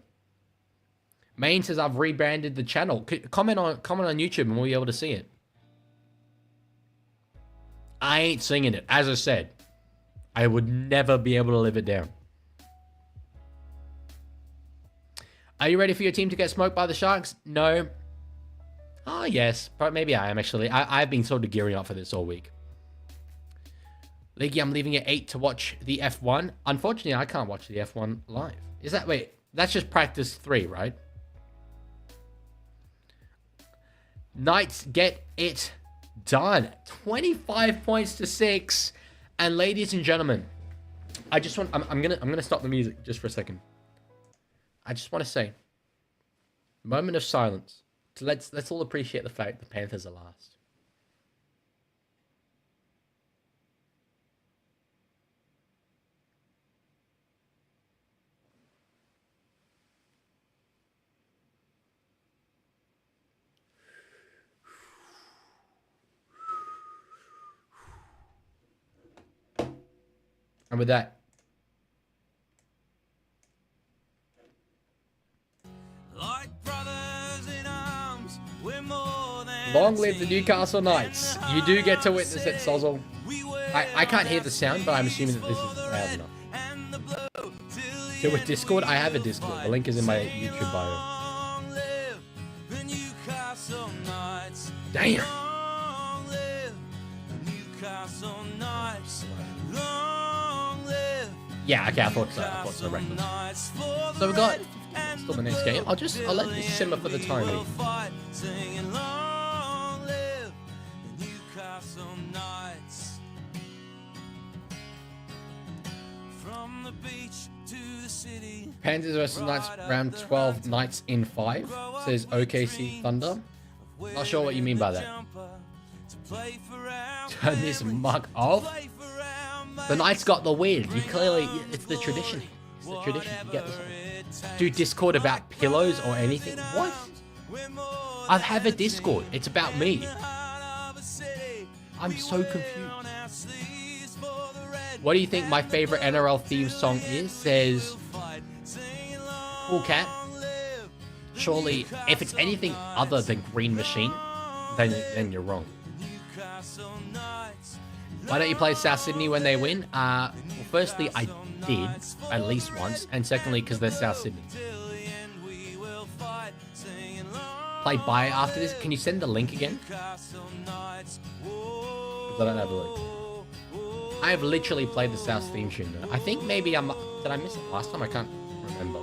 Main says, I've rebranded the channel. Comment on YouTube and we'll be able to see it. I ain't singing it. As I said, I would never be able to live it down. Are you ready for your team to get smoked by the Sharks? No. Oh, yes. But maybe I am, actually. I've been sort of gearing up for this all week. Leaguie, I'm leaving at 8 to watch the F1. Unfortunately, I can't watch the F1 live. Is that... Wait, that's just practice 3, right? Knights get it done. 25 points to 6. And ladies and gentlemen, I just want, I'm gonna stop the music just for a second. I just want to say, moment of silence. So let's all appreciate the fact the Panthers are last. And with that, Like brothers in arms, we're more than long live the Newcastle Knights. You do get to witness it, Sozzle. I can't hear the sound, but I'm assuming that this is loud enough. Do a Discord? I have a Discord. The link is in my YouTube bio. Damn. Yeah, okay, I thought so. Reckless. So we got still the next game. I'll let this simmer for the time being. Panthers versus Knights round 12, Knights in 5. Says OKC Thunder. Not sure what you mean by that. Turn this muck off. The Knights got the win. You clearly, it's the tradition. It's the tradition. You get this one. Do Discord about pillows or anything? What? I have a Discord. It's about me. I'm so confused. What do you think my favorite NRL theme song is? Says Cool Cat. Surely, if it's anything other than Green Machine, then you're wrong. Why don't you play South Sydney when they win? Well, firstly, I did at least once, and secondly, because they're South Sydney. Play Buy after this. Can you send the link again? Because I don't have the link. I have literally played the South theme tune. I think maybe did I miss it last time? I can't remember.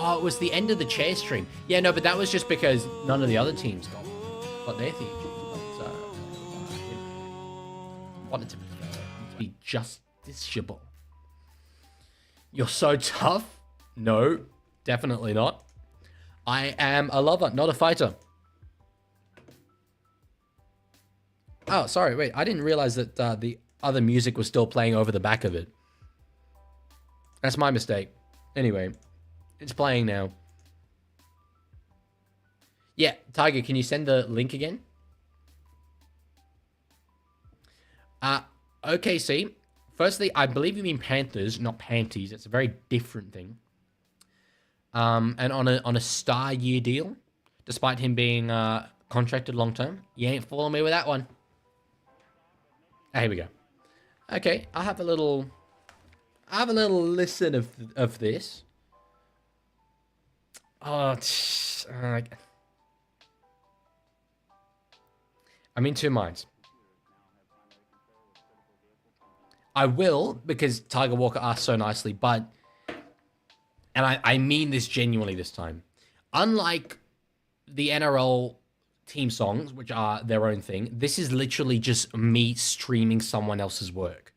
Oh, it was the end of the chair stream. Yeah, no, but that was just because none of the other teams got their theme tune. Wanted to be justiciable. You're so tough? No, definitely not. I am a lover, not a fighter. Oh, sorry, wait. I didn't realize that the other music was still playing over the back of it. That's my mistake. Anyway, it's playing now. Yeah, Tiger, can you send the link again? OKC. Firstly, I believe you mean Panthers, not panties. It's a very different thing. And on a star year deal, despite him being contracted long term, you ain't fooling me with that one. Here we go. Okay, I have a little listen of this. Oh, I'm in two minds. I will, because Tiger Walker asked so nicely, but, and I mean this genuinely this time, unlike the NRL team songs, which are their own thing, this is literally just me streaming someone else's work,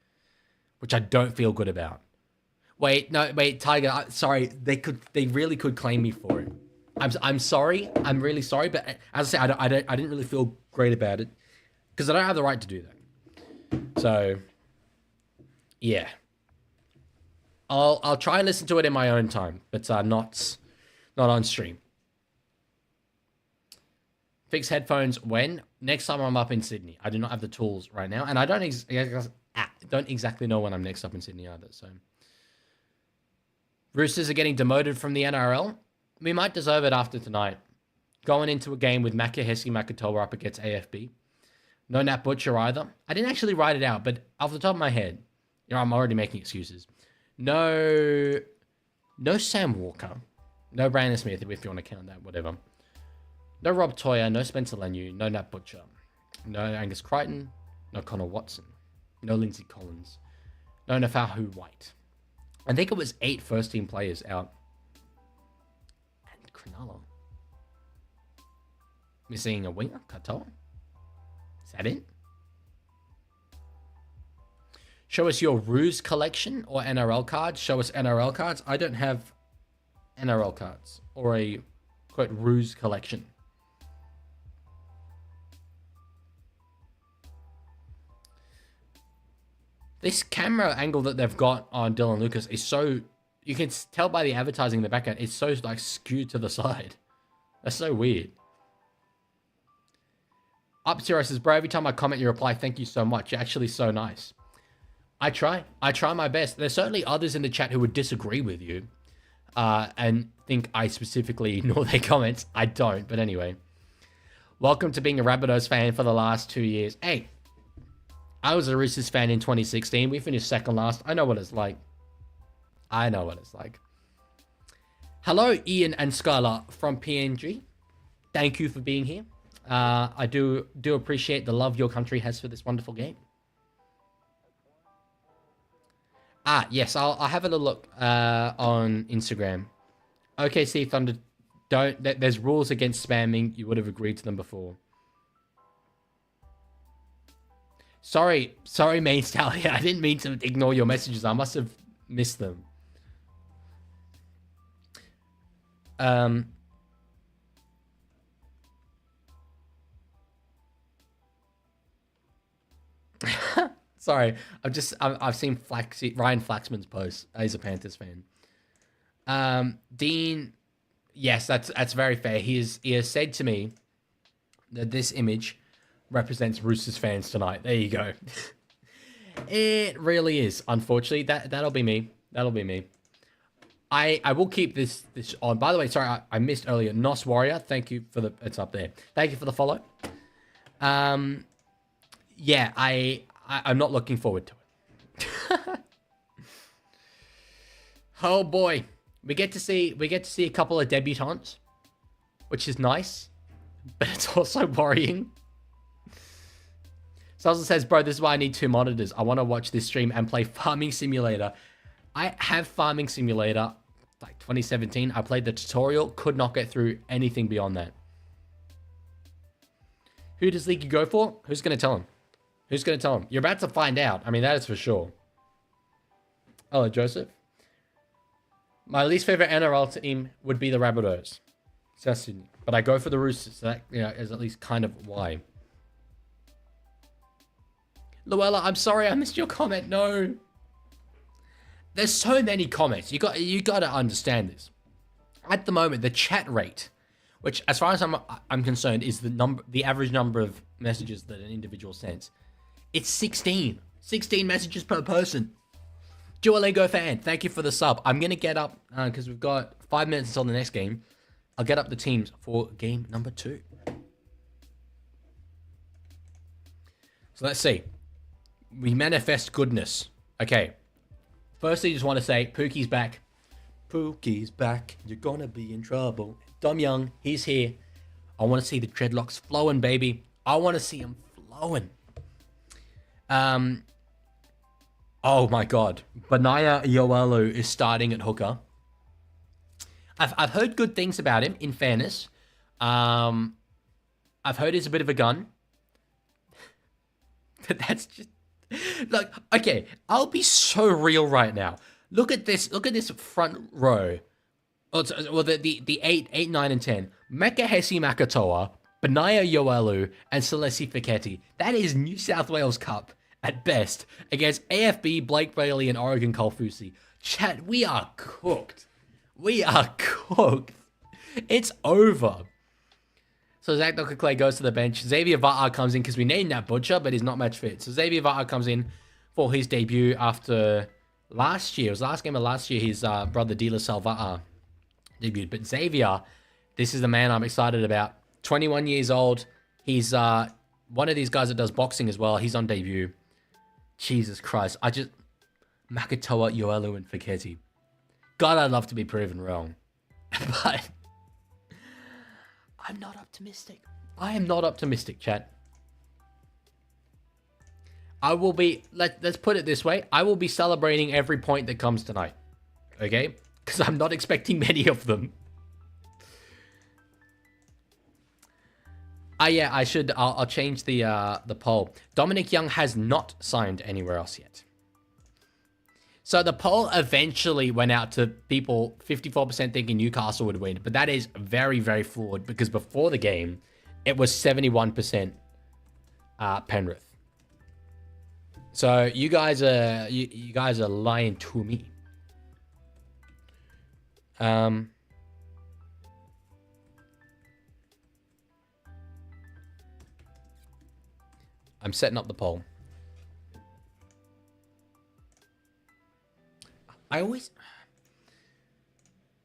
which I don't feel good about. Wait, Tiger, sorry, they really could claim me for it. I'm sorry, I'm really sorry, but as I say, I didn't really feel great about it, because I don't have the right to do that. So, yeah. I'll try and listen to it in my own time, but not on stream. Fix headphones when? Next time I'm up in Sydney. I do not have the tools right now, and I don't exactly know when I'm next up in Sydney either. So, Roosters are getting demoted from the NRL. We might deserve it after tonight. Going into a game with Makahesi Makatoa up against AFB. No Nat Butcher either. I didn't actually write it out, but off the top of my head, you know, I'm already making excuses. No Sam Walker. No Brandon Smith, if you want to count that, whatever. No Rob Toya, no Spencer Lanu, no Nat Butcher. No Angus Crichton, no Connor Watson. No Lindsay Collins. No Nafahu White. I think it was 8 first-team players out. And Cronulla. Missing a winger, Katoa. Is that it? Show us your Ruse collection or NRL cards. Show us NRL cards. I don't have NRL cards or a, quote, Ruse collection. This camera angle that they've got on Dylan Lucas is so... You can tell by the advertising in the background, it's so, like, skewed to the side. That's so weird. Up Zero says, bro, every time I comment, you reply, thank you so much. You're actually so nice. I try my best. There's certainly others in the chat who would disagree with you and think I specifically ignore their comments. I don't, but anyway. Welcome to being a Rabbitohs fan for the last 2 years. Hey, I was a Roosters fan in 2016. We finished second last. I know what it's like. I know what it's like. Hello, Ian and Skylar from PNG. Thank you for being here. I do appreciate the love your country has for this wonderful game. Yes, I'll have a little look on Instagram. Okay, Steve Thunder, there's rules against spamming. You would have agreed to them before. Sorry, Main Stallion. I didn't mean to ignore your messages. I must have missed them. Sorry, I've seen Ryan Flaxman's post. He's a Panthers fan. Dean, yes, that's very fair. He has said to me that this image represents Roosters fans tonight. There you go. It really is. Unfortunately, that'll be me. That'll be me. I will keep this on. By the way, sorry, I missed earlier. Nos Warrior, thank you for the... It's up there. Thank you for the follow. Yeah, I'm not looking forward to it. Oh boy, we get to see a couple of debutantes, which is nice, but it's also worrying. Salsa says, bro, this is why I need 2 monitors. I want to watch this stream and play Farming Simulator. I have Farming Simulator, like 2017. I played the tutorial, could not get through anything beyond that. Who does Leaguie go for? Who's going to tell him? Who's going to tell him? You're about to find out. I mean, that is for sure. Hello, Joseph. My least favorite NRL team would be the Rabbitohs. South Sydney. But I go for the Roosters. So that, is at least kind of why. Luella, I'm sorry I missed your comment. No. There's so many comments. You got to understand this. At the moment, the chat rate, which as far as I'm concerned is the average number of messages that an individual sends. It's 16. 16 messages per person. Duolingo fan, thank you for the sub. I'm going to get up, because we've got 5 minutes until the next game. I'll get up the teams for game number 2. So let's see. We manifest goodness. Okay. Firstly, just want to say, Pookie's back. Pookie's back. You're going to be in trouble. Dom Young, he's here. I want to see the dreadlocks flowing, baby. I want to see them flowing. Oh my God. Benaya Yoelu is starting at hooker. I've heard good things about him, in fairness. I've heard he's a bit of a gun. But that's just... Look, okay, I'll be so real right now. Look at this front row. Well, the 8, 9, and 10. Makahesi Makatoa, Benaya Yoelu, and Celesi Feketi. That is New South Wales Cup at best against AFB, Blake Bailey, and Oregon Kolfusi. Chat, we are cooked. We are cooked. It's over. So Zach Dr. Clay goes to the bench. Xavier Va'a comes in because we need that butcher, but he's not match fit. So Xavier Va'a comes in for his debut after last year. It was the last game of last year. His brother Dila Salva'a debuted. But Xavier, this is the man I'm excited about. 21 years old. He's one of these guys that does boxing as well. He's on debut. Jesus Christ. Makatoa, Yoelu, and Feketi. God, I'd love to be proven wrong. But... I'm not optimistic. I am not optimistic, chat. I will be... Let's put it this way. I will be celebrating every point that comes tonight. Okay? Because I'm not expecting many of them. Yeah, I should... I'll change the poll. Dominic Young has not signed anywhere else yet. So the poll eventually went out to people 54% thinking Newcastle would win, but that is very, very flawed because before the game, it was 71% Penrith. So you guys are lying to me. I'm setting up the poll. I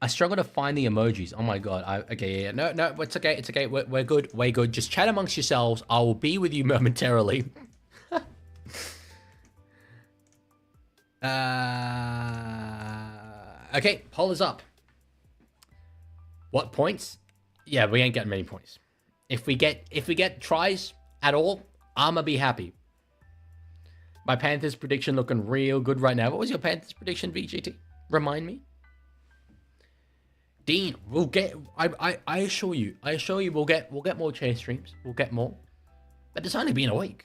struggle to find the emojis. Oh my god. Okay, yeah. No, it's okay. It's okay. We're good. We're good. Just chat amongst yourselves. I will be with you momentarily. Okay, poll is up. What points? Yeah, we ain't getting many points. If we get tries at all, I'ma be happy. My Panthers prediction looking real good right now. What was your Panthers prediction, VGT? Remind me. Dean, we'll get. I assure you, we'll get more chase streams. We'll get more. But it's only been a week.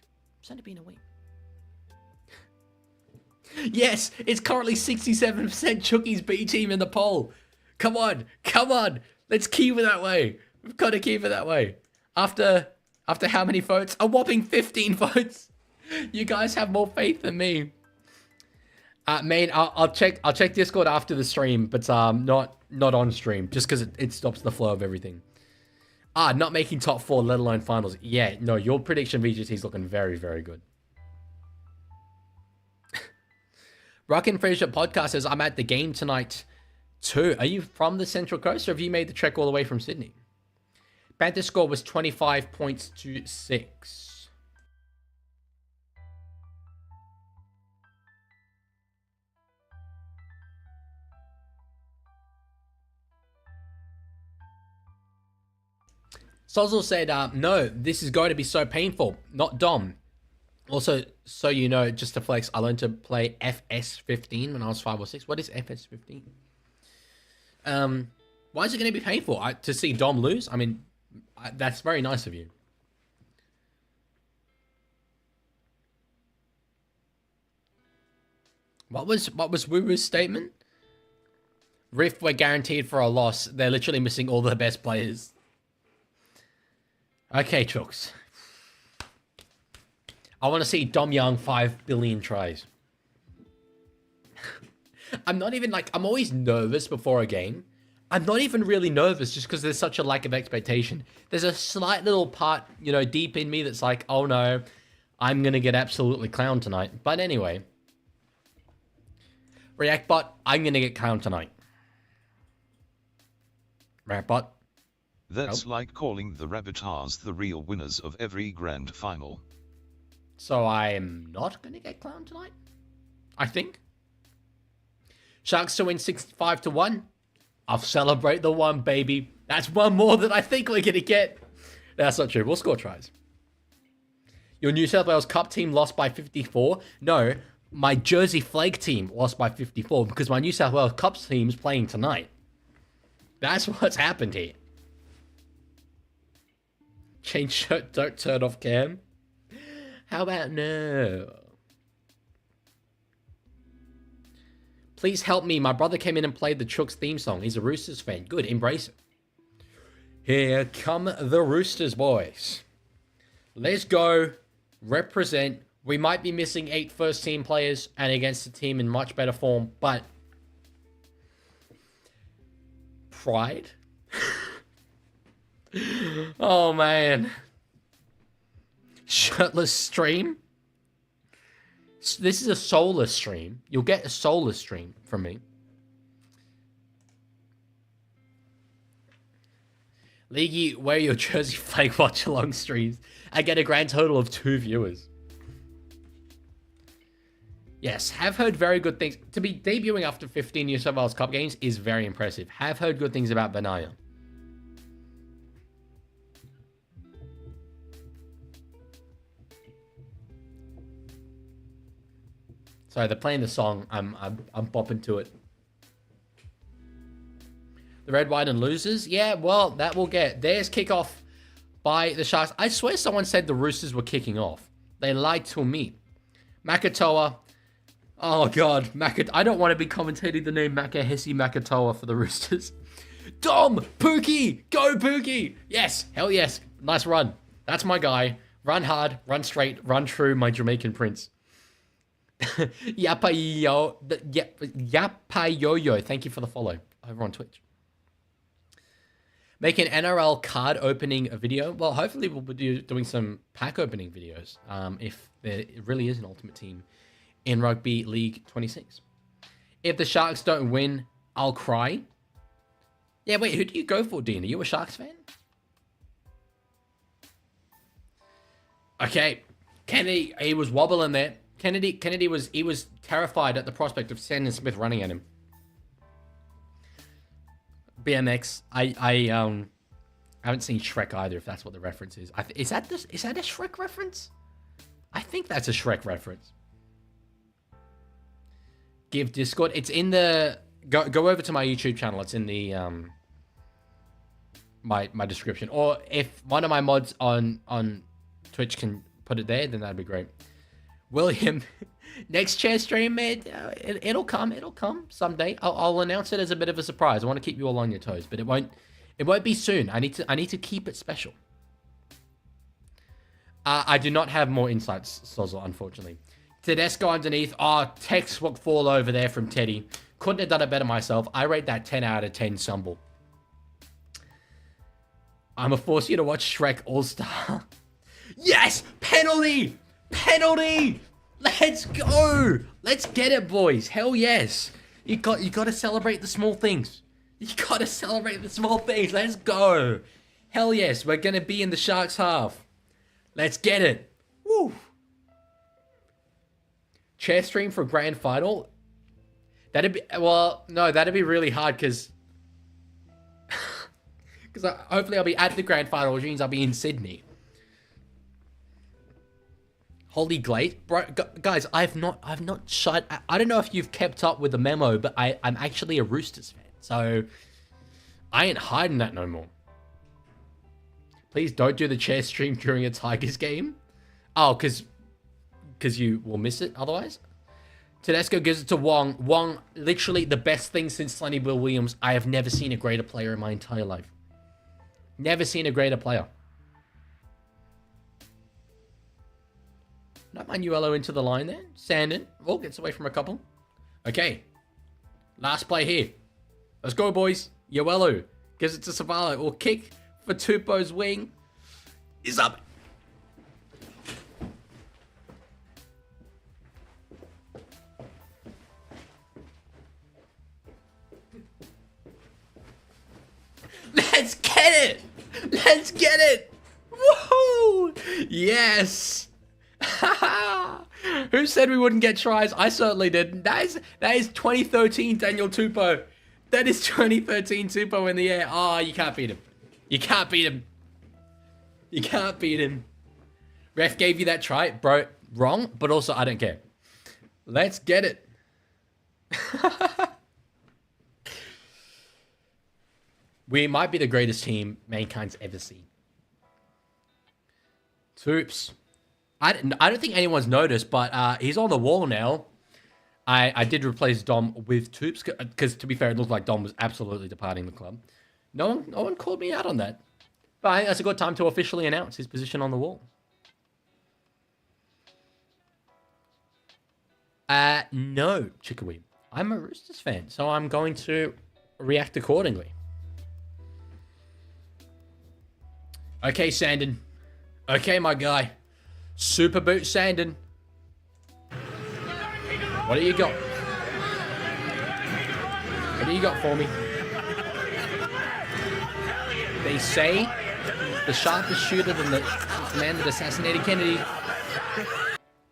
Yes, it's currently 67% Chucky's B team in the poll. Come on. Let's keep it that way. We've got to keep it that way. After how many votes? A whopping 15 votes. You guys have more faith than me. Man, I'll check Discord after the stream, but not on stream, just because it stops the flow of everything. Not making top 4, let alone finals. Yeah, no, your prediction, VGT, is looking very, very good. Rockin' Fraser podcast says, I'm at the game tonight too. Are you from the Central Coast, or have you made the trek all the way from Sydney? Panthers score was 25 points to 6. Sozzle said, no, this is going to be so painful. Not Dom. Also, so you know, just to flex, I learned to play FS15 when I was 5 or 6. What is FS15? Why is it going to be painful? To see Dom lose? I mean, that's very nice of you. What was Wuru's statement? Riff, we're guaranteed for a loss. They're literally missing all the best players. Okay, Chooks. I want to see Dom Young 5 billion tries. I'm not even I'm always nervous before a game. I'm not even really nervous just because there's such a lack of expectation. There's a slight little part, deep in me that's like, oh no, I'm going to get absolutely clowned tonight. But anyway. ReactBot, I'm going to get clowned tonight. ReactBot. That's like calling the Rabbitohs the real winners of every grand final. So I'm not going to get clowned tonight? I think. Sharks to win 65-1. I'll celebrate the 1, baby. That's 1 more than I think we're going to get. That's not true. We'll score tries. Your New South Wales Cup team lost by 54. No, my Jersey Flag team lost by 54 because my New South Wales Cup team's playing tonight. That's what's happened here. Change shirt, don't turn off cam. How about no? Please help me. My brother came in and played the Chooks theme song. He's a Roosters fan. Good, embrace it. Here come the Roosters, boys. Let's go. Represent. We might be missing 8 first-team players and against a team in much better form, but... Pride? Oh, man. Shirtless stream? This is a soulless stream. You'll get a soulless stream from me. Leaguie, where are your Jersey Flag watch-along streams? I get a grand total of 2 viewers. Yes, have heard very good things. To be debuting after 15 New South Wales Cup games is very impressive. Have heard good things about Benaya. Sorry, they're playing the song. I'm bopping to it. The red, white, and losers. Yeah, well, that will get. There's kickoff by the Sharks. I swear someone said the Roosters were kicking off. They lied to me. Makatoa. Oh, God. I don't want to be commentating the name Makahesi Makatoa for the Roosters. Dom! Pookie! Go, Pookie! Yes. Hell yes. Nice run. That's my guy. Run hard, run straight, run true, my Jamaican prince. Yapayo. Yapayoyo. Thank you for the follow over on Twitch. Make an NRL card opening video. Well, hopefully we'll be doing some pack opening videos. If there really is an ultimate team in Rugby League 26. If the Sharks don't win, I'll cry. Yeah, wait, who do you go for, Dean? Are you a Sharks fan? Okay, Kennedy, he was wobbling there. Kennedy was terrified at the prospect of Sandon Smith running at him. BMX. I haven't seen Shrek either, if that's what the reference is. Is that a Shrek reference? I think that's a Shrek reference. Give Discord. It's in the go over to my YouTube channel. It's in the my description. Or if one of my mods on Twitch can put it there, then that'd be great. William, next chair stream, man, it'll come someday. I'll announce it as a bit of a surprise. I want to keep you all on your toes, but it won't be soon. I need to keep it special. I do not have more insights, Sozzle, unfortunately. Tedesco underneath. Oh, textbook fall over there from Teddy. Couldn't have done it better myself. I rate that 10 out of 10 Stumble. I'm gonna force you to watch Shrek All-Star. Yes! Penalty! Penalty! Let's go! Let's get it, boys. Hell yes. You got to celebrate the small things. You got to celebrate the small things. Let's go. Hell yes. We're going to be in the Sharks half. Let's get it. Woo. Chair stream for grand final. That'd be really hard because hopefully I'll be at the grand final, which means I'll be in Sydney. Holy Glade, bro, guys, I've not shut. I don't know if you've kept up with the memo, but I'm actually a Roosters fan, so I ain't hiding that no more. Please don't do the chair stream during a Tigers game. Oh, because you will miss it otherwise. Tedesco gives it to Wong. Wong, literally the best thing since Sonny Bill Williams. I have never seen a greater player in my entire life. Never seen a greater player. Not Manuelo into the line there. Sandon. Oh, gets away from a couple. Okay. Last play here. Let's go, boys. Yoello gives it to Savala. Or kick for Tupou's wing. Is up. Let's get it. Let's get it. Woohoo. Yes. Who said we wouldn't get tries? I certainly did. That is 2013 Daniel Tupou. That is 2013 Tupou in the air. Oh, you can't beat him. You can't beat him. You can't beat him. Ref gave you that try, bro. Wrong, but also I don't care. Let's get it. We might be the greatest team mankind's ever seen. Toops. I don't think anyone's noticed, but he's on the wall now. I did replace Dom with Toops because, to be fair, it looked like Dom was absolutely departing the club. No one called me out on that. But I think that's a good time to officially announce his position on the wall. No, Chickawee. I'm a Roosters fan, so I'm going to react accordingly. Okay, Sandon. Okay, my guy. Super boot Sandon. What do you got? What do you got for me? They say the sharpest shooter than the man that assassinated Kennedy.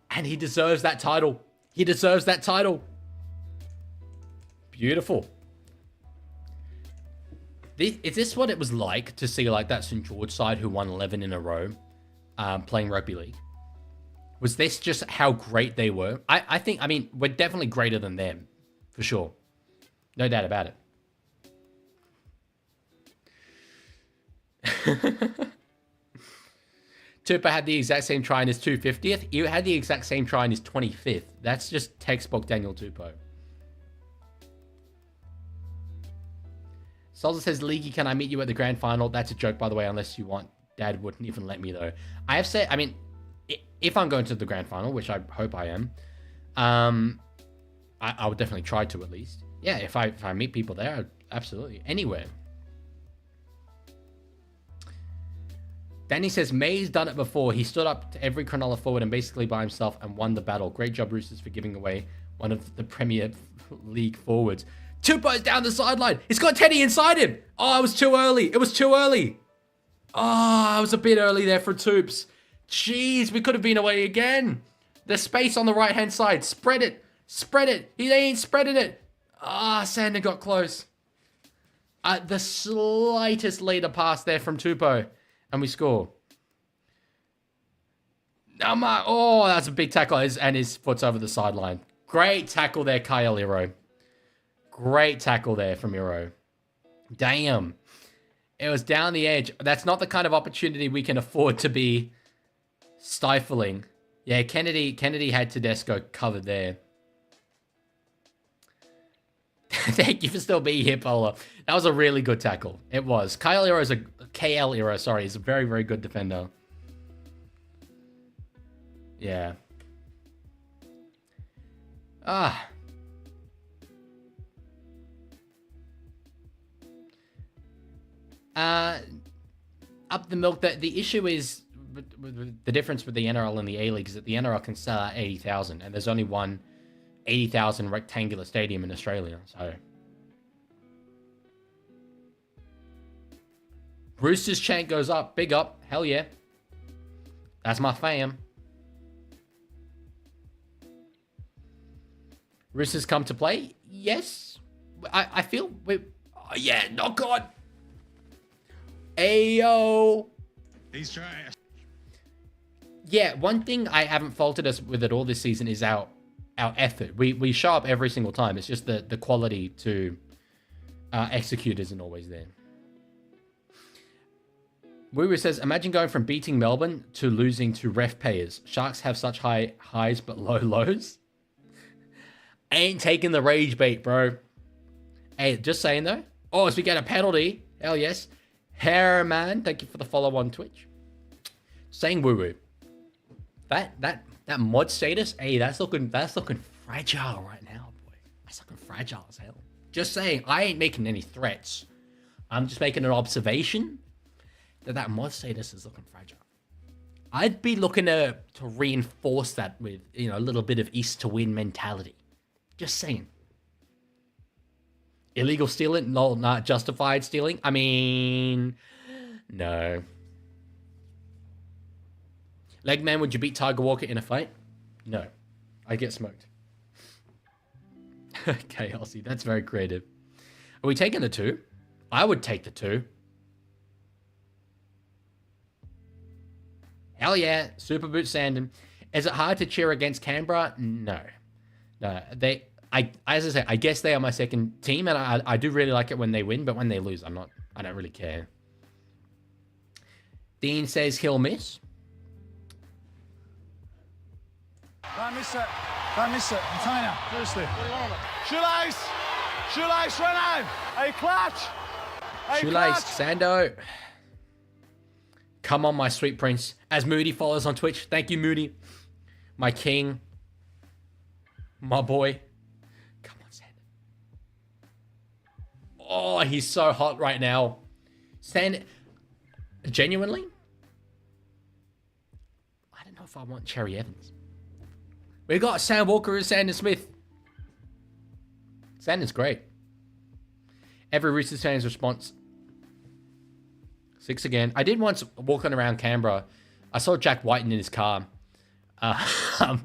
And he deserves that title. He deserves that title. Beautiful. Is this what it was like to see like that St. George side who won 11 in a row playing rugby league? Was this just how great they were? I mean, we're definitely greater than them, for sure. No doubt about it. Tupou had the exact same try in his 250th. He had the exact same try in his 25th. That's just textbook Daniel Tupou. Solza says, Leaguie, can I meet you at the grand final? That's a joke, by the way, unless you want. Dad wouldn't even let me, though. I have said, I mean, if I'm going to the grand final, which I hope I am, I would definitely try to at least. Yeah, if I meet people there, absolutely. Anywhere. Danny says, May's done it before. He stood up to every Cronulla forward and basically by himself and won the battle. Great job, Roosters, for giving away one of the Premier League forwards. Tupou's down the sideline. He's got Teddy inside him. Oh, it was too early. It was too early. Oh, it was a bit early there for Toops. Jeez, we could have been away again. The space on the right-hand side. Spread it. Spread it. He ain't spreading it. Ah, Sander got close. The slightest leader pass there from Tupou. And we score. Oh, that's a big tackle. And his foot's over the sideline. Great tackle there, Kyle Iro. Great tackle there from Iro. Damn. It was down the edge. That's not the kind of opportunity we can afford to be stifling. Yeah, Kennedy had Tedesco covered there. Thank you for still being here, Polo. That was a really good tackle. It was. KL Iro, sorry, is a very, very good defender. Yeah. Up the milk. The issue is with the difference with the NRL and the A-League is that the NRL can sell out 80,000, and there's only one 80,000 rectangular stadium in Australia. So Roosters chant goes up, big up, hell yeah. That's my fam. Roosters come to play, yes. I feel we. Oh yeah, knock on. Ayo. He's trash. Yeah, one thing I haven't faulted us with at all this season is our effort. We show up every single time. It's just the quality to execute isn't always there. Woo says, imagine going from beating Melbourne to losing to ref payers. Sharks have such high highs but low lows. Ain't taking the rage bait, bro. Hey, just saying though. Oh, as we get a penalty. Hell yes. Hairman, thank you for the follow on Twitch. Saying woo. That mod status, hey, that's looking fragile right now, boy. That's looking fragile as hell. Just saying, I ain't making any threats. I'm just making an observation that mod status is looking fragile. I'd be looking to reinforce that with, a little bit of East to win mentality. Just saying. Illegal stealing? No, not justified stealing. I mean, no. Legman, would you beat Tiger Walker in a fight? No. I get smoked. Okay, Aussie, that's very creative. Are we taking the 2? I would take the 2. Hell yeah, Super Boot Sandon. Is it hard to cheer against Canberra? No. As I say, I guess they are my second team, and I do really like it when they win, but when they lose, I don't really care. Dean says he'll miss. Don't miss it. Don't miss it. I'm telling you, firstly. Shoelace! Shoelace, Renault! Hey, clutch! Hey, Shoelace, clutch! Sando. Come on, my sweet prince. As Moody follows on Twitch. Thank you, Moody. My king. My boy. Come on, Sando. Oh, he's so hot right now. Sand. Genuinely? I don't know if I want Cherry Evans. We got Sam Walker and Sandon Smith. Sandon's great. Every Roosters fan's response. 6 again. I did once walking around Canberra. I saw Jack Whiten in his car. And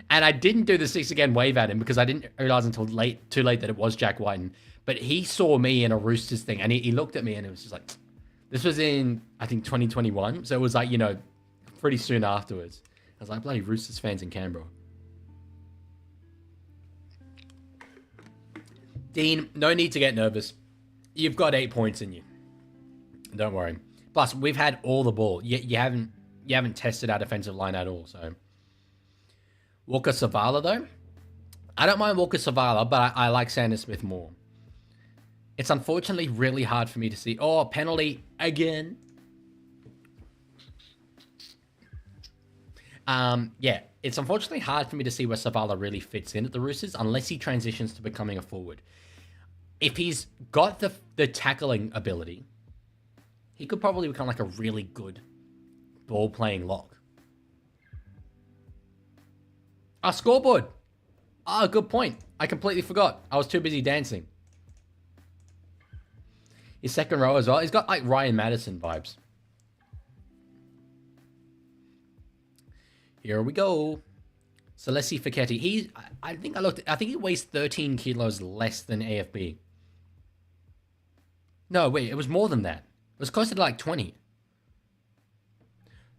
I didn't do the 6 again wave at him because I didn't realize until too late that it was Jack Whiten. But he saw me in a Roosters thing and he looked at me and it was just like, this was in, I think, 2021. So it was like, pretty soon afterwards. I was like, bloody Roosters fans in Canberra. Dean, no need to get nervous. You've got 8 points in you. Don't worry. Plus, we've had all the ball. You haven't tested our defensive line at all. So, Walker Savala though, I don't mind Walker Savala, but I like Sanders Smith more. It's unfortunately really hard for me to see. Oh, penalty again. Yeah, it's unfortunately hard for me to see where Savala really fits in at the Roosters unless he transitions to becoming a forward. If he's got the tackling ability, he could probably become like a really good ball-playing lock. Scoreboard. Good point. I completely forgot. I was too busy dancing. His second row as well. He's got like Ryan Madison vibes. Here we go. Celesi Fiketti. I think he weighs 13 kilos less than AFB. No, wait, it was more than that. It was closer to like 20.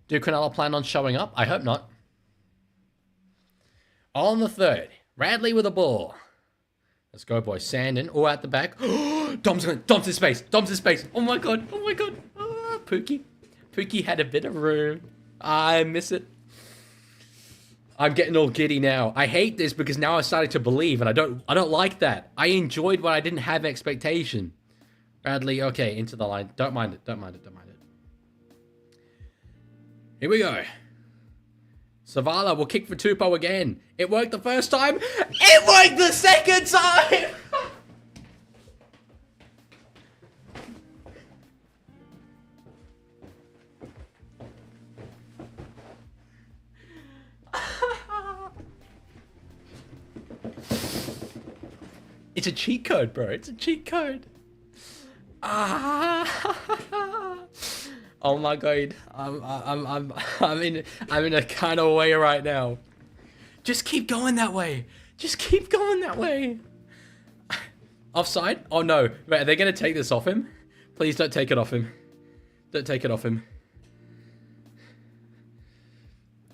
Do Cronulla plan on showing up? I hope not. On the third, Radley with a ball. Let's go, boys. Sandon, all at the back. Dom's in space. Dom's in space. Oh my god. Oh my god. Pookie. Pookie had a bit of room. I miss it. I'm getting all giddy now. I hate this because now I'm starting to believe, and I don't like that. I enjoyed what I didn't have expectation. Radley, okay, into the line. Don't mind it. Don't mind it. Don't mind it. Here we go. Savala will kick for Tupou again. It worked the first time. It worked the second time! It's a cheat code, bro. It's a cheat code. Oh my god. I'm in a kind of way right now. Just keep going that way. Just keep going that way. Offside? Oh no. Wait, are they going to take this off him? Please don't take it off him. Don't take it off him.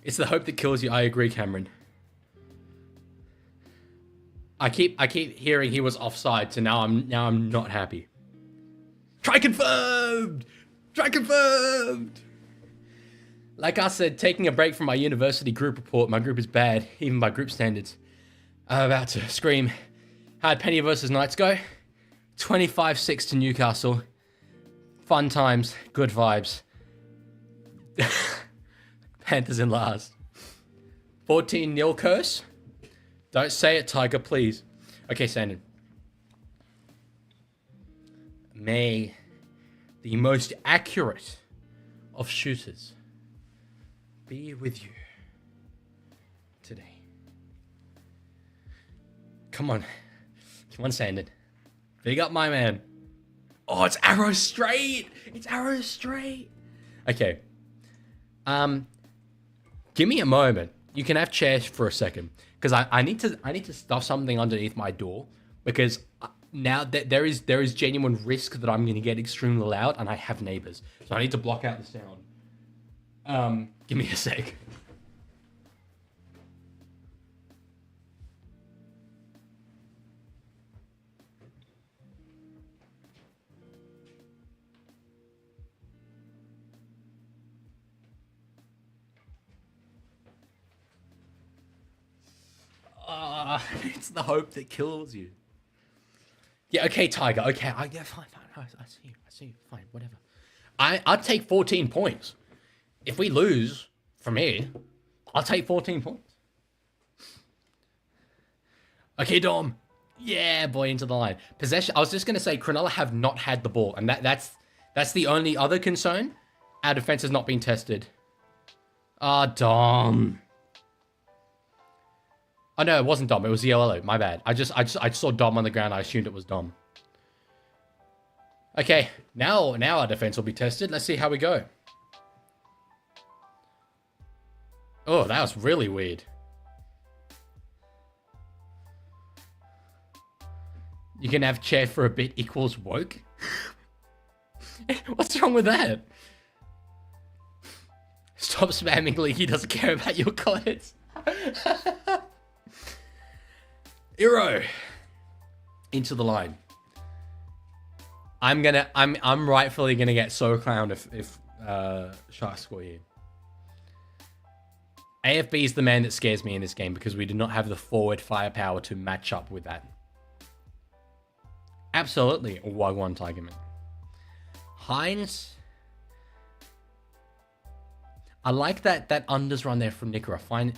It's the hope that kills you. I agree, Cameron. I keep hearing he was offside, so now I'm not happy. Try confirmed! Try confirmed! Like I said, taking a break from my university group report. My group is bad, even by group standards. I'm about to scream. How'd Penny versus Knights go? 25-6 to Newcastle. Fun times, good vibes. Panthers in last. 14-0 curse. Don't say it, Tiger, please. Okay, Sandon. May the most accurate of shooters be with you today. Come on. Come on, Sandon. Big up my man. Oh, it's arrow straight. It's arrow straight. Okay. Give me a moment. You can have chairs for a second. Because I need to stuff something underneath my door. Because now that there is genuine risk that I'm going to get extremely loud. And I have neighbors. So I need to block out the sound. Give me a sec. It's the hope that kills you. Yeah, okay, Tiger. Okay, yeah, fine. I see you. Fine, whatever. I'd take 14 points. If we lose from here, I'll take 14 points. Okay, Dom. Yeah, boy, into the line. Possession. I was just going to say, Cronulla have not had the ball. And that's the only other concern. Our defense has not been tested. Dom. Oh, no, it wasn't Dom. It was Yellow. My bad. I saw Dom on the ground. I assumed it was Dom. Okay, now our defense will be tested. Let's see how we go. Oh, that was really weird. You can have chair for a bit equals woke? What's wrong with that? Stop spamming League. He doesn't care about your clothes. Hero. Into the line. I'm rightfully gonna get so clowned if Sharks score here. AFB is the man that scares me in this game because we do not have the forward firepower to match up with that. Absolutely, a Wagwan Tigerman. Hines. I like that unders run there from Nickera. When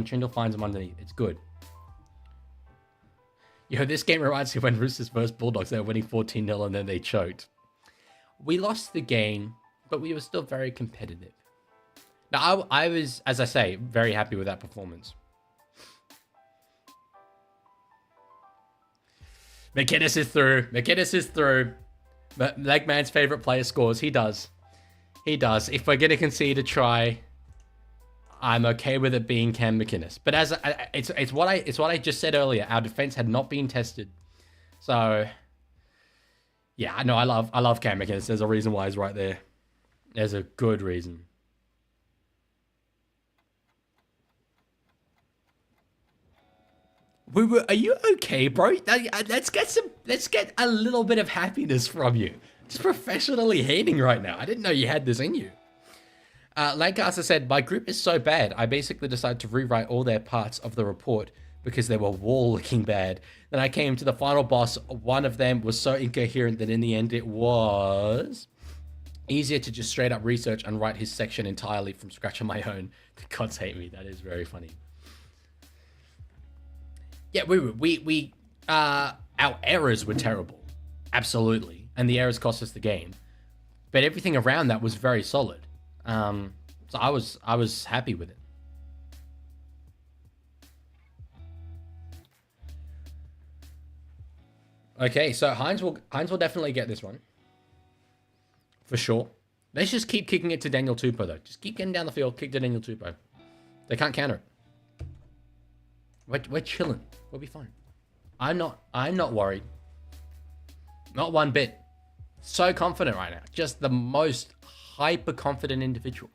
Trindle finds him underneath, it's good. Yo, this game reminds me when Roosters versus Bulldogs, they were winning 14-0 and then they choked. We lost the game, but we were still very competitive. Now, I was, as I say, very happy with that performance. McInnes is through. McInnes is through. Legman's favorite player scores. He does. He does. If we're going to concede a try, I'm okay with it being Cam McInnes. But as it's what I just said earlier. Our defense had not been tested, so yeah, I know I love Cam McInnes. There's a reason why he's right there. There's a good reason. Are you okay, bro? Let's get a little bit of happiness from you. Just professionally hating right now. I didn't know you had this in you. Lancaster said, my group is so bad, I basically decided to rewrite all their parts of the report because they were wall looking bad. Then I came to the final boss. One of them was so incoherent that in the end it was easier to just straight up research and write his section entirely from scratch on my own. The gods hate me. That is very funny. Yeah, our errors were terrible. Absolutely. And the errors cost us the game. But everything around that was very solid. So I was happy with it. Okay, so Hines will definitely get this one. For sure. Let's just keep kicking it to Daniel Tupou though. Just keep getting down the field, kick to Daniel Tupou. They can't counter it. We're chilling. We'll be fine. I'm not worried. Not one bit. So confident right now. Just the most hyper confident individual.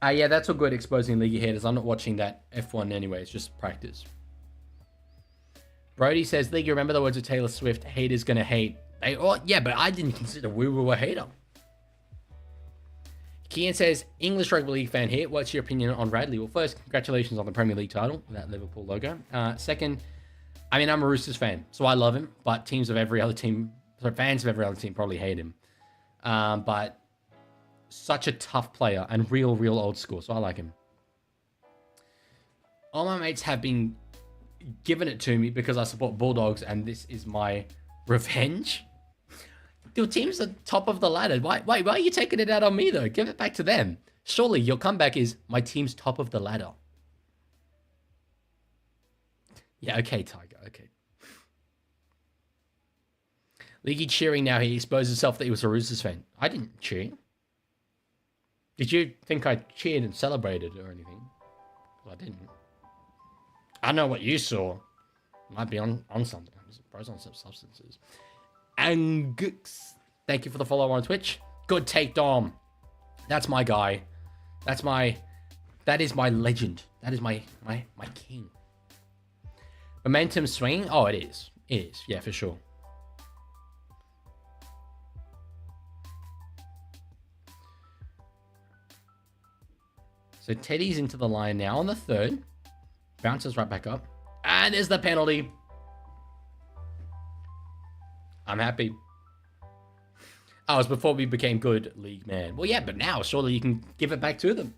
Yeah, that's all good exposing Leaguie haters. I'm not watching that F1 anyway. It's just practice. Brody says, Leaguie, remember the words of Taylor Swift, haters gonna hate. Yeah, but I didn't consider we were a hater. Kian says, English Rugby League fan here. What's your opinion on Radley? Well, first, congratulations on the Premier League title, that Liverpool logo. Second, I mean, I'm a Roosters fan, so I love him, but fans of every other team probably hate him. But such a tough player and real old school, so I like him. All my mates have been giving it to me because I support Bulldogs, and this is my revenge. Your team's the top of the ladder. Why are you taking it out on me, though? Give it back to them. Surely your comeback is, my team's top of the ladder. Yeah, okay, Tiger, okay. Leaguie cheering now. He exposed himself that he was a Roosters fan. I didn't cheer. Did you think I cheered and celebrated or anything? Well, I didn't. I know what you saw. Might be on something. Bro's on some substances. And thank you for the follow on Twitch. Good take, Dom. That's my guy. That is my legend. That is my king. Momentum swing. Oh, it is. It is. Yeah, for sure. So Teddy's into the line now on the third. Bounces right back up. And there's the penalty. I'm happy. Oh, it was before we became good league man. Well, yeah, but now surely you can give it back to them.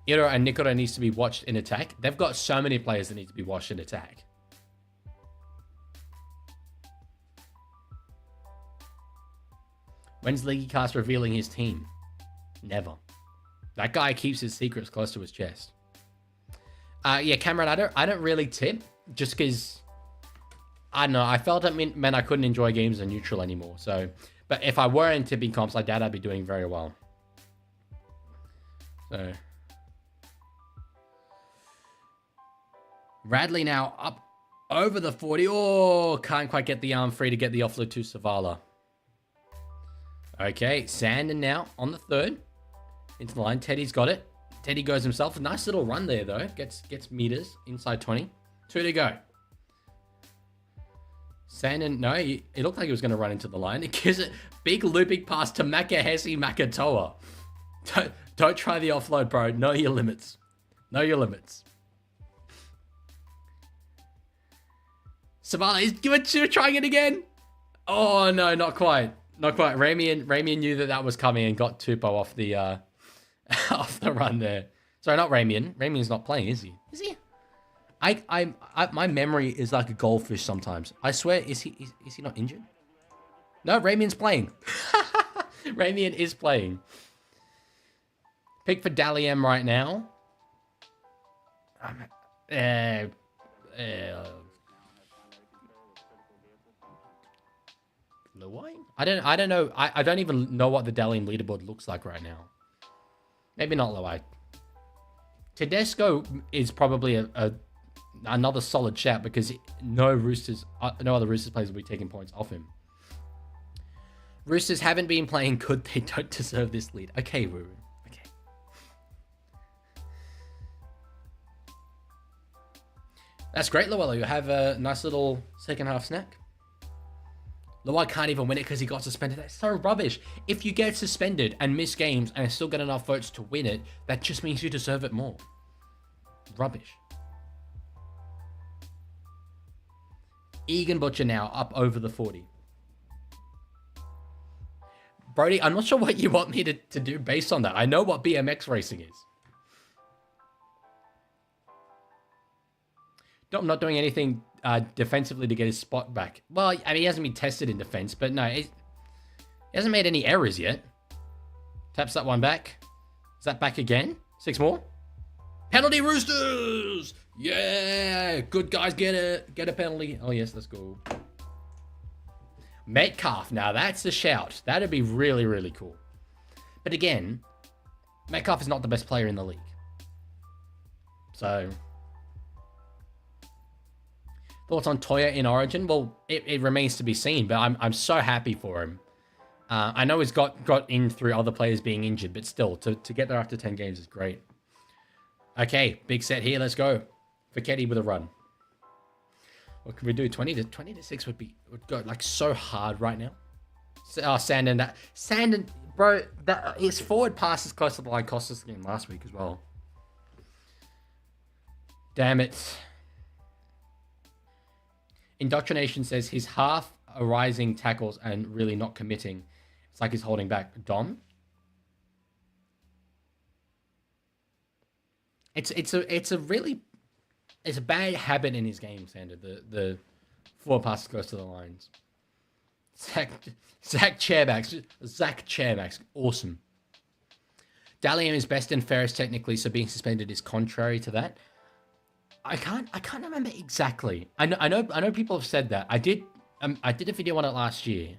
Iro and Nicola needs to be watched in attack. They've got so many players that need to be watched in attack. When's Leaguie Cast revealing his team? Never. That guy keeps his secrets close to his chest. Yeah, Cameron, I don't really tip just because I don't know. I felt it meant I couldn't enjoy games in neutral anymore. So, but if I were in tipping comps like that, I'd be doing very well. So, Radley now up over the 40. Oh, can't quite get the arm free to get the offload to Savala. Okay, Sandon now on the third. Into the line. Teddy's got it. Teddy goes himself. A nice little run there, though. Gets meters inside 20. 2 to go. Sandon, no, it looked like he was going to run into the line. It gives it big looping pass to Makahesi Makatoa. Don't try the offload, bro. Know your limits. Know your limits. Savala, he's trying it again. Oh, no, not quite. Not quite. Ramian knew that was coming and got Tupou off the off the run there. Sorry, not Ramian. Ramian's not playing, is he? Is he? My memory is like a goldfish sometimes. I swear, is he not injured? No, Ramian's playing. Ramian is playing. Pick for Dally-M right now. Luai? I don't know. I don't even know what the Dally-M leaderboard looks like right now. Maybe not Luai. Tedesco is probably another solid shout because no other Roosters players will be taking points off him. Roosters haven't been playing good. They don't deserve this lead. Okay, Ruru. Okay. That's great, Luella. You have a nice little second half snack. Luai can't even win it because he got suspended. That's so rubbish. If you get suspended and miss games and still get enough votes to win it, that just means you deserve it more. Rubbish. Egan Butcher now up over the 40. Brody, I'm not sure what you want me to do based on that. I know what BMX racing is. I'm not doing anything defensively to get his spot back. Well, I mean, he hasn't been tested in defense, but no, he hasn't made any errors yet. Taps that one back. Is that back again? 6 more? Penalty Roosters! Yeah! Good guys, get a penalty. Oh, yes, let's go. Metcalf, now that's a shout. That'd be really, really cool. But again, Metcalf is not the best player in the league. So, thoughts on Toya in Origin? Well, it remains to be seen, but I'm so happy for him. I know he's got in through other players being injured, but still, to get there after 10 games is great. Okay, big set here. Let's go. Fiketti with a run. What can we do? 20 to 6 would go like so hard right now. Oh, Sandon, bro, his forward pass is close to the line cost us the game last week as well. Damn it. Indoctrination says he's half arising tackles and really not committing. It's like he's holding back. Dom? It's a bad habit in his game, Sander. The forward passes close to the lines. Zach Chairmax. Awesome. Dally-M is best and fairest technically, so being suspended is contrary to that. I can't remember exactly. I know people have said that. I did a video on it last year.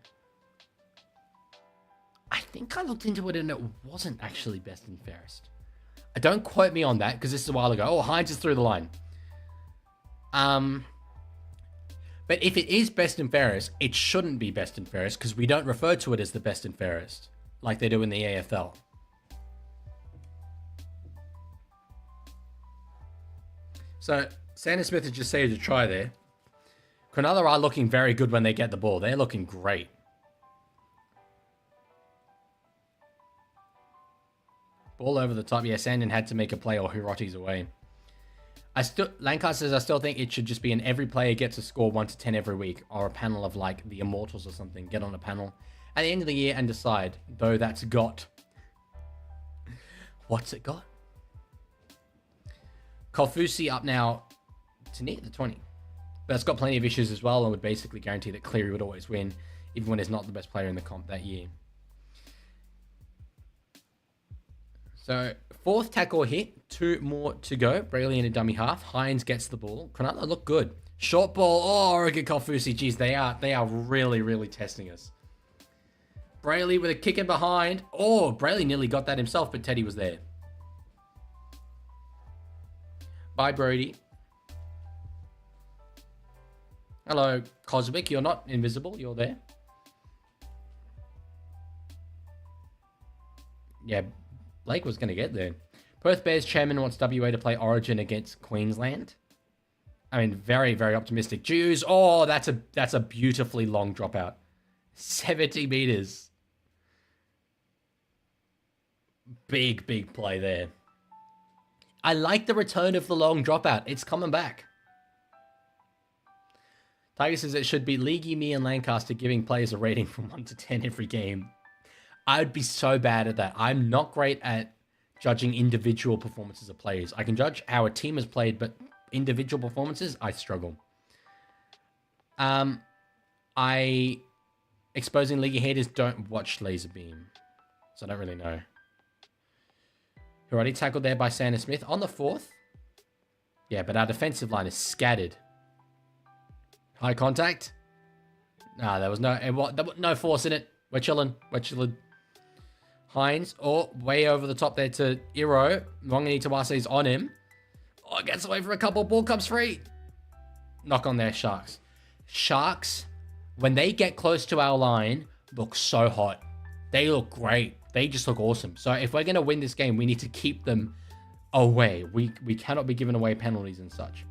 I think I looked into it and it wasn't actually best and fairest. Don't quote me on that because this is a while ago. Oh, Hines is through the line. But if it is best and fairest, it shouldn't be best and fairest because we don't refer to it as the best and fairest like they do in the AFL. So, Sandon Smith has just saved a try there. Cronulla are looking very good when they get the ball. They're looking great. Ball over the top. Yeah, Sandon had to make a play or Hiroti's away. Lancaster says, I still think it should just be every player gets a score 1 to 10 every week, or a panel of like the Immortals or something. Get on a panel at the end of the year and decide. Though that's got... What's it got? Kofusi up now to near the 20. But it's got plenty of issues as well and would basically guarantee that Cleary would always win, even when he's not the best player in the comp that year. So, 4th tackle hit, 2 more to go. Brayley in a dummy half. Hines gets the ball. Cronulla look good. Short ball. Oh, Oregon Kofusi. Jeez, they are really, really testing us. Brayley with a kick in behind. Oh, Brayley nearly got that himself, but Teddy was there. Bye, Brody. Hello, Cosmic. You're not invisible. You're there. Yeah, Blake was going to get there. Perth Bears chairman wants WA to play Origin against Queensland. I mean, very, very optimistic. Jews. Oh, that's a beautifully long dropout. 70 meters. Big, big play there. I like the return of the long dropout. It's coming back. Tiger says it should be Leaguie, me, and Lancaster giving players a rating from 1 to 10 every game. I would be so bad at that. I'm not great at judging individual performances of players. I can judge how a team has played, but individual performances, I struggle. Exposing Leaguie haters don't watch Laserbeam, so I don't really know. Already tackled there by Sanders Smith on the 4th. Yeah, but our defensive line is scattered. High contact. Nah, there was no force in it. We're chilling. We're chilling. Hines, way over the top there to Iro. Wangani Tawase's on him. Oh, gets away for a couple. Ball comes free. Knock on there, Sharks. Sharks, when they get close to our line, look so hot. They look great. They just look awesome. So if we're going to win this game, we need to keep them away. We cannot be giving away penalties and such.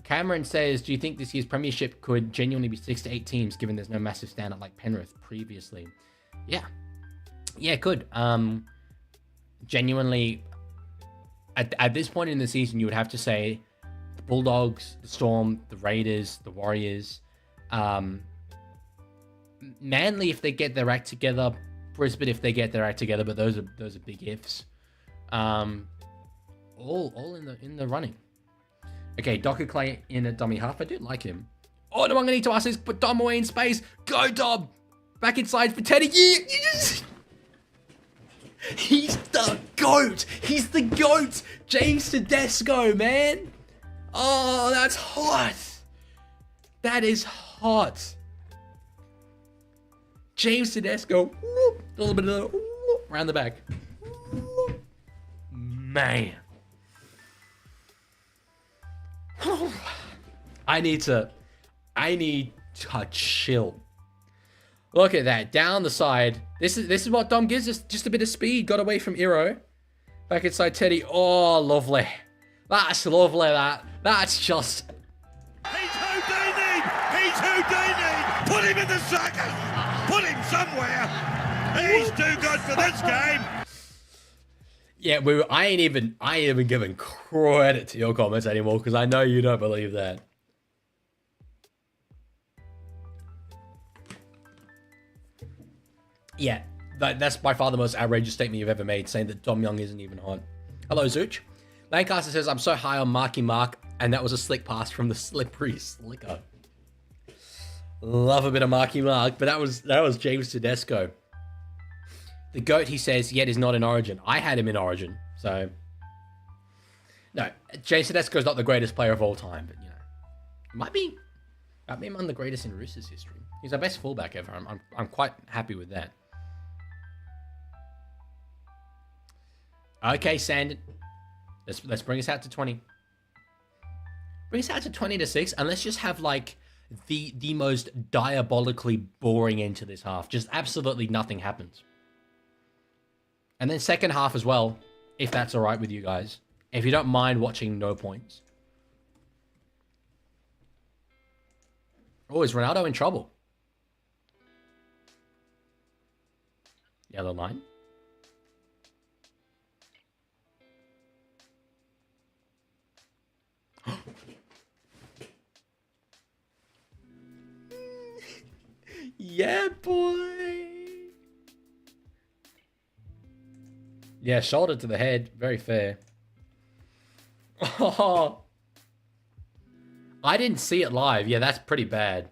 Cameron says, do you think this year's premiership could genuinely be 6 to 8 teams, given there's no massive standout like Penrith previously? Yeah. Yeah, it could. Genuinely, at this point in the season, you would have to say the Bulldogs, the Storm, the Raiders, the Warriors, Manly if they get their act together, Brisbane if they get their act together, but those are big ifs. All in the running. Okay, Docker Clay in a dummy half. I do like him. Oh, no, I'm gonna need to ask this. Put Dom away in space. Go, Dom. Back inside for Teddy. He's the GOAT. He's the GOAT. James Tedesco, man. Oh, that's hot. That is hot. James Tedesco. A little bit of around the back. Man. I need to chill. Look at that. Down the side. This is what Dom gives us. Just a bit of speed. Got away from Iro. Back inside Teddy. Oh, lovely. That's lovely, that. That's just... He's Houdini! He's Houdini! Put him in the circus! Put him somewhere! He's too good for this game! Yeah, I ain't even giving credit to your comments anymore because I know you don't believe that. Yeah, that's by far the most outrageous statement you've ever made, saying that Dom Young isn't even hot. Hello, Zooch. Lancaster says, I'm so high on Marky Mark, and that was a slick pass from the slippery slicker. Love a bit of Marky Mark, but that was James Tedesco. The GOAT, he says, yet is not in Origin. I had him in Origin, so... No, James Tedesco is not the greatest player of all time, but, you know... Might be among the greatest in Roosters history. He's our best fullback ever. I'm quite happy with that. Okay, Sandon. Let's bring us out to 20. Bring us out to 20 to 6, and let's just have, like, the most diabolically boring end to this half. Just absolutely nothing happens. And then second half as well, if that's all right with you guys. If you don't mind watching no points. Oh, is Ronaldo in trouble? Yellow line. Yeah, boy. Yeah, shoulder to the head. Very fair. Oh. I didn't see it live. Yeah, that's pretty bad.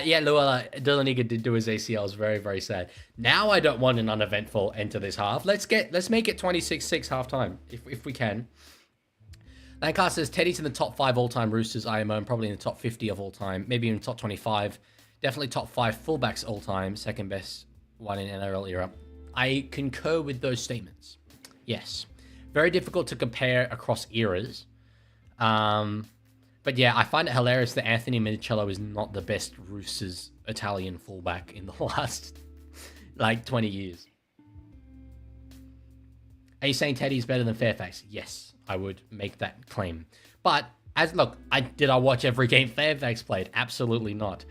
Yeah, Luella, Dillaniga did do his ACLs. Very, very sad. Now I don't want an uneventful end to this half. Let's make it 26-6 halftime, if we can. Lancaster says Teddy's in the top 5 all-time Roosters IMO and probably in the top 50 of all time. Maybe even top 25. Definitely top 5 fullbacks all time. Second best one in NRL era. I concur with those statements. Yes. Very difficult to compare across eras. But yeah, I find it hilarious that Anthony Minicello is not the best Roosters Italian fullback in the last, like, 20 years. Are you saying Teddy's better than Fairfax? Yes, I would make that claim. But, did I watch every game Fairfax played? Absolutely not.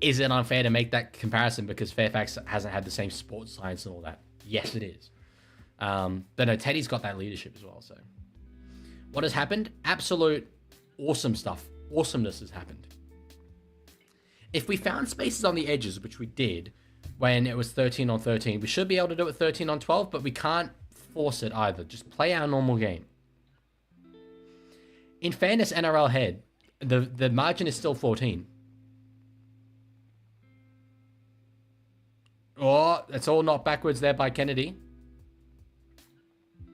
Is it unfair to make that comparison because Fairfax hasn't had the same sports science and all that? Yes, it is. But no, Teddy's got that leadership as well, so. What has happened? Absolute awesome stuff. Awesomeness has happened. If we found spaces on the edges, which we did when it was 13 on 13, we should be able to do it 13 on 12, but we can't force it either. Just play our normal game. In fairness, NRL head, the margin is still 14. Oh, that's all knocked backwards there by Kennedy.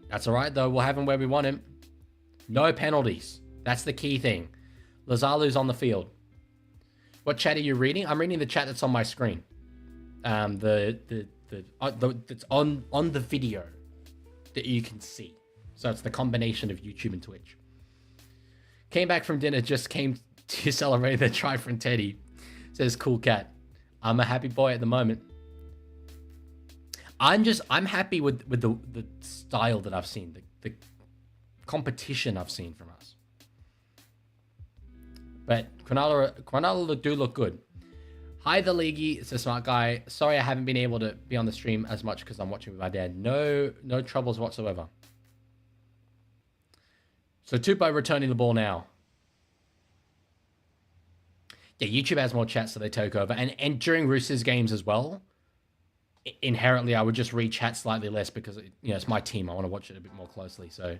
That's all right, though. We'll have him where we want him. No penalties. That's the key thing. Lazalu's on the field. What chat are you reading? I'm reading the chat that's on my screen. That's on the video that you can see. So it's the combination of YouTube and Twitch. Came back from dinner, just came to celebrate the try from Teddy. Says cool cat. I'm a happy boy at the moment. I'm happy with the style that I've seen, the competition I've seen from us. But Cronulla do look good. Hi, the Leaguie. It's a smart guy. Sorry I haven't been able to be on the stream as much because I'm watching with my dad. No troubles whatsoever. So Tupou returning the ball now. Yeah, YouTube has more chat, so they take over. And during Roosters games as well, inherently I would just read chat slightly less because it's my team. I want to watch it a bit more closely. So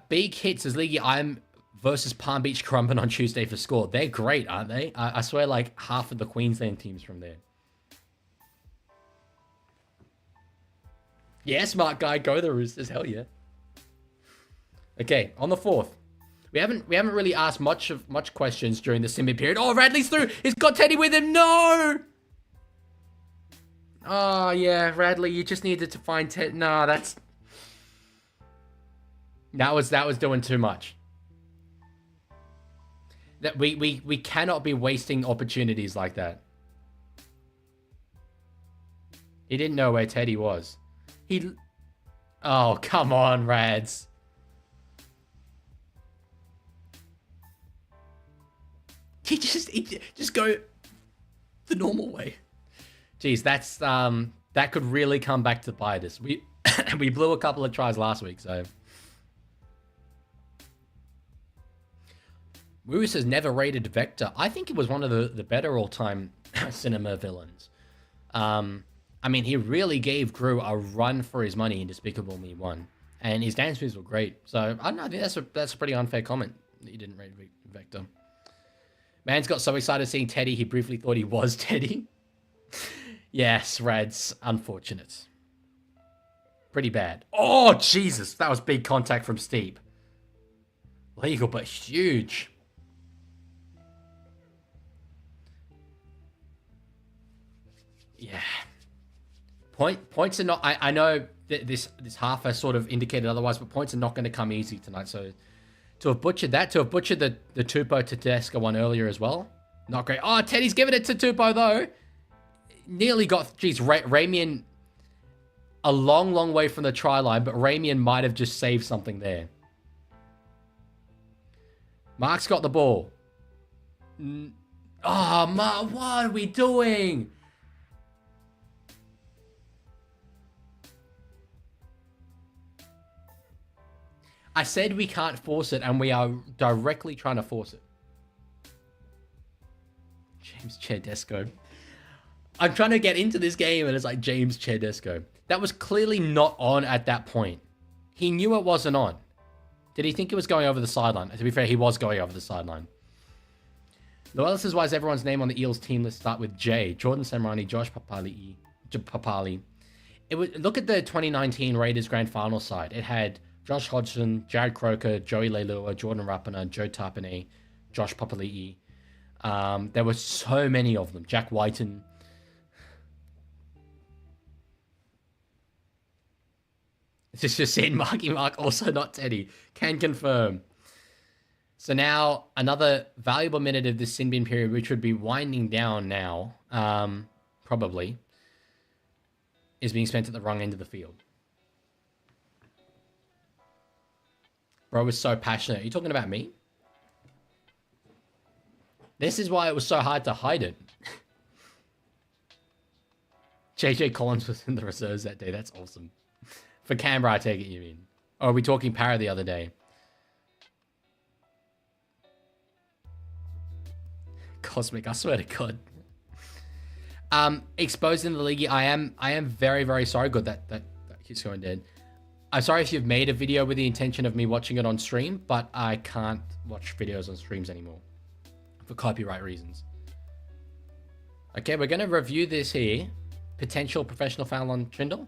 big hits as Leaguie. I'm versus Palm Beach Currumbin on Tuesday for score. They're great, aren't they? I swear, like half of the Queensland teams from there. Yeah, smart guy, go the Roosters. Hell yeah. Okay, on the fourth. We haven't really asked much questions during the sim period. Oh, Radley's through. He's got Teddy with him. No. Oh yeah, Radley, you just needed to find Ted. No, that was doing too much. That we cannot be wasting opportunities like that. He didn't know where Teddy was. Oh, come on, Rads. He just go the normal way. Jeez, that could really come back to bite us. We blew a couple of tries last week, so. Moose has never rated Vector. I think he was one of the better all-time cinema villains. I mean, he really gave Gru a run for his money in Despicable Me 1. And his dance moves were great. So, I don't know, I think that's a pretty unfair comment that you didn't rate Vector. Man's got so excited seeing Teddy, he briefly thought he was Teddy. Yes, Rads, unfortunate. Pretty bad. Oh, Jesus, that was big contact from Steep. Legal, but huge. Yeah. Points are not... I know that this half has sort of indicated otherwise, but points are not going to come easy tonight. So to have butchered that, to have butchered the Tupou to Tedesco one earlier as well, not great. Oh, Teddy's giving it to Tupou though. Nearly got... Geez, Ramian a long way from the try line, but Ramian might have just saved something there. Mark's got the ball. Oh, Mark, what are we doing? I said we can't force it, and we are directly trying to force it. James Chedesco. I'm trying to get into this game, and it's like James Chedesco. That was clearly not on at that point. He knew it wasn't on. Did he think it was going over the sideline? To be fair, he was going over the sideline. This is why everyone's name on the Eels team list start with J. Jordan Samrani, Josh Papali. Look at the 2019 Raiders Grand Final side. It had Josh Hodgson, Jared Croker, Joey Leilua, Jordan Rapana, Joe Tapine, Josh Papali'i. There were so many of them. Jack Whiten. It's just saying Marky Mark, also not Teddy. Can confirm. So now another valuable minute of this sin bin period, which would be winding down now, probably, is being spent at the wrong end of the field. Bro was so passionate. Are you talking about me? This is why it was so hard to hide it. JJ Collins was in the reserves that day. That's awesome. For Canberra, I take it you mean. Or are we talking Para the other day? Cosmic, I swear to God. Exposing the Leaguie, I am very, very sorry. Good, that keeps going dead. I'm sorry if you've made a video with the intention of me watching it on stream, but I can't watch videos on streams anymore for copyright reasons. Okay, we're going to review this here. Potential professional foul on Trindle.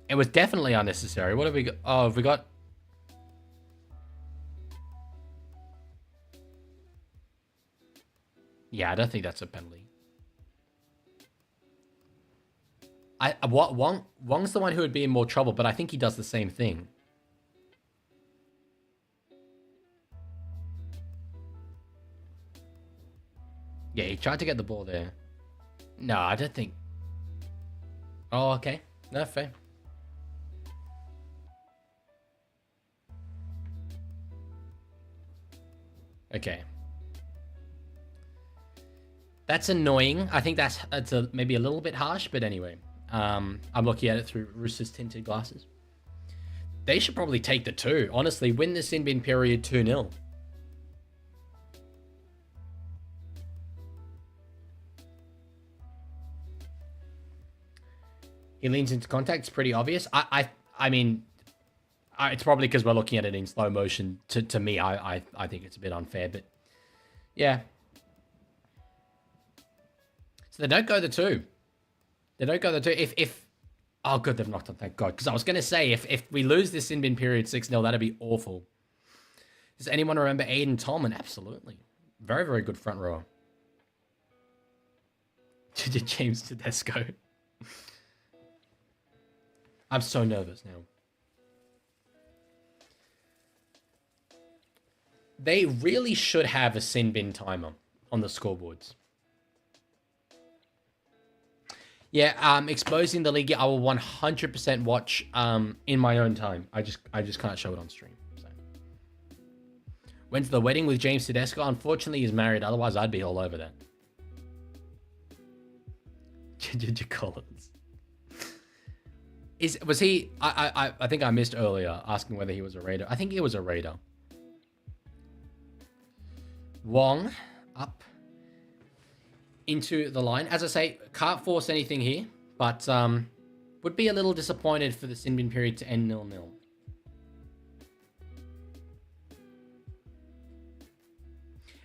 It was definitely unnecessary. What have we got? Oh, have we got... Yeah, I don't think that's a penalty. Wong's the one who would be in more trouble, but I think he does the same thing. Yeah, he tried to get the ball there. No, I don't think... Oh, okay. No, fair. Okay. That's annoying. I think that's maybe a little bit harsh, but anyway. I'm looking at it through Roosters tinted glasses. They should probably take the 2. Honestly, win the sin bin period 2-0. He leans into contact. It's pretty obvious. I mean, it's probably because we're looking at it in slow motion. To me, I think it's a bit unfair, but yeah. So they don't go the 2. They don't go the 2. If oh good, they've knocked on. Thank God. Because I was gonna say if we lose this sin bin period 6-0, that'd be awful. Does anyone remember Aiden Tolman? Absolutely. Very, very good front rower. James Tedesco. I'm so nervous now. They really should have a sin bin timer on the scoreboards. Yeah, exposing the league, I will 100% watch in my own time. I just can't show it on stream. So. When's the wedding with James Tedesco? Unfortunately, he's married. Otherwise, I'd be all over that. Ginger Collins. Was he... I think I missed earlier asking whether he was a Raider. I think he was a Raider. Wong up into the line. As I say, can't force anything here, but would be a little disappointed for the sin bin period to end 0-0.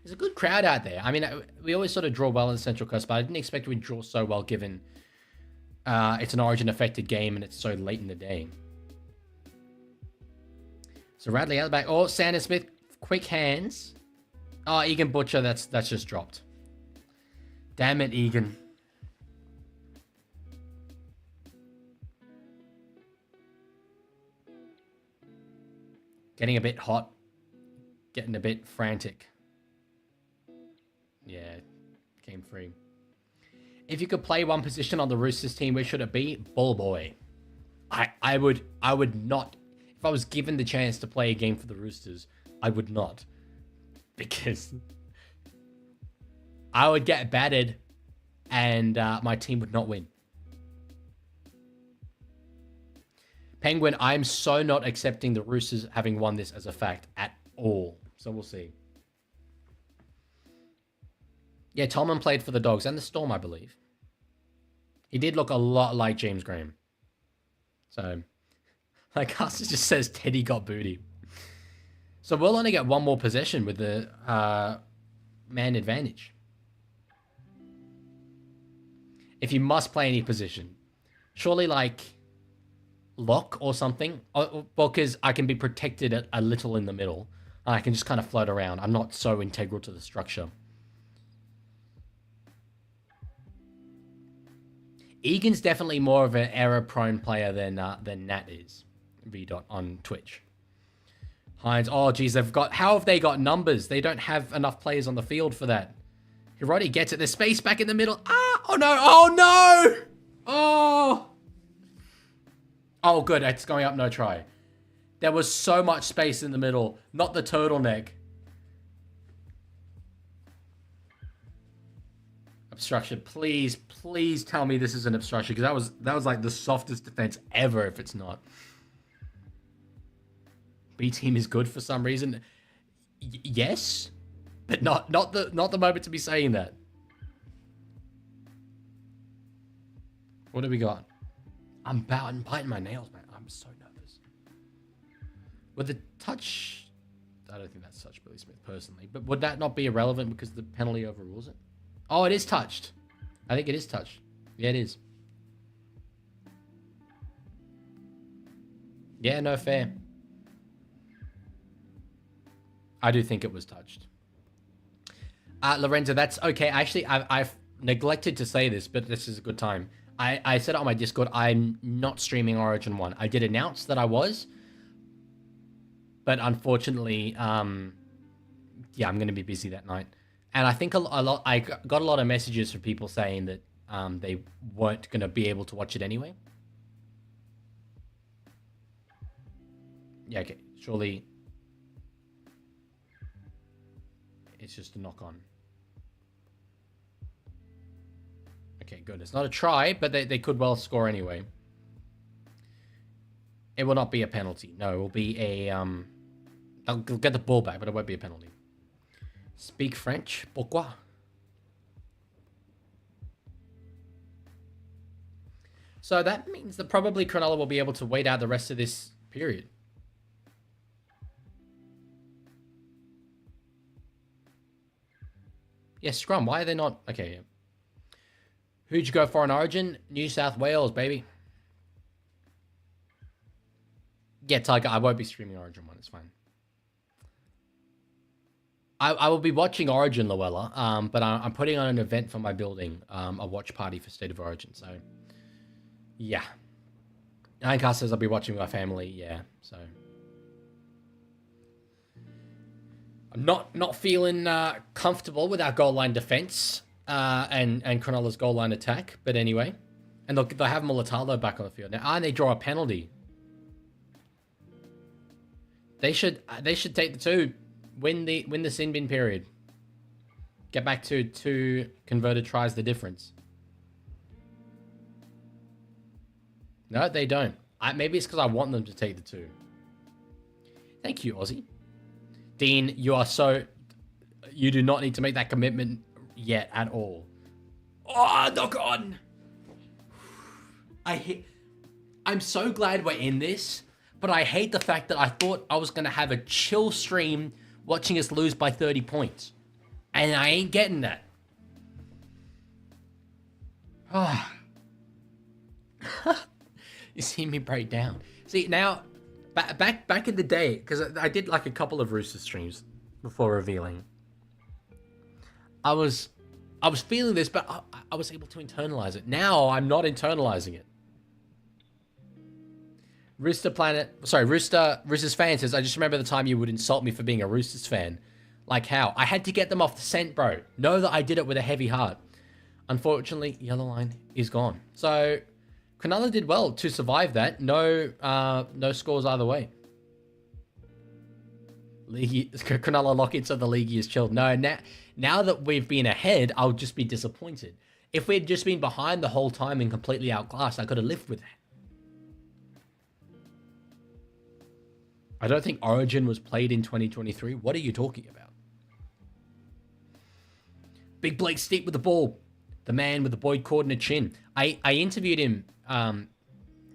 There's a good crowd out there. I mean, we always sort of draw well in the Central Coast, but I didn't expect we'd draw so well given it's an Origin-affected game and it's so late in the day. So Radley out the back. Oh, Sanders Smith, quick hands. Oh, Egan Butcher, that's just dropped. Damn it, Egan. Getting a bit hot. Getting a bit frantic. Yeah, came free. If you could play one position on the Roosters team, where should it be? Ball boy. I would not. If I was given the chance to play a game for the Roosters, I would not. Because I would get battered and my team would not win. Penguin, I'm so not accepting the Roosters having won this as a fact at all. So we'll see. Yeah, Tolman played for the Dogs and the Storm, I believe. He did look a lot like James Graham. So, like Carson just says, Teddy got booty. So we'll only get one more possession with the man advantage. If you must play any position. Surely like lock or something. Well, because I can be protected a little in the middle. And I can just kind of float around. I'm not so integral to the structure. Egan's definitely more of an error-prone player than Nat is. VDot on Twitch. Hines, oh geez, how have they got numbers? They don't have enough players on the field for that. Hiroti gets it. There's space back in the middle. Ah, oh no, oh no! Oh! Oh good, it's going up, no try. There was so much space in the middle, not the turtleneck. Obstruction, please tell me this is an obstruction, because that was like the softest defense ever if it's not. B team is good for some reason. Yes, but not the moment to be saying that. What do we got? I'm biting my nails, man. I'm so nervous. With the touch, I don't think that's touch Billy Smith personally, but would that not be irrelevant because the penalty overrules it? Oh, it is touched. I think it is touched. Yeah, it is. Yeah, no, fair. I do think it was touched. Lorenzo, that's okay. Actually, I've neglected to say this, but this is a good time. I said it on my Discord, I'm not streaming Origin 1. I did announce that I was, but unfortunately, yeah, I'm going to be busy that night. And I think I got a lot of messages from people saying that they weren't going to be able to watch it anyway. Yeah, okay. Surely it's just a knock on. Okay, good. It's not a try, but they could well score anyway. It will not be a penalty. No, it will be a... I'll get the ball back, but it won't be a penalty. Speak French? Pourquoi? So that means that probably Cronulla will be able to wait out the rest of this period. Yeah, scrum. Why are they not... Okay, yeah. Who'd you go for in Origin? New South Wales, baby. Yeah, Tiger, I won't be streaming Origin 1. It's fine. I will be watching Origin, Luella, but I'm putting on an event for my building, a watch party for State of Origin, so... Yeah. Ironcast says I'll be watching with my family, yeah, so... I'm not feeling comfortable with our goal line defense and Cronulla's goal line attack, but anyway. And they'll have Mulatalo back on the field now. And they draw a penalty. They should take the 2. Win the sin bin period. Get back to 2 converted tries the difference. No, they don't. Maybe it's because I want them to take the 2. Thank you, Aussie. Dean, you do not need to make that commitment yet at all. Oh, knock on. I'm so glad we're in this, but I hate the fact that I thought I was going to have a chill stream watching us lose by 30 points. And I ain't getting that. Oh. You see me break down. See, now, back in the day, because I did like a couple of Rooster streams before revealing. I was feeling this, but I was able to internalize it. Now, I'm not internalizing it. Roosters fan says, I just remember the time you would insult me for being a Roosters fan. Like how? I had to get them off the scent, bro. Know that I did it with a heavy heart. Unfortunately, yellow line is gone. So, Cronulla did well to survive that. No scores either way. Cronulla lock into the Leaguie is chilled. No, now that we've been ahead, I'll just be disappointed. If we'd just been behind the whole time and completely outclassed, I could have lived with that. I don't think Origin was played in 2023. What are you talking about? Big Blake Steep with the ball. The man with the Boyd Cordner chin. I interviewed him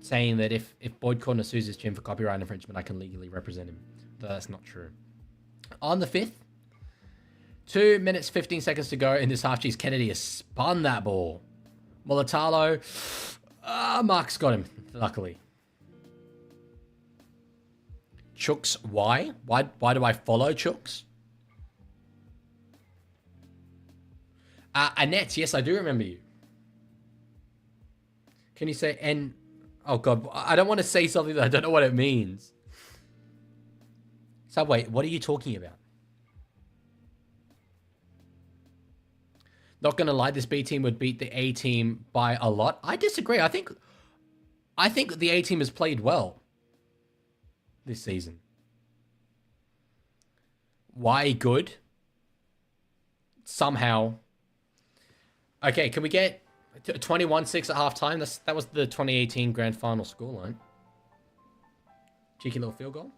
saying that if Boyd Cordner sues his chin for copyright infringement, I can legally represent him. But that's not true. On the 5th, 2 minutes, 15 seconds to go in this half. Geez, Kennedy has spun that ball. Mulatalo. Mark's got him, luckily. Chooks, why? Why do I follow Chooks? Annette, yes, I do remember you. Can you say N? Oh God, I don't want to say something that I don't know what it means. So wait, what are you talking about? Not gonna lie, this B team would beat the A team by a lot. I disagree. I think the A team has played well this season. Why good? Somehow. Okay, can we get 21-6 at halftime? That was the 2018 grand final scoreline. Cheeky little field goal.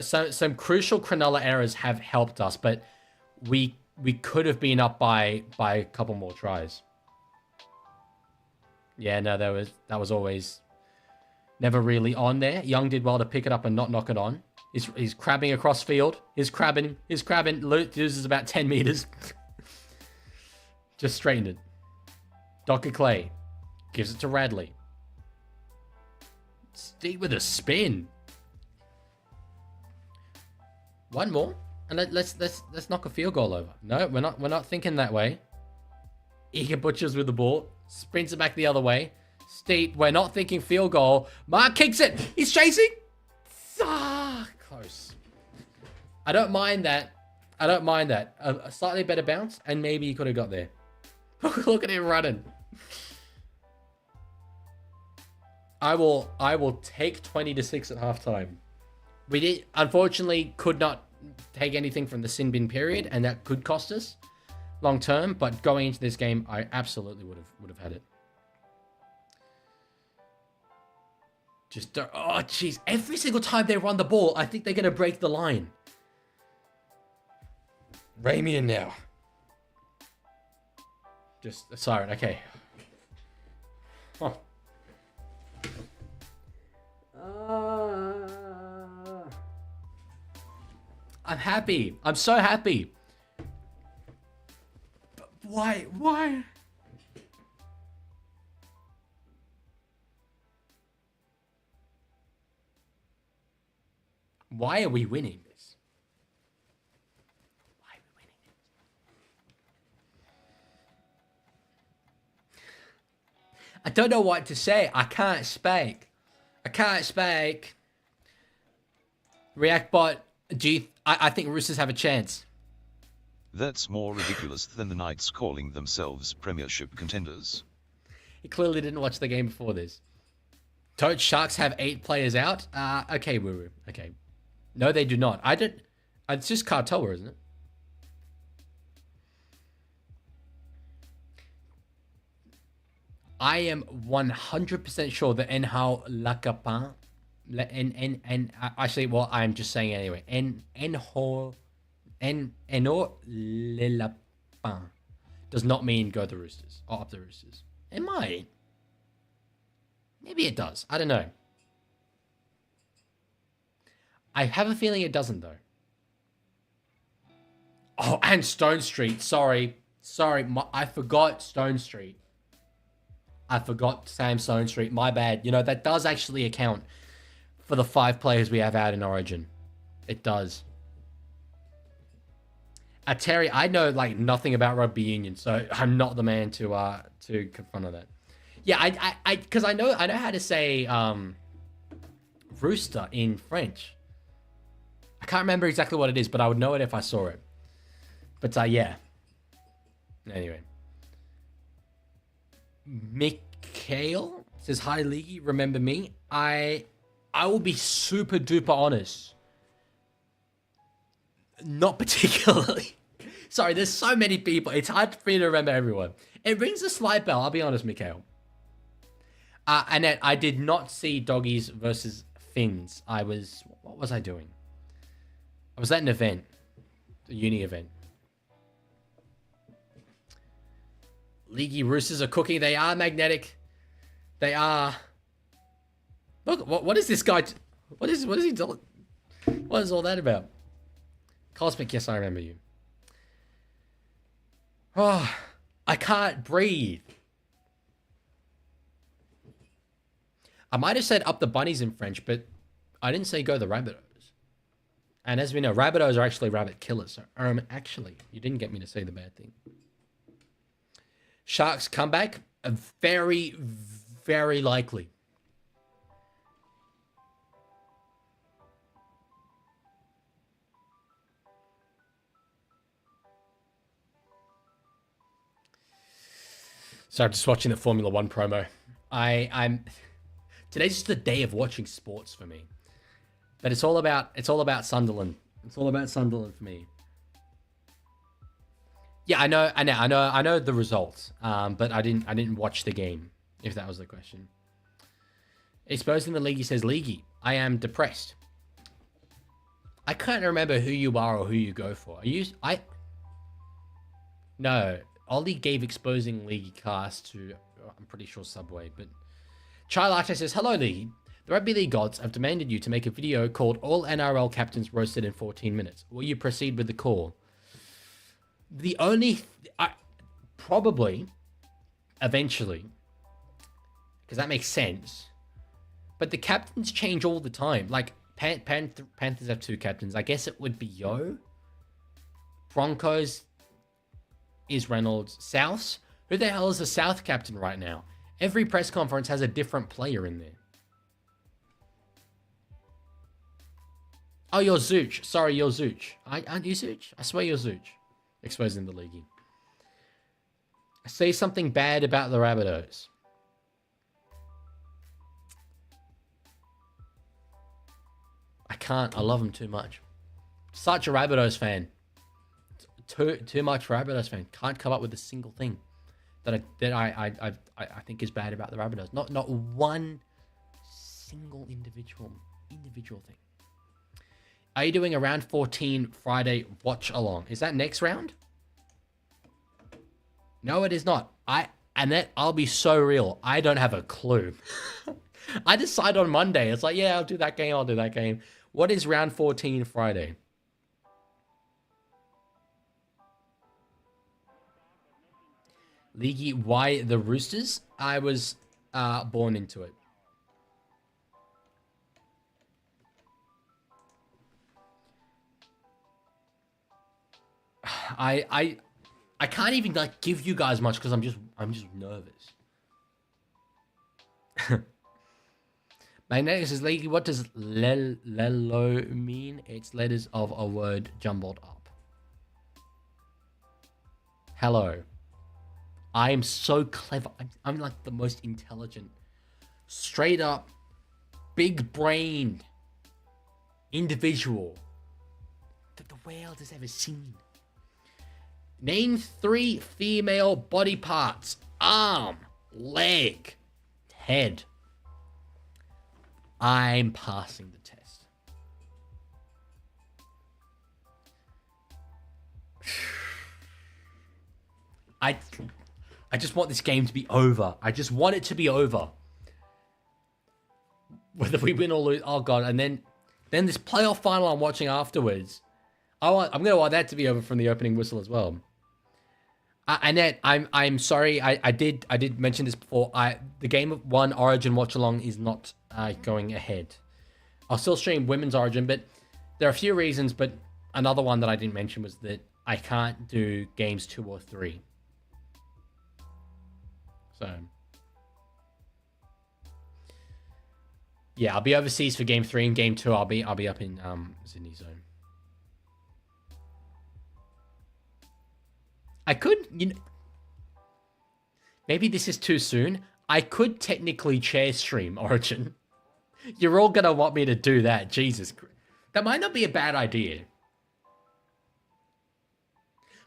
Some crucial Cronulla errors have helped us, but we could have been up by a couple more tries. Yeah, no, that was always never really on there. Young did well to pick it up and not knock it on. He's crabbing across field. He's crabbing. Loses about 10 meters. Just straightened it. Docker Clay gives it to Radley. Steve with a spin. One more, and let's knock a field goal over. No, we're not thinking that way. Eager Butchers with the ball, sprints it back the other way. Steep, we're not thinking field goal. Mark kicks it. He's chasing. Close. I don't mind that. A slightly better bounce, and maybe he could have got there. Look at him running. I will take 20-6 at halftime. We unfortunately could not take anything from the sin bin period, and that could cost us long term. But going into this game, I absolutely would have had it. Just oh jeez, every single time they run the ball, I think they're gonna break the line. Ramian now. Just a siren, okay. Huh. I'm happy. I'm so happy. But why? Why are we winning this? Why are we winning it? I don't know what to say. I can't speak. React bot, I think Roosters have a chance. That's more ridiculous than the Knights calling themselves premiership contenders. He clearly didn't watch the game before this. Don't Sharks have 8 players out? Okay, woo-woo. Okay. No, they do not. It's just Cartoa, isn't it? I am 100% sure that Enhao Lakapin... Actually, well, I'm just saying it anyway. Enhao Lelapin does not mean go the Roosters. Or up the Roosters. It might. Maybe it does. I don't know. I have a feeling it doesn't, though. Oh, and Stone Street. Sorry. I forgot Stone Street. I forgot Sam Stone Street. My bad. You know, that does actually account for the 5 players we have out in Origin. It does. Terry, I know like nothing about rugby union, so I'm not the man to confront on that. Yeah, because I know how to say rooster in French. I can't remember exactly what it is, but I would know it if I saw it. But yeah. Anyway. Mikhail says, hi, Leaguie. Remember me? I will be super duper honest. Not particularly. Sorry, there's so many people. It's hard for me to remember everyone. It rings a slight bell. I'll be honest, Mikhail. Annette, I did not see Doggies versus Finns. What was I doing? I was at an event. A uni event. Leaguey Roosters are cooking. They are magnetic. They are. Look, what is this guy? What is he doing? What is all that about? Cosmic, yes, I remember you. Oh, I can't breathe. I might have said up the bunnies in French, but I didn't say go the Rabbitohs. And as we know, Rabbitohs are actually rabbit killers. So, actually, you didn't get me to say the bad thing. Sharks comeback. A very, very likely. So I'm just watching the Formula One promo. Today's just a day of watching sports for me. But it's all about Sunderland. It's all about Sunderland for me. Yeah, I know the results. But I didn't watch the game, if that was the question. Exposing the Leaguie says, Leaguie, I am depressed. I can't remember who you are or who you go for. No, Ollie gave exposing Leaguie cast to, I'm pretty sure, Subway, but Chai Latte says, hello Leaguie. The Rugby League gods have demanded you to make a video called All NRL Captains Roasted in 14 Minutes. Will you proceed with the call? Probably, eventually, because that makes sense. But the captains change all the time. Like, Panthers have 2 captains. I guess it would be Yo. Broncos is Reynolds. Souths? Who the hell is the South captain right now? Every press conference has a different player in there. Oh, you're Zooch. Sorry, you're Zooch. Aren't you Zooch? I swear you're Zooch. Exposing the Leaguie. Say something bad about the Rabbitohs. I can't. I love them too much. Such a Rabbitohs fan. Too much Rabbitohs fan. Can't come up with a single thing that I think is bad about the Rabbitohs. Not one single individual thing. Are you doing a round 14 Friday watch along? Is that next round? No, it is not. I'll be so real. I don't have a clue. I decide on Monday. It's like, yeah, I'll do that game. What is round 14 Friday? Leaguie, why the Roosters? I was born into it. I can't even like give you guys much because I'm just nervous. My name is Leaguie. What does lelo mean? It's letters of a word jumbled up. Hello. I am so clever. I'm like the most intelligent, straight up, big brained individual that the world has ever seen. Name 3 female body parts. Arm, leg, head. I'm passing the test. I just want this game to be over. I just want it to be over. Whether we win or lose. Oh, God. And then this playoff final I'm watching afterwards. I'm going to want that to be over from the opening whistle as well. Annette, I'm sorry. I did mention this before. The Game of 1 Origin watch along is not going ahead. I'll still stream Women's Origin, but there are a few reasons. But another one that I didn't mention was that I can't do games 2 or 3. So yeah, I'll be overseas for game 3 and game 2. I'll be up in Sydney zone. I could, maybe this is too soon. I could technically chair stream Origin. You're all gonna want me to do that. Jesus Christ. That might not be a bad idea.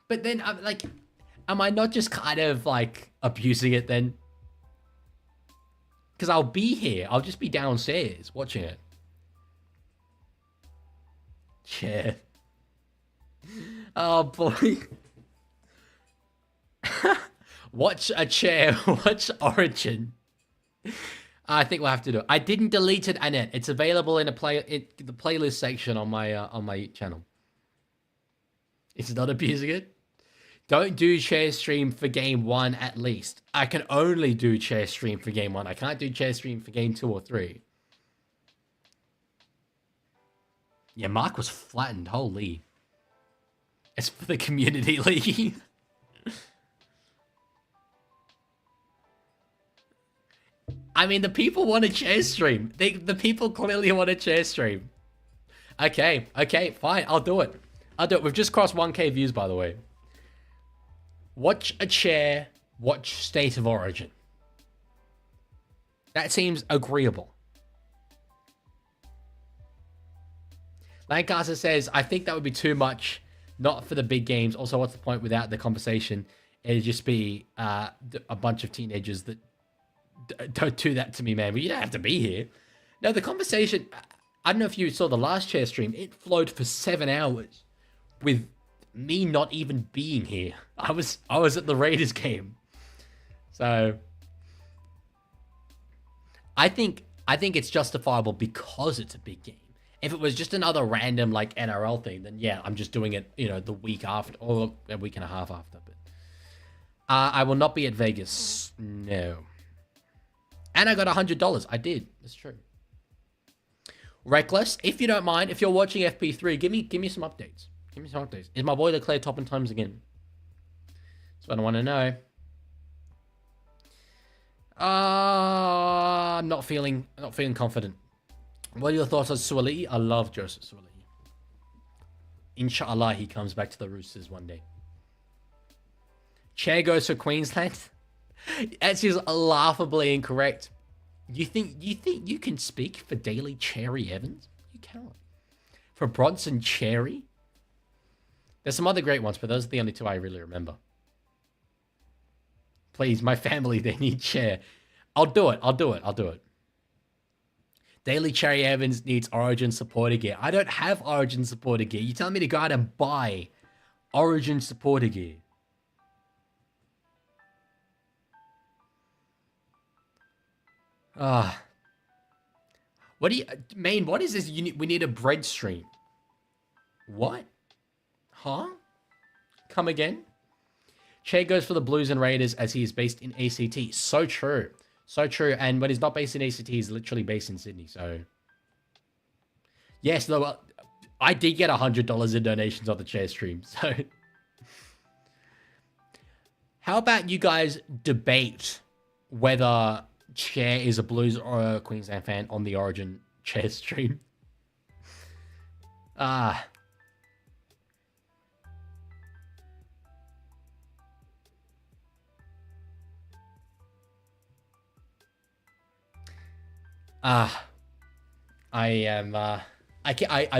But then, am I not just kind of like abusing it then? Because I'll be here. I'll just be downstairs watching it. Chair. Oh boy. Watch a chair. Watch Origin. I think we'll have to do it. I didn't delete it, Annette. It's available in the playlist section on my channel. It's not abusing it. Don't do chair stream for game 1 at least. I can only do chair stream for game 1. I can't do chair stream for game 2 or 3. Yeah, Mark was flattened. Holy. It's for the community league. I mean, the people want a chair stream. The people clearly want a chair stream. Okay, fine. I'll do it. We've just crossed 1K views, by the way. Watch a chair, watch State of Origin. That seems agreeable. Lancaster says, I think that would be too much, not for the big games. Also, what's the point without the conversation? It'd just be a bunch of teenagers that don't do that to me, man. But you don't have to be here. No, the conversation, I don't know if you saw the last chair stream. It flowed for 7 hours with me not even being here. I was at the Raiders game. So I think it's justifiable because it's a big game. If it was just another random like NRL thing, then yeah, I'm just doing it, the week after or a week and a half after. But I will not be at Vegas. No. And I got $100. I did. That's true. Reckless, if you don't mind, if you're watching FP3, give me some updates. Give me some updates. Is my boy Leclerc top in times again? That's what I want to know. I'm not feeling confident. What are your thoughts on Suaalii? I love Joseph Suaalii. Inshallah, he comes back to the Roosters one day. Chair goes for Queensland. That's just laughably incorrect. You think you can speak for Daly Cherry Evans? You cannot. For Bronson Cherry? There's some other great ones, but those are the only two I really remember. Please, my family, they need chair. I'll do it. Daly Cherry Evans needs Origin supporter gear. I don't have Origin supporter gear. You telling me to go out and buy Origin supporter gear? What do you... Main, what is this? We need a bread stream. What? Huh? Come again? Che goes for the Blues and Raiders as he is based in ACT. So true. So true. And when he's not based in ACT, he's literally based in Sydney. So, yes, though, I did get $100 in donations on the chair stream. So, how about you guys debate whether Chair is a Blues or a Queensland fan on the Origin chair stream? I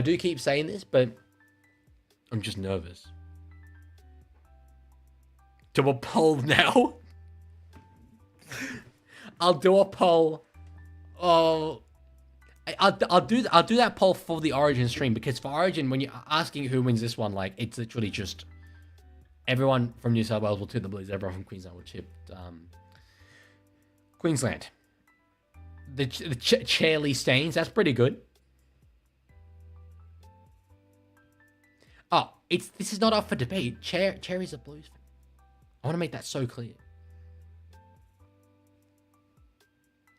do keep saying this, but I'm just nervous. Do a poll now? I'll do a poll. Oh, I'll do that poll for the Origin stream, because for Origin, when you're asking who wins this one, like, it's literally just everyone from New South Wales will tip the Blues, everyone from Queensland will tip Queensland. The Charlie Stains, that's pretty good. Oh, this is not up for debate. Cherry's a Blues fan. I want to make that so clear.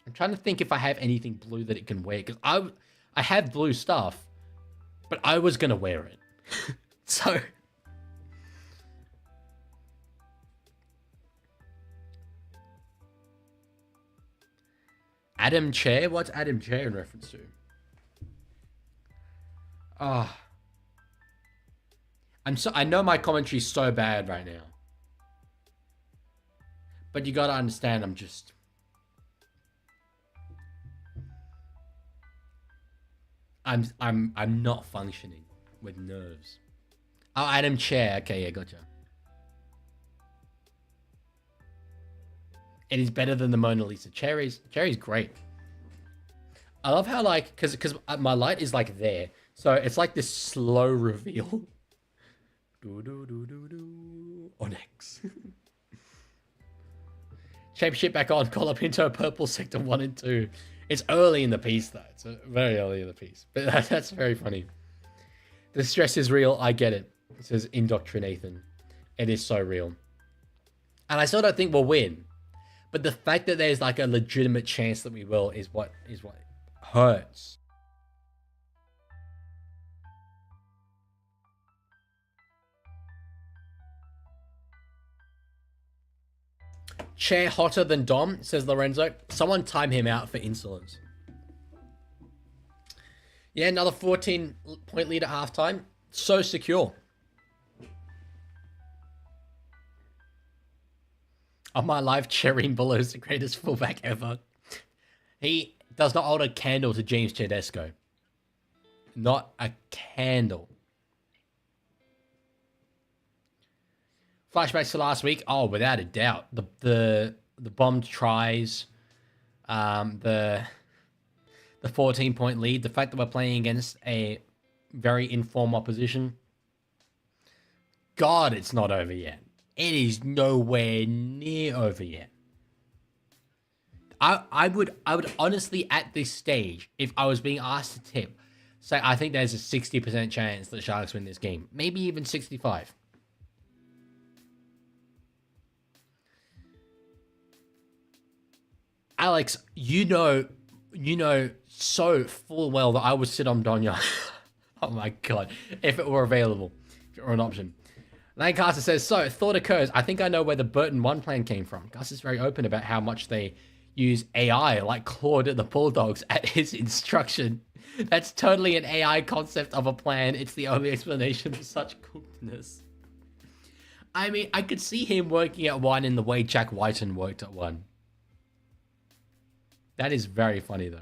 I'm trying to think if I have anything blue that it can wear, because I have blue stuff, but I was gonna wear it. So Adam Chair? What's Adam Chair in reference to? I know my commentary's so bad right now. But you gotta understand, I'm not functioning with nerves. Oh, Adam Chair. Okay, yeah, gotcha. It is better than the Mona Lisa. Cherry's great. I love how, like, because my light is like there, so it's like this slow reveal. Onyx. Shape shit back on. Call up into purple sector 1 and 2. It's early in the piece, though. It's very early in the piece. But that's very funny. The stress is real. I get it. It says Indoctrinathan. It is so real. And I still don't think we'll win. But the fact that there's like a legitimate chance that we will is what hurts. Chair hotter than Dom, says Lorenzo. Someone time him out for insolence. Yeah, another 14-point lead at halftime. So secure. On my life, Chereen Buller is the greatest fullback ever. He does not hold a candle to James Tedesco. Not a candle. Flashbacks to last week. Oh, without a doubt. The bombed tries. The 14-point lead. The fact that we're playing against a very informed opposition. God, it's not over yet. It is nowhere near over yet. I would honestly, at this stage, if I was being asked to tip, say I think there's a 60% chance that Sharks win this game. Maybe even 65. Alex, you know so full well that I would sit on Donya. Oh my god. If it were available. If it were an option. Lancaster says, so, thought occurs. I think I know where the Burton 1 plan came from. Gus is very open about how much they use AI, like Claude at the Bulldogs, at his instruction. That's totally an AI concept of a plan. It's the only explanation for such cookedness. I mean, I could see him working at 1 in the way Jack Whiten worked at 1. That is very funny, though.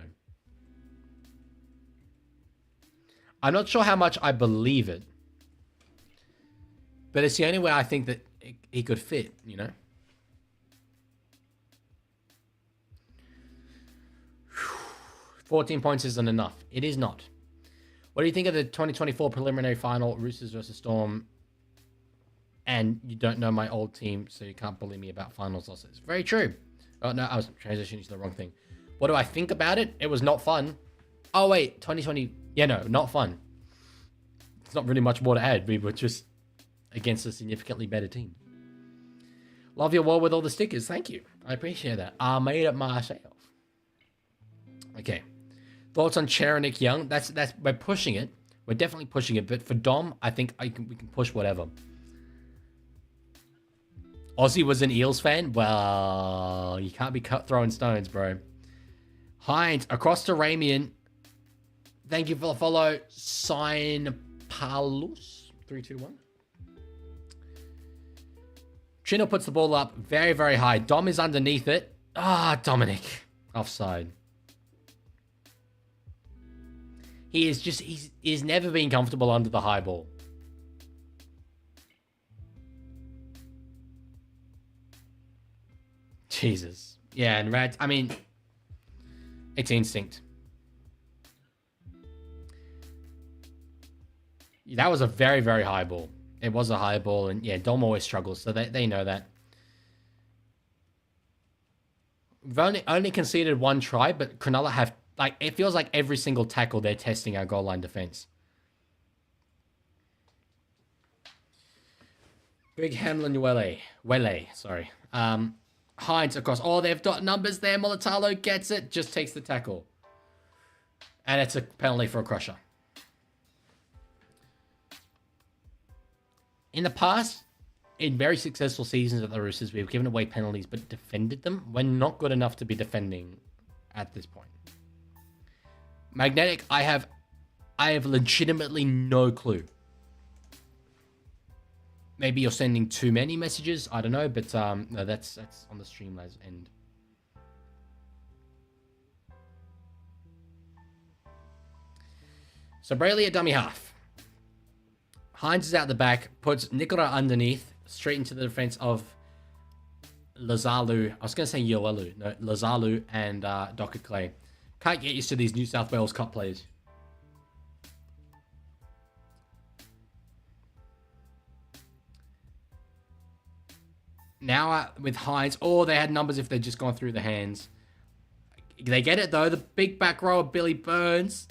I'm not sure how much I believe it. But it's the only way I think that he could fit, you know? Whew. 14 points isn't enough. It is not. What do you think of the 2024 preliminary final, Roosters versus Storm? And you don't know my old team, so you can't bully me about finals losses. Very true. Oh, no, I was transitioning to the wrong thing. What do I think about it? It was not fun. Oh, wait, 2020. Yeah, no, not fun. It's not really much more to add. We were just against a significantly better team. Love your wall with all the stickers. Thank you. I appreciate that. I made it myself. Okay. Thoughts on Cherenick Young? That's we're pushing it. We're definitely pushing it. But for Dom, I think we can push whatever. Aussie was an Eels fan? Well, you can't be throwing stones, bro. Hines, across to Ramian. Thank you for the follow. Sign Palus. 321. Chino puts the ball up very, very high. Dom is underneath it. Ah, Dominic. Offside. He's never been comfortable under the high ball. Jesus. Yeah, and Rad, I mean, it's instinct. That was a very, very high ball. It was a high ball, and yeah, Dom always struggles, so they know that. We've only conceded 1 try, but Cronulla have, like, it feels like every single tackle they're testing our goal line defense. Big Hamlin Wele, sorry. Hines across. Oh, they've got numbers there. Molitalo gets it, just takes the tackle. And it's a penalty for a crusher. In the past, in very successful seasons at the Roosters, we've given away penalties but defended them. We're not good enough to be defending at this point. Magnetic, I have legitimately no clue. Maybe you're sending too many messages. I don't know, but no, that's on the Streamlabs end. So Brayley at dummy half. Hines is out the back, puts Nicola underneath, straight into the defense of Lazalu. I was going to say Yoelu. No, Lazalu and Docker Clay. Can't get used to these New South Wales Cup players. Now with Hines, they had numbers if they'd just gone through the hands. They get it though. The big back row of Billy Burns.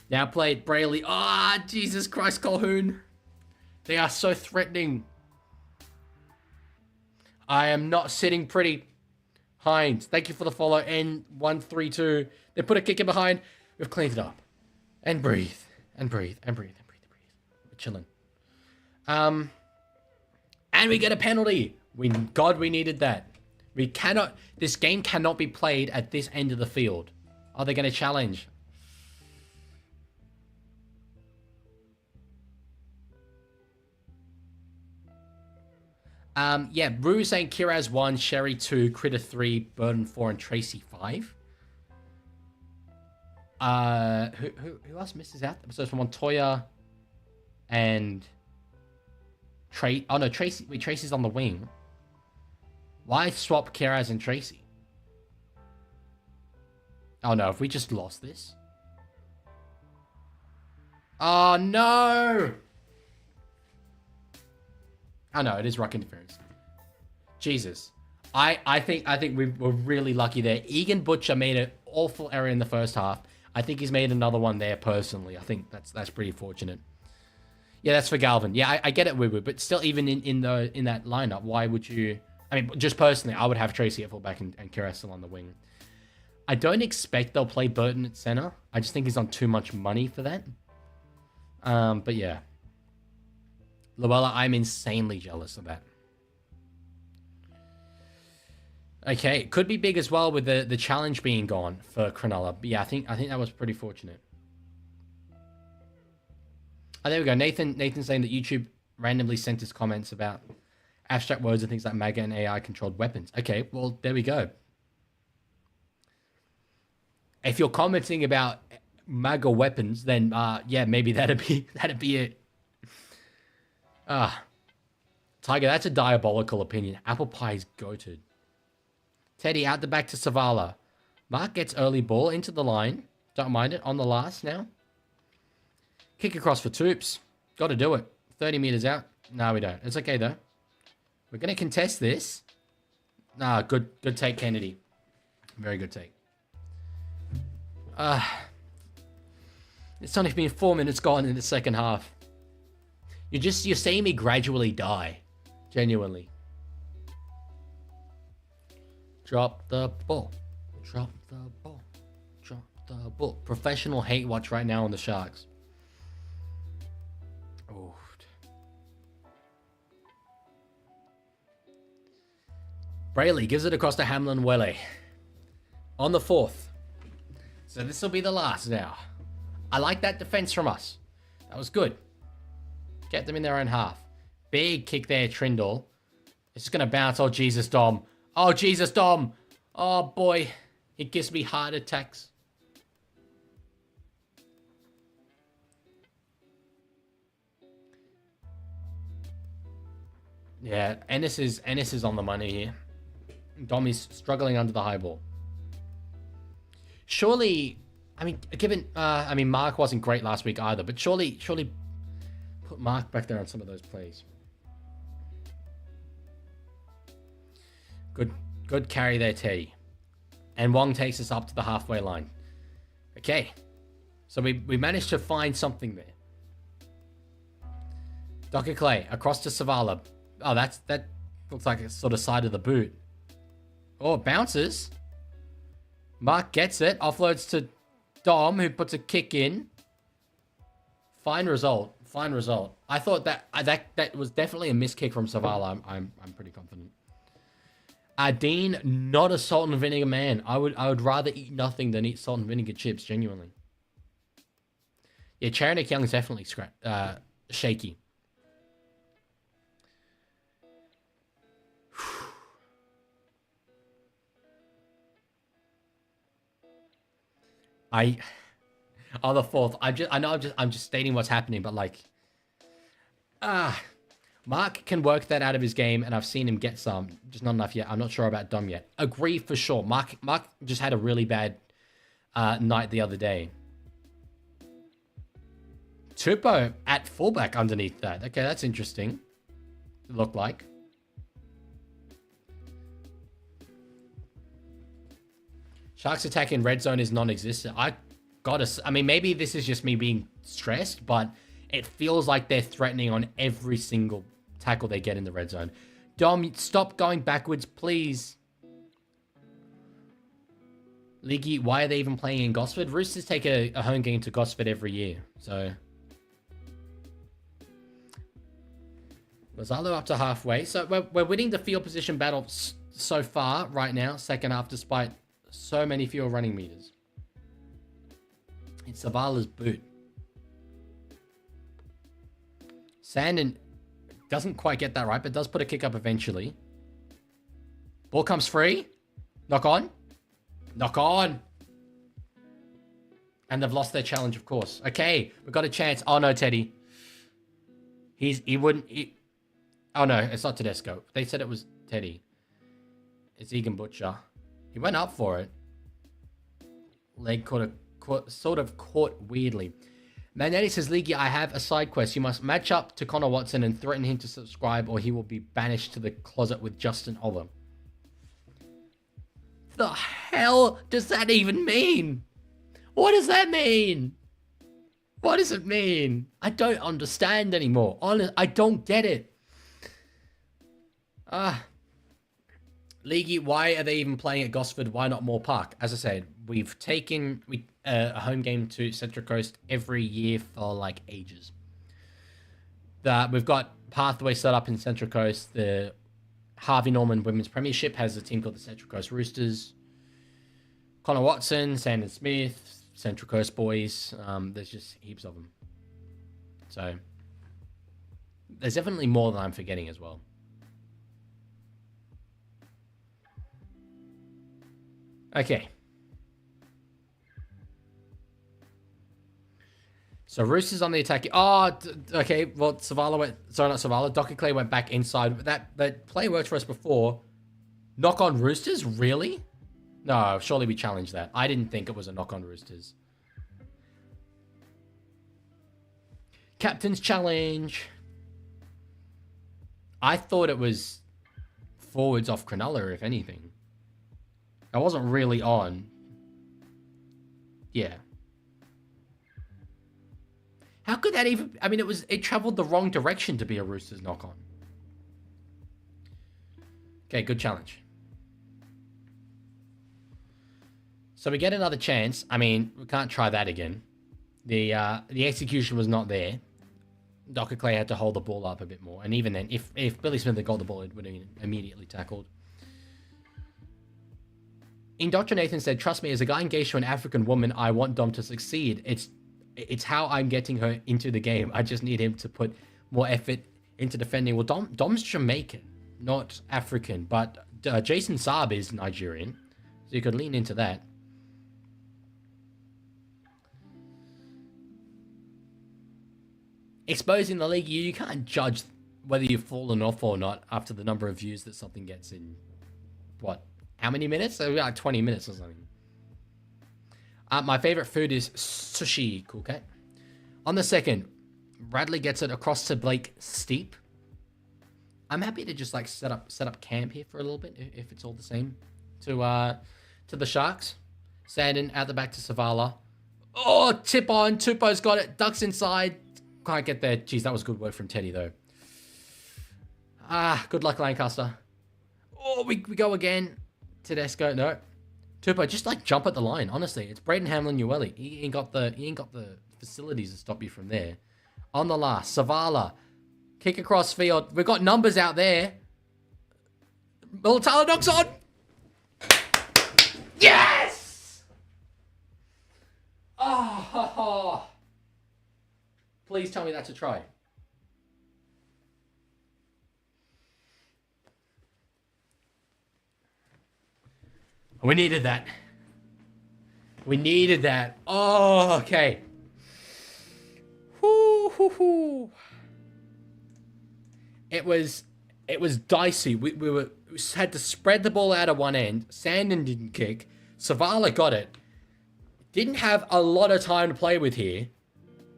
Now played Brayley. Ah, Jesus Christ, Colhoun. They are so threatening. I am not sitting pretty. Hines, thank you for the follow. N132. They put a kick in behind. We've cleaned it up. And breathe. And breathe. And breathe. And breathe. And breathe. We're chilling. And we get a penalty. God, we needed that. We cannot... This game cannot be played at this end of the field. Are they going to challenge? Yeah, Rue is saying Kiraz 1, Sherry 2, Critter 3, Burden 4, and Tracy 5. Who else misses out? So it's from Montoya and Tracy. Oh no, Tracy. Wait, Tracy's on the wing. Why swap Kiraz and Tracy? Oh no, have we just lost this? Oh no! Oh no, it is ruck interference. Jesus. I think we were really lucky there. Egan Butcher made an awful error in the first half. I think he's made another one there personally. I think that's pretty fortunate. Yeah, that's for Galvin. Yeah, I get it, Woo Woo, but still, even in that lineup, why would you? I mean, just personally, I would have Tracy at fullback and Kira still on the wing. I don't expect they'll play Burton at center. I just think he's on too much money for that. But yeah, Luella, I'm insanely jealous of that. Okay, it could be big as well with the challenge being gone for Cronulla. But yeah, I think that was pretty fortunate. Oh, there we go. Nathan's saying that YouTube randomly sent us comments about abstract words and things like MAGA and AI controlled weapons. Okay, well, there we go. If you're commenting about MAGA weapons, then yeah, maybe that'd be it. Tiger, that's a diabolical opinion. Apple pie is goated. Teddy out the back to Savala. Mark gets early ball into the line. Don't mind it. On the last now. Kick across for Toops. Got to do it. 30 meters out. No, we don't. It's okay, though. We're going to contest this. Good take, Kennedy. Very good take. It's only been 4 minutes gone in the second half. You're seeing me gradually die. Genuinely. Drop the ball. Drop the ball. Drop the ball. Professional hate watch right now on the Sharks. Oh. Brayley gives it across to Hamlin Welle. On the 4th. So this will be the last now. I like that defense from us. That was good. Get them in their own half. Big kick there, Trindle. It's going to bounce. Oh, Jesus, Dom. Oh, Jesus, Dom. Oh, boy. It gives me heart attacks. Yeah, Ennis is on the money here. Dom is struggling under the high ball. Surely, I mean, Mark wasn't great last week either, but surely put Mark back there on some of those plays. Good carry there, Teddy. And Wong takes us up to the halfway line. Okay. So we managed to find something there. Docker Clay across to Savala. Oh, that looks like it's sort of side of the boot. Oh, it bounces. Mark gets it. Offloads to Dom, who puts a kick in. Fine result. I thought that was definitely a missed kick from Savala. I'm pretty confident. Dean, not a salt and vinegar man. I would rather eat nothing than eat salt and vinegar chips, genuinely. Yeah, Charanek Young is definitely shaky. On the 4th, I'm just stating what's happening, but like, Mark can work that out of his game, and I've seen him get some, just not enough yet. I'm not sure about Dom yet. Agree for sure. Mark just had a really bad night the other day. Tupo at fullback underneath that. Okay, that's interesting. It looked like. Sharks attack in red zone is non-existent. I mean, maybe this is just me being stressed, but it feels like they're threatening on every single tackle they get in the red zone. Dom, stop going backwards, please. Leaguie, why are they even playing in Gosford? Roosters take a home game to Gosford every year, so... Gonzalo up to halfway. So we're winning the field position battle so far right now. Second half, despite so many fewer running meters. It's Savala's boot. Sandin doesn't quite get that right, but does put a kick up eventually. Ball comes free. Knock on. Knock on. And they've lost their challenge, of course. Okay, we've got a chance. Oh, no, Teddy. Oh, no, it's not Tedesco. They said it was Teddy. It's Egan Butcher. He went up for it. Leg sort of caught weirdly. Manetti says, Leaguie, I have a side quest. You must match up to Connor Watson and threaten him to subscribe or he will be banished to the closet with Justin Oliver. The hell does that even mean? What does that mean? What does it mean? I don't understand anymore. I don't get it. Leaguie, why are they even playing at Gosford? Why not Moore Park? As I said, we've taken a home game to Central Coast every year for like ages. We've got pathway set up in Central Coast. The Harvey Norman Women's Premiership has a team called the Central Coast Roosters. Connor Watson, Sandon Smith, Central Coast boys. There's just heaps of them. So there's definitely more than I'm forgetting as well. Okay. So Roosters on the attack. Oh, okay. Well, Savala went... Sorry, not Savala. Docker Clay went back inside. That play worked for us before. Knock on Roosters? Really? No, surely we challenged that. I didn't think it was a knock on Roosters. Captain's challenge. I thought it was forwards off Cronulla, if anything. I wasn't really on. Yeah. How could that even... I mean, it traveled the wrong direction to be a Roosters knock-on. Okay, good challenge. So we get another chance. I mean, we can't try that again. The execution was not there. Docker Clay had to hold the ball up a bit more. And even then, if Billy Smith had got the ball, it would have been immediately tackled. Indoctrinathan said, trust me, as a guy engaged to an African woman, I want Dom to succeed. It's how I'm getting her into the game. I just need him to put more effort into defending. Well, Dom's Jamaican, not African, but Jason Saab is Nigerian, so you could lean into that. Exposing the league, you can't judge whether you've fallen off or not after the number of views that something gets in, what, how many minutes? So like 20 minutes or something. My favorite food is sushi, cool cat. On the second, Radley gets it across to Blake Steep. I'm happy to just like set up camp here for a little bit if it's all the same to the Sharks. Sandin out the back to Savala. Oh, tip on. Tupou's got it. Ducks inside. Can't get there. Jeez, that was good work from Teddy though. Good luck, Lancaster. Oh, we go again. Tedesco, no. Tupou, just like jump at the line. Honestly, it's Braden Hamlin-Ueli. He ain't got the facilities to stop you from there. On the last, Savala, kick across field. We've got numbers out there. Mulatalo knocks on. Yes! Oh, please tell me that's a try. We needed that. We needed that. Oh, okay. Whoo. It was dicey. We had to spread the ball out of one end. Sandin didn't kick. Savala got it. Didn't have a lot of time to play with here.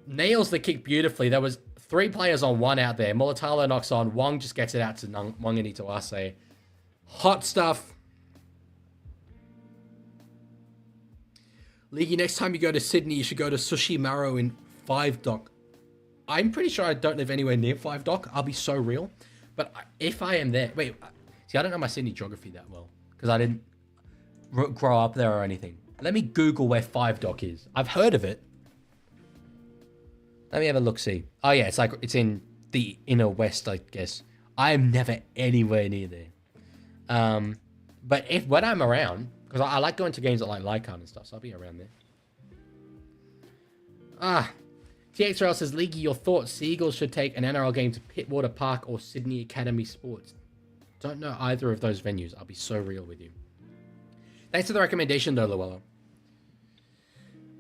Nails the kick beautifully. There was 3 players on 1 out there. Mulatalo knocks on. Wong just gets it out to Wangani to Ase. Hot stuff. Leaguey, next time you go to Sydney, you should go to Sushi Maro in 5 Dock. I'm pretty sure I don't live anywhere near 5 Dock. I'll be so real. But if I am there... Wait, see, I don't know my Sydney geography that well. Because I didn't grow up there or anything. Let me Google where 5 Dock is. I've heard of it. Let me have a look-see. Oh, yeah, it's in the inner west, I guess. I am never anywhere near there. But when I'm around, because I like going to games at like Lycon and stuff, so I'll be around there. TXRL says, Leaguie, your thoughts? Seagulls should take an NRL game to Pittwater Park or Sydney Academy Sports. Don't know either of those venues. I'll be so real with you. Thanks for the recommendation, though, Luella.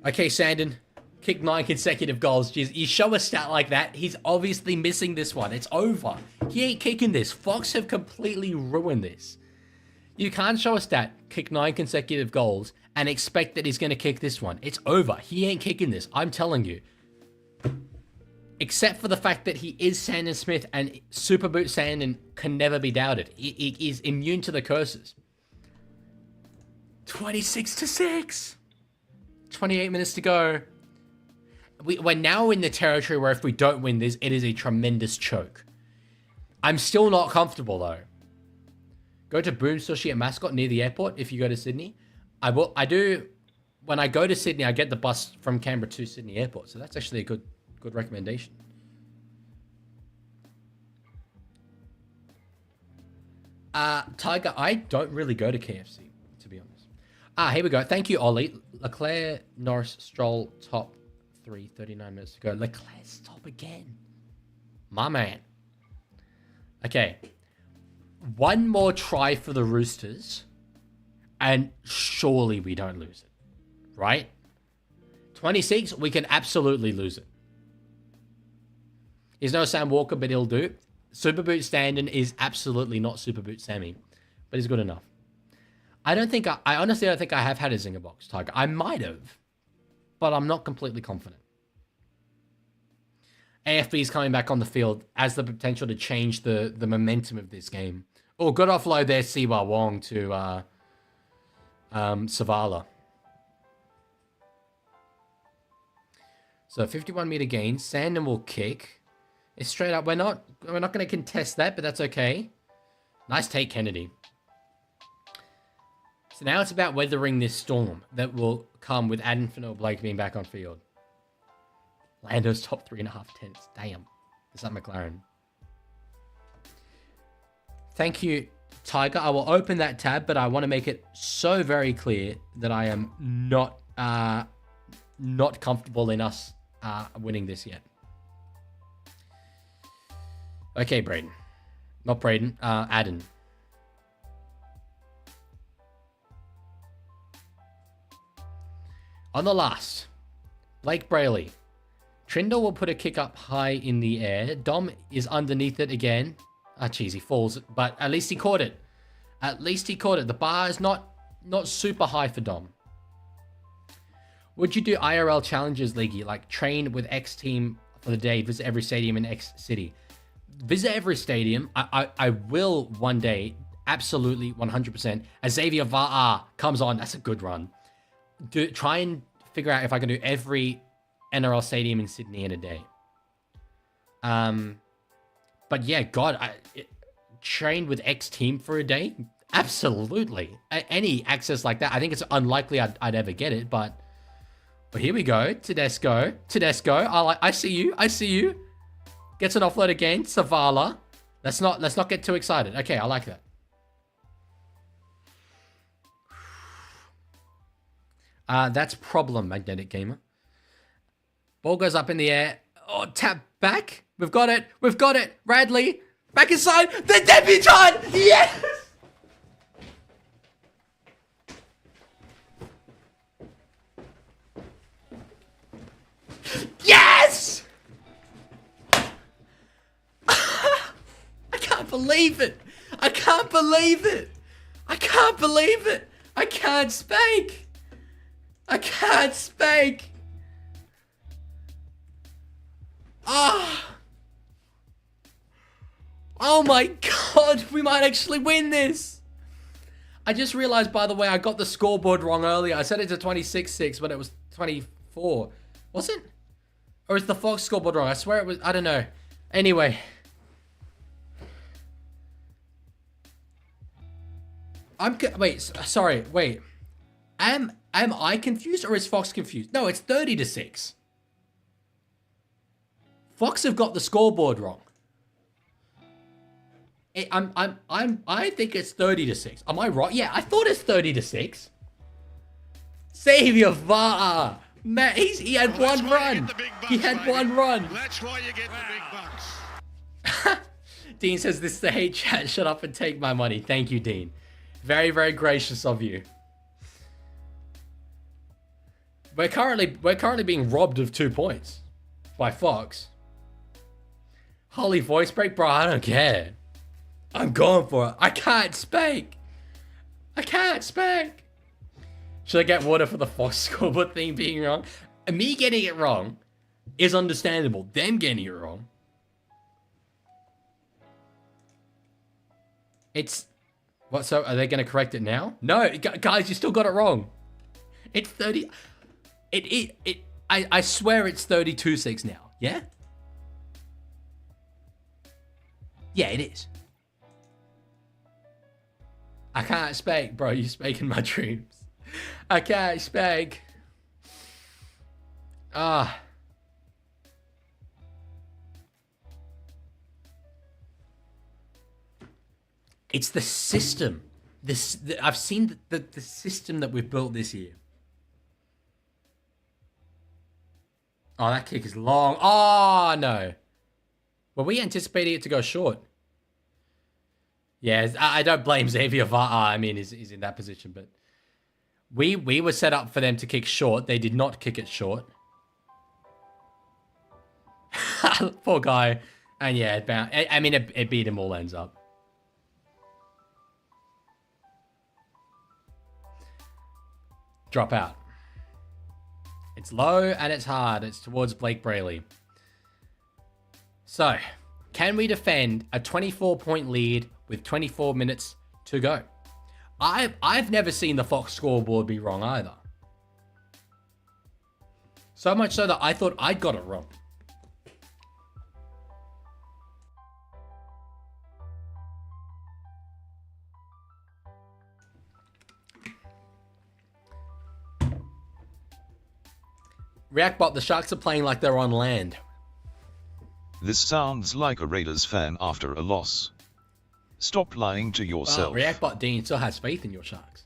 Okay, Sandon. Kicked 9 consecutive goals. Jeez, you show a stat like that, he's obviously missing this one. It's over. He ain't kicking this. Fox have completely ruined this. You can't show a stat, kick 9 consecutive goals, and expect that he's going to kick this one. It's over. He ain't kicking this. I'm telling you. Except for the fact that he is Sandon Smith, and Superboot Sandon can never be doubted. He is immune to the curses. 26-6. 28 minutes to go. We're now in the territory where if we don't win this, it is a tremendous choke. I'm still not comfortable, though. Go to Boom Sushi at Mascot near the airport if you go to Sydney. I do. When I go to Sydney, I get the bus from Canberra to Sydney Airport. So that's actually a good recommendation. Tiger, I don't really go to KFC, to be honest. Here we go. Thank you, Ollie. Leclerc, Norris, Stroll, top 3, 39 minutes to go. Leclerc's top again. My man. Okay. One more try for the Roosters, and surely we don't lose it. Right? 26, we can absolutely lose it. He's no Sam Walker, but he'll do. Superboot Standen is absolutely not Superboot Sammy, but he's good enough. I honestly don't think I have had a Zinger box, Tiger. I might have, but I'm not completely confident. AFB is coming back on the field, has the potential to change the momentum of this game. Oh, good offload there, Siwa Wong to Savala. So 51-meter gain. Sandon will kick. It's straight up. We're not going to contest that, but that's okay. Nice take, Kennedy. So now it's about weathering this storm that will come with Adam Finnell-Blake being back on field. Lando's top 3.5 tenths. Damn. Is that McLaren? Thank you, Tiger. I will open that tab, but I want to make it so very clear that I am not comfortable in us winning this yet. Okay, Braden. Not Braden. Adam. On the last, Blake Brayley. Trindle will put a kick up high in the air. Dom is underneath it again. Jeez, he falls, but at least he caught it. At least he caught it. The bar is not super high for Dom. Would you do IRL challenges, Leaguie? Like train with X team for the day, visit every stadium in X city. Visit every stadium. I will one day, absolutely 100%. As Xavier Va'a comes on, that's a good run. Try and figure out if I can do every NRL stadium in Sydney in a day. But yeah, God, train with X team for a day? Absolutely. Any access like that, I think it's unlikely I'd ever get it, but here we go. Tedesco. I see you. Gets an offload again. Savala. Let's not get too excited. Okay, I like that. That's problem, Magnetic Gamer. Ball goes up in the air. Oh, tap back. We've got it. Radley. Back inside. The debutant. Yes! Yes! I can't believe it. I can't speak. Oh my God, we might actually win this. I just realized, by the way, I got the scoreboard wrong earlier. I said it to 26-6, but it was 24. Was it? Or is the Fox scoreboard wrong? I swear it was, I don't know. Anyway. Wait. Am I confused or is Fox confused? No, it's 30-6. Fox have got the scoreboard wrong. I think it's 30-6. Am I right? Yeah, I thought it's 30-6. Xavier Vaa. Man, he had one run. He had one run. That's why you get the big bucks. Dean says, this is the hate chat. Shut up and take my money. Thank you, Dean. Very, very gracious of you. We're currently being robbed of 2 points by Fox. Holy voice break, bro. I don't care. I'm going for it. I can't speak. I can't speak. Should I get water for the Fox scoreboard thing being wrong? Me getting it wrong is understandable. Them getting it wrong. It's... What, so are they going to correct it now? No, guys, you still got it wrong. It's 30... I swear it's 32-6 now. Yeah? Yeah, it is. I can't speak, bro. You speak in my dreams. I can't speak. Ah. It's the system. I've seen the system that we've built this year. Oh, that kick is long. Oh, no. Were we anticipating it to go short? Yeah, I don't blame Xavier Vaa. I mean, he's in that position, but we were set up for them to kick short. They did not kick it short. Poor guy. And yeah, it bounced. I mean, it beat him all ends up. Drop out. It's low and it's hard. It's towards Blake Brayley. So, can we defend a 24-point lead with 24 minutes to go? I've never seen the Fox scoreboard be wrong either. So much so that I thought I'd got it wrong. Reactbot, the Sharks are playing like they're on land. This sounds like a Raiders fan after a loss. Stop lying to yourself. Reactbot Dean still has faith in your Sharks.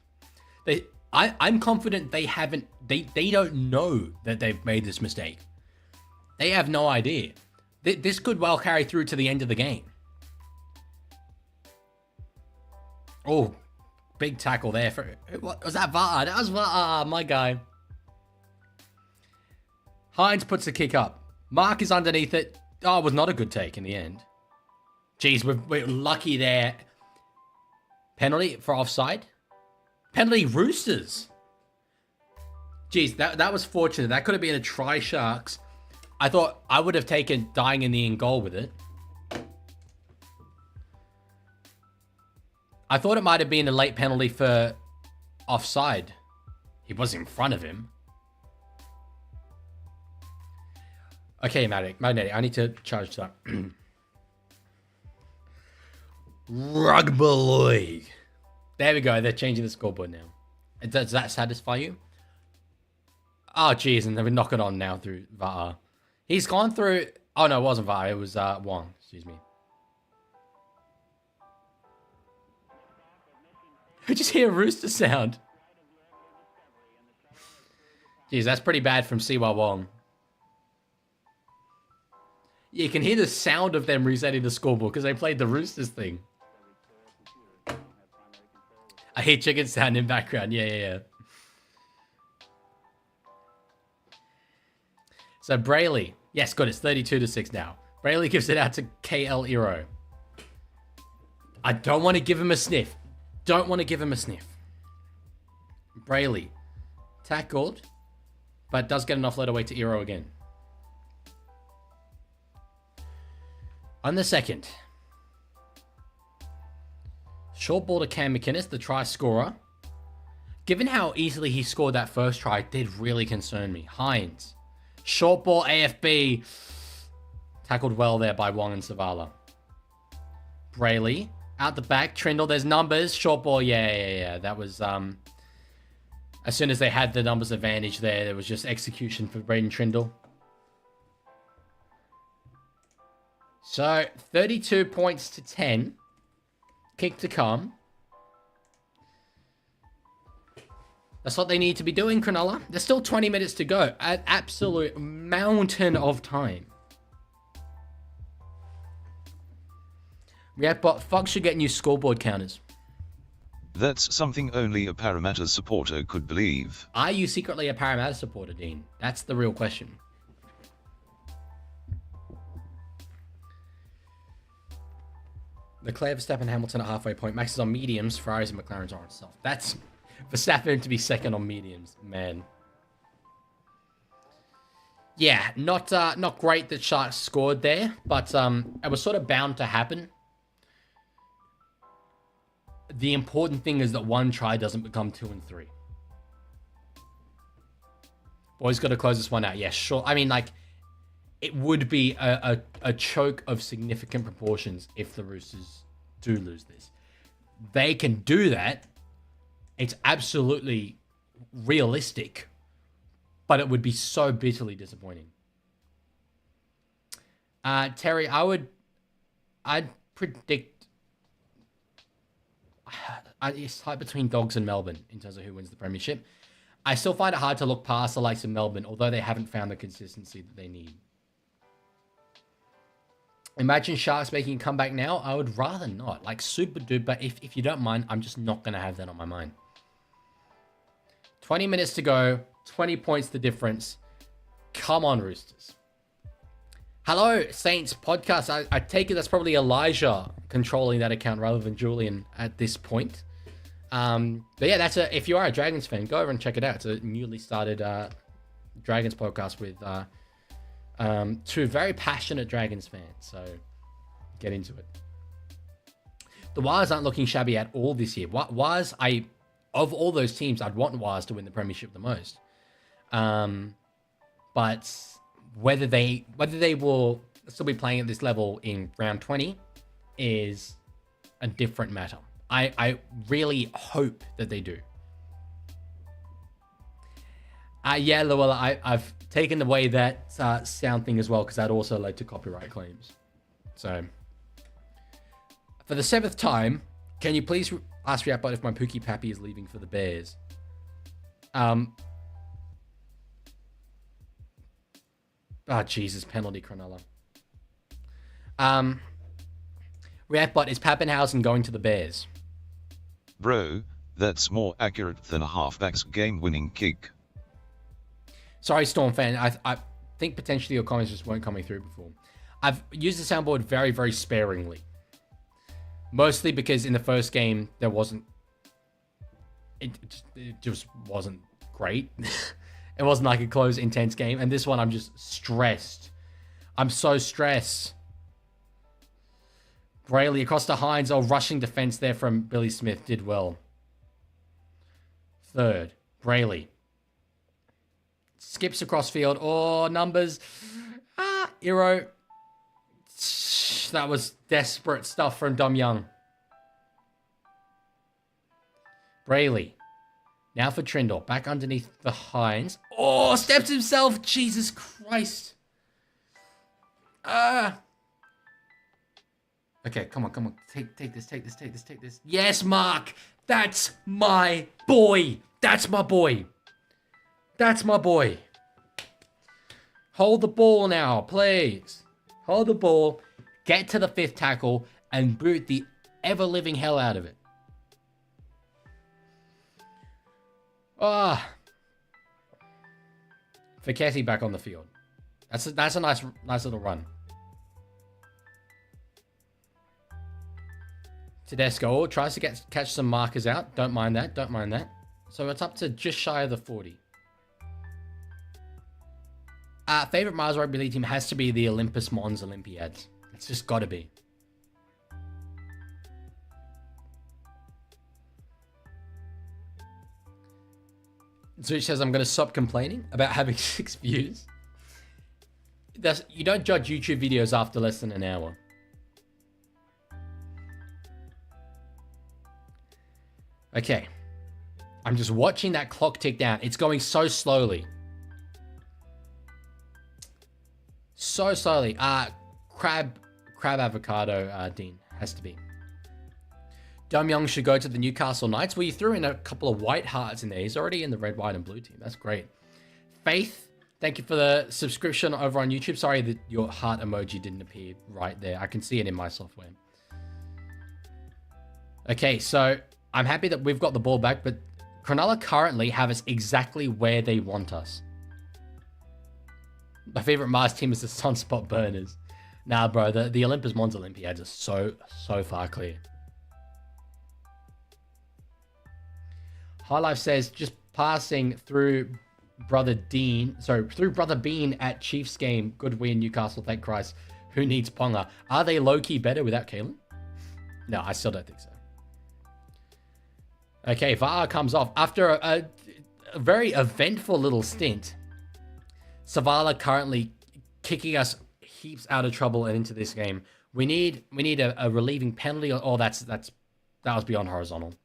I'm confident they haven't. They don't know that they've made this mistake. They have no idea. This could well carry through to the end of the game. Oh, big tackle there for. What was that? Vaa? That was Vaa, my guy. Hines puts the kick up. Mark is underneath it. Oh, it was not a good take in the end. Jeez, we're lucky there. Penalty for offside. Penalty Roosters. Jeez, that was fortunate. That could have been a try Sharks. I thought I would have taken dying in the end goal with it. I thought it might have been a late penalty for offside. He was in front of him. Okay, Magnetic, I need to charge that. Rugby League. There we go. They're changing the scoreboard now. Does that satisfy you? Oh, jeez, and they're knocking on now through Vaa. He's gone through... Oh, no, it wasn't Vaa. It was Wong. Excuse me. I just hear a rooster sound. Jeez, that's pretty bad from Siwa Wong. You can hear the sound of them resetting the scoreboard because they played the Roosters thing. I hear chicken sound in background. Yeah. So Brayley. Yes, good. It's 32-6 now. Brayley gives it out to KL Iro. I don't want to give him a sniff. Brayley. Tackled. But does get an offload away to Iro again. On the second. Short ball to Cam McInnes, the try scorer. Given how easily he scored that first try, it did really concern me. Hines. Short ball AFB. Tackled well there by Wong and Savala. Brayley. Out the back. Trindle, there's numbers. Short ball, yeah. That was, as soon as they had the numbers advantage there was just execution for Braden Trindle. So, 32 points to 10. kick to come. That's what they need to be doing, Cronulla. There's still 20 minutes to go. An absolute mountain of time. Yeah, but Fox should get new scoreboard counters. That's something only a Parramatta supporter could believe. Are you secretly a Parramatta supporter, Dean? That's the real question. Leclerc, Verstappen, Hamilton at halfway point. Max is on mediums. Ferraris and McLaren's are on soft. That's Verstappen to be second on mediums, man. Yeah, not great that Sharks scored there, but it was sort of bound to happen. The important thing is that one try doesn't become 2 and 3. Boys got to close this one out. Yeah, sure. I mean, like, it would be a choke of significant proportions if the Roosters do lose this. They can do that. It's absolutely realistic, but it would be so bitterly disappointing. Terry, I'd predict it's tight between Dogs and Melbourne in terms of who wins the premiership. I still find it hard to look past the likes of Melbourne, although they haven't found the consistency that they need. Imagine Sharks making a comeback now. I would rather not. Like, super duper. If you don't mind, I'm just not going to have that on my mind. 20 minutes to go. 20 points the difference. Come on, Roosters. Hello, Saints podcast. I take it that's probably Elijah controlling that account rather than Julian at this point. But yeah, if you are a Dragons fan, go over and check it out. It's a newly started Dragons podcast with two very passionate Dragons fans. So get into it. The Wires aren't looking shabby at all this year. Wires, of all those teams, I'd want Wires to win the premiership the most. But whether they will still be playing at this level in round 20 is a different matter. I really hope that they do. Yeah, Luella, I've taken away that sound thing as well because that also led to copyright claims. So, for the 7th time, can you please ask Riapot if my Pookie Pappy is leaving for the Bears? Jesus, penalty, Cronulla. Riapot, is Pappenhausen going to the Bears? Bro, that's more accurate than a halfback's game-winning kick. Sorry, Storm fan. I think potentially your comments just weren't coming through before. I've used the soundboard very, very sparingly. Mostly because in the first game, there wasn't... It just wasn't great. It wasn't like a close, intense game. And this one, I'm just stressed. I'm so stressed. Brayley across to Hines. Oh, rushing defense there from Billy Smith. Did well. Third, Brayley. Skips across field. Oh, numbers. Hero. That was desperate stuff from Dom Young. Brayley. Now for Trindle. Back underneath the Hines. Oh, steps himself. Jesus Christ. Okay, come on. Take this. Yes, Mark. That's my boy. That's my boy. Hold the ball now, please. Hold the ball. Get to the 5th tackle and boot the ever-living hell out of it. Fiketti back on the field. That's a nice little run. Tedesco tries to catch some markers out. Don't mind that. So it's up to just shy of the 40. Favorite Mars Rugby League team has to be the Olympus Mons Olympiads. It's just got to be. Zuch says, I'm going to stop complaining about having 6 views. You don't judge YouTube videos after less than an hour. Okay. I'm just watching that clock tick down. It's going so slowly. So slowly. Crab avocado, Dean. Has to be. Dom Young should go to the Newcastle Knights. Well, you threw in a couple of white hearts in there. He's already in the red, white, and blue team. That's great. Faith, thank you for the subscription over on YouTube. Sorry that your heart emoji didn't appear right there. I can see it in my software. Okay, so I'm happy that we've got the ball back, but Cronulla currently have us exactly where they want us. My favorite Mars team is the Sunspot Burners. Nah, bro, the Olympus Mons Olympiads are so far clear. High Life says, just passing through Brother Bean at Chiefs game. Good win, Newcastle, thank Christ. Who needs Ponga? Are they low-key better without Kalen? No, I still don't think so. Okay, VAR comes off. After a very eventful little stint, Savala currently kicking us heaps out of trouble and into this game. We need a relieving penalty. Oh, that was beyond horizontal.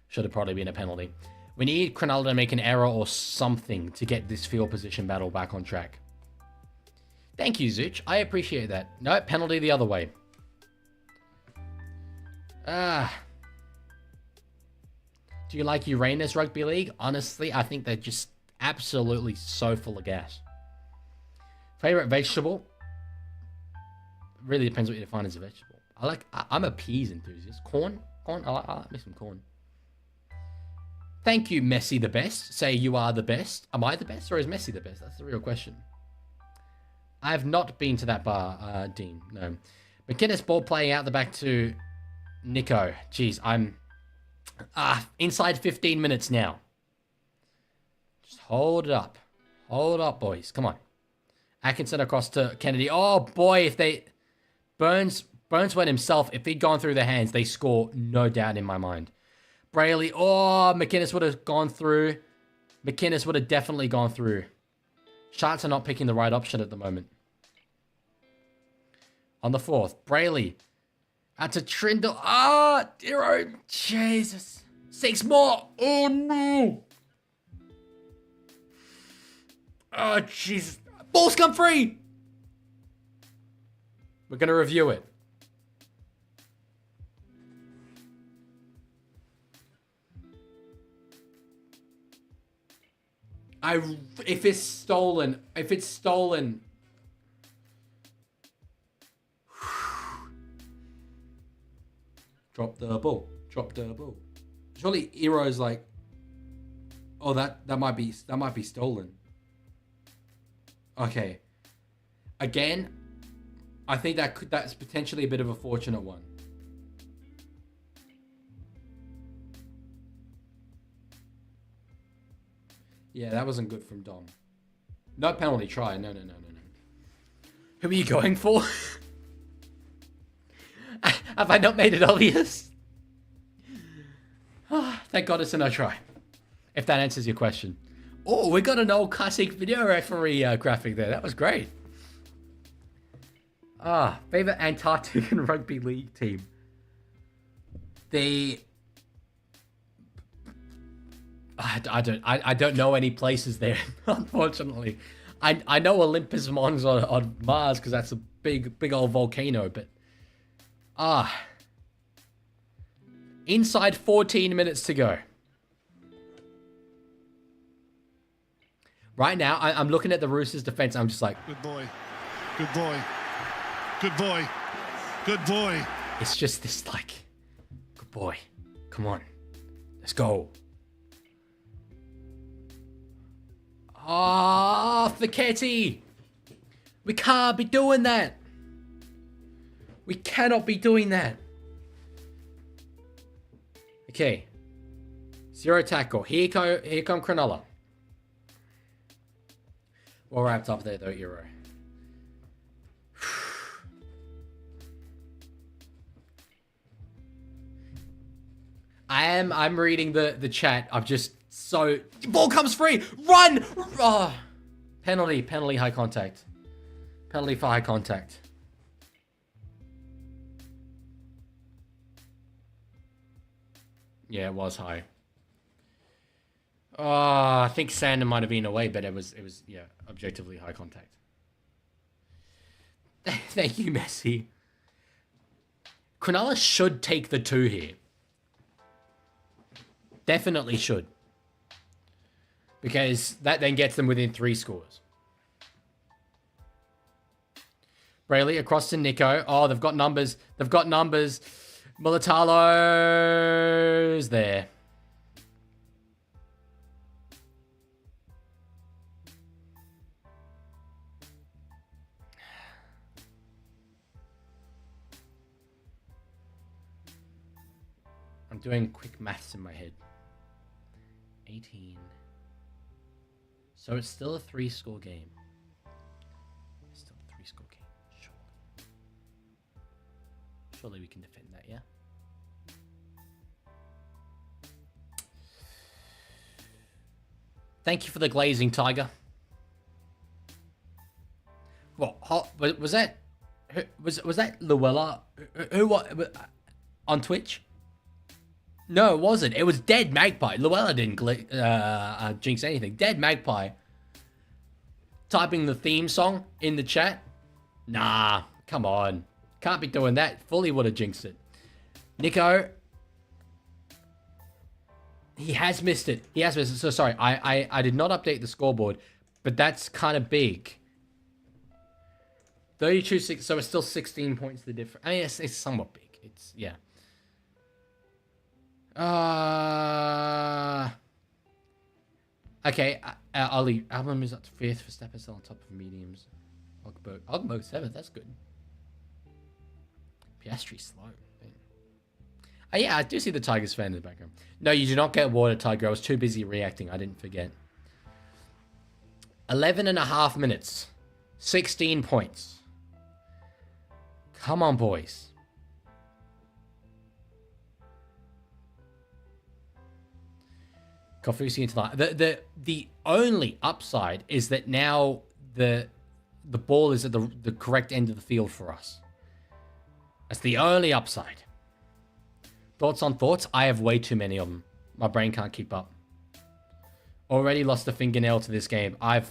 Should have probably been a penalty. We need Cronulla to make an error or something to get this field position battle back on track. Thank you, Zuch. I appreciate that. No, penalty the other way. Do you like Uranus Rugby League? Honestly, I think they're just absolutely so full of gas. Favorite vegetable? Really depends what you define as a vegetable. I'm a peas enthusiast. Corn? I like me some corn. Thank you, Messi the best. Say you are the best. Am I the best or is Messi the best? That's the real question. I have not been to that bar, Dean. No. McInnes ball playing out the back to Nico. Jeez, I'm inside 15 minutes now. Just hold it up. Hold up, boys. Come on. Atkinson across to Kennedy. Oh, boy, if they... Burns went himself. If he'd gone through their hands, they score, no doubt in my mind. Brayley. Oh, McInnes would have gone through. McInnes would have definitely gone through. Sharks are not picking the right option at the moment. On the fourth, Brayley. Out to Trindle. Ah, Dero. Jesus. 6 more. Oh, no. Oh, Jesus. Ball's come free. We're going to review it. If it's stolen. Drop the ball. Surely Hero's like, oh, that might be stolen. Okay. Again, I think that's potentially a bit of a fortunate one. Yeah, that wasn't good from Dom. No penalty try. No. Who are you going for? Have I not made it obvious? Thank God it's a no try. If that answers your question. Oh, we got an old classic video referee graphic there. That was great. Favorite Antarctican rugby league team. I don't know any places there, unfortunately. I know Olympus Mons on Mars because that's a big old volcano, but inside 14 minutes to go. Right now, I'm looking at the Roosters defense. I'm just like, Good boy. It's just this like, good boy. Come on. Let's go. Fichetti. We can't be doing that. We cannot be doing that. Okay. 0 tackle. Here come Cronulla. Well wrapped up there though, Euro. I'm reading the chat. I'm just so... Ball comes free! Run! Oh. Penalty, high contact. Penalty for high contact. Yeah, it was high. I think Sandon might have been away, but it was yeah, objectively high contact. Thank you, Messi. Cronulla should take the 2 here. Definitely should. Because that then gets them within 3 scores. Brayley across to Nico. Oh, they've got numbers. They've got numbers. Mulatalo's there. I'm doing quick maths in my head. 18. So it's still a 3-score game. It's still a 3-score game, surely. Surely we can defend that, yeah? Thank you for the glazing, Tiger. What? Was that? Was that Luella? Who? What? On Twitch? No, it wasn't. It was Dead Magpie. Luella didn't jinx anything. Dead Magpie. Typing the theme song in the chat. Nah, come on. Can't be doing that. Fully would have jinxed it. Nico. He has missed it. He has missed it. So sorry. I did not update the scoreboard, but that's kind of big. 32-6. So it's still 16 points the difference. I mean, it's somewhat big. It's, yeah. Okay, Ali. Album is up to 5th for Stepper still on top of mediums. Ogbo 7th, that's good. Piastri slow. Oh yeah, I do see the Tigers fan in the background. No, you do not get water, Tiger. I was too busy reacting. I didn't forget. 11.5 minutes. 16 points. Come on, boys. Kofusi into that. The only upside is that now the ball is at the correct end of the field for us. That's the only upside. Thoughts on thoughts? I have way too many of them. My brain can't keep up. Already lost a fingernail to this game. I'm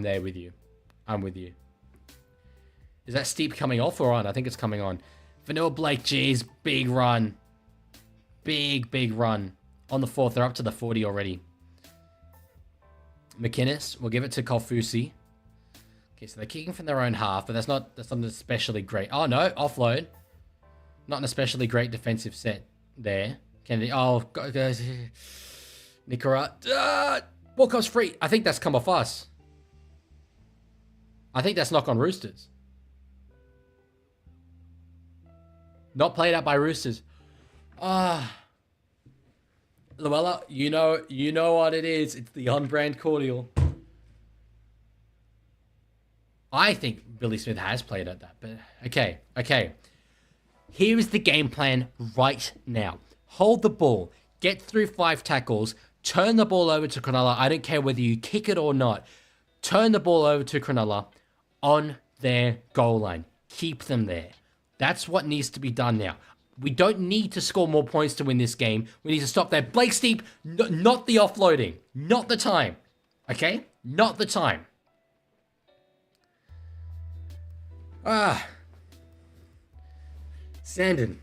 there with you. I'm with you. Is that steep coming off or on? I think it's coming on. Vanilla Blake, geez, big run. Big run. On the 4th, they're up to the 40 already. McInnes, we'll give it to Kofusi. Okay, so they're kicking from their own half, but that's not especially great. Oh no, offload. Not an especially great defensive set there. Kennedy, oh, guys. Nicaragua. Ball comes free. I think that's come off us. I think that's knock on Roosters. Not played out by Roosters. Luella, you know what it is. It's the on-brand cordial. I think Billy Smith has played at that, but okay. Here is the game plan right now. Hold the ball, get through 5 tackles, turn the ball over to Cronulla. I don't care whether you kick it or not. Turn the ball over to Cronulla on their goal line. Keep them there. That's what needs to be done now. We don't need to score more points to win this game. We need to stop that. Blake Steep, not the offloading. Not the time. Okay? Not the time. Sandon.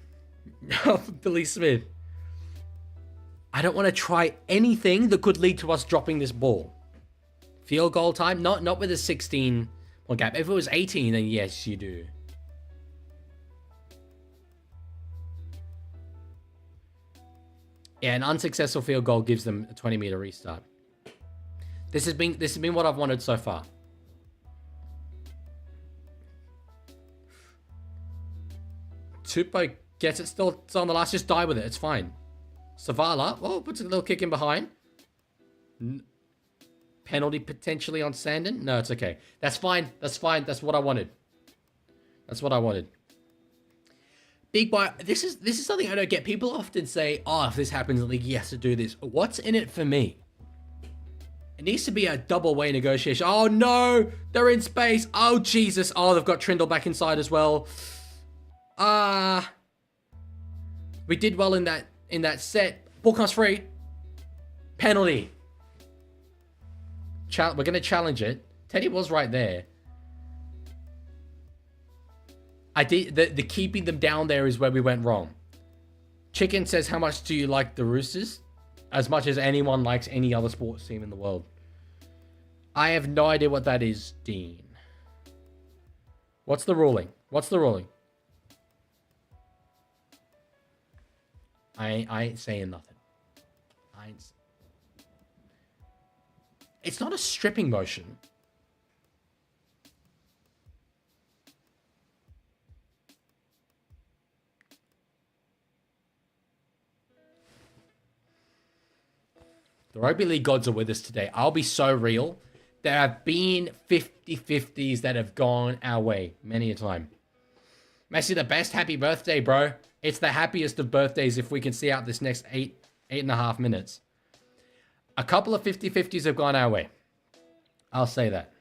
Billy Smith. I don't want to try anything that could lead to us dropping this ball. Field goal time? Not with a 16 point gap. If it was 18, then yes, you do. Yeah, an unsuccessful field goal gives them a 20-meter restart. This has been what I've wanted so far. Tupo gets it still. It's on the last. Just die with it. It's fine. Savala. Oh, puts a little kick in behind. Penalty potentially on Sandon. No, it's okay. That's fine. That's fine. That's what I wanted. That's what I wanted. Big buy. This is something I don't get. People often say, "Oh, if this happens in the league, he has to do this." What's in it for me? It needs to be a double-way negotiation. Oh no, they're in space. Oh Jesus. Oh, they've got Trindle back inside as well. We did well in that set. Ball comes free. Penalty. We're gonna challenge it. Teddy was right there. I did the keeping them down there is where we went wrong. Chicken says, how much do you like the Roosters? as much as anyone likes any other sports team in the world. I have no idea what that is, Dean. What's the ruling? What's the ruling? I ain't saying nothing. It's not a stripping motion. The Rugby League gods are with us today. I'll be so real. There have been 50-50s that have gone our way many a time. Messi, the best. Happy birthday, bro. It's the happiest of birthdays if we can see out this next 8.5 minutes. A couple of 50-50s have gone our way. I'll say that.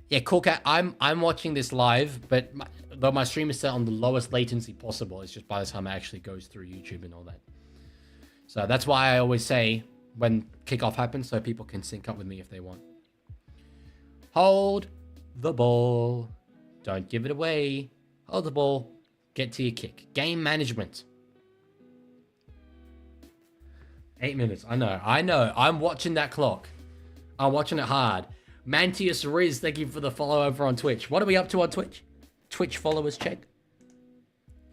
Yeah, cool cat. I'm watching this live, but though my stream is set on the lowest latency possible, it's just by the time it actually goes through YouTube and all that. So that's why I always say when kickoff happens, so people can sync up with me if they want. Hold the ball. Don't give it away. Hold the ball. Get to your kick. Game management. 8 minutes. I know. I'm watching that clock. I'm watching it hard. Mantius Riz, thank you for the follow over on Twitch. What are we up to on Twitch? Twitch followers check.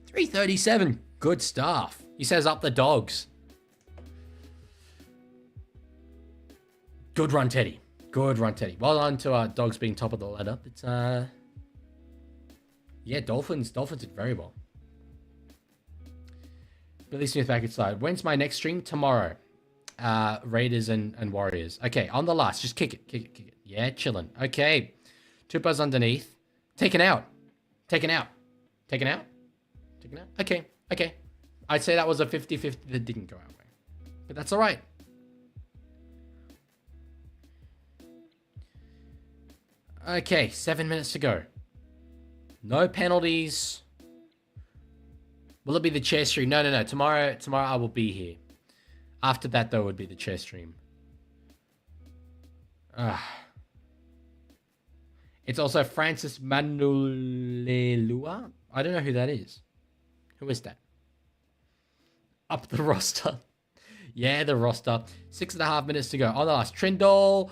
337. Good stuff. He says up the dogs. Good run, Teddy. Good run, Teddy. Well done to our dogs being top of the ladder. But, yeah, Dolphins did very well. Billy Smith back inside. When's my next stream? Tomorrow. Raiders and Warriors. Okay, on the last. Just kick it. Yeah, chilling. Okay. Tupa's underneath. Taken out. Okay. I'd say that was a 50-50 that didn't go our way. But that's all right. Okay, 7 minutes to go. No penalties. Will it be the chair stream? No. Tomorrow I will be here. After that, though, would be the chair stream. It's also Francis Manulelua. I don't know who that is. Who is that? Up the roster. Yeah, the roster. 6.5 minutes to go. On the last. Trindle.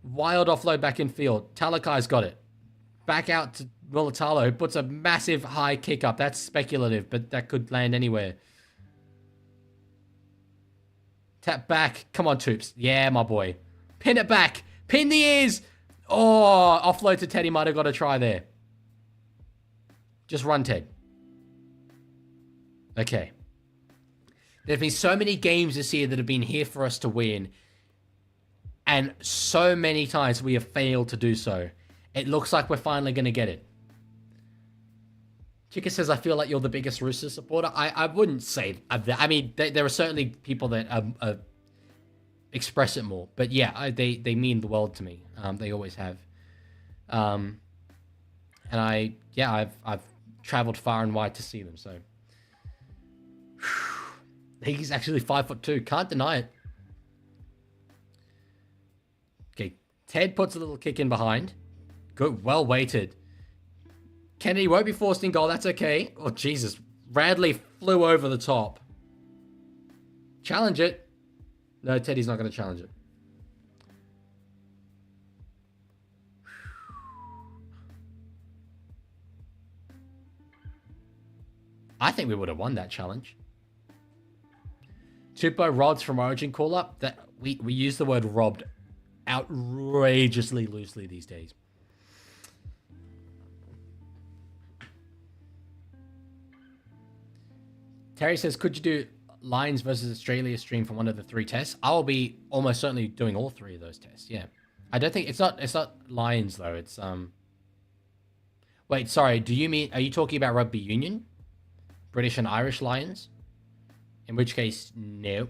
Wild offload back in field. Talakai's got it. Back out to Mulatalo, who puts a massive high kick up. That's speculative, but that could land anywhere. Tap back. Come on, Toops. Yeah, my boy. Pin it back. Pin the ears. Oh, offload to Teddy. Might have got a try there. Just run, Ted. Okay. There have been so many games this year that have been here for us to win. And so many times we have failed to do so. It looks like we're finally going to get it. Chica says, I feel like you're the biggest Roosters supporter. I wouldn't say that. I mean, there are certainly people that express it more. But yeah, they mean the world to me. They always have. And I've traveled far and wide to see them. So he's actually 5'2". Can't deny it. Okay, Ted puts a little kick in behind. Good, well weighted. Kennedy won't be forced in goal. That's okay. Oh, Jesus. Radley flew over the top. Challenge it. No, Teddy's not going to challenge it. I think we would have won that challenge. Tupo rods from Origin call-up. That we use the word robbed outrageously loosely these days. Terry says, could you do Lions versus Australia stream for one of the 3 tests? I will be almost certainly doing all 3 of those tests. Yeah. I don't think it's not Lions though. It's wait, sorry. Are you talking about rugby union? British and Irish Lions? In which case, no.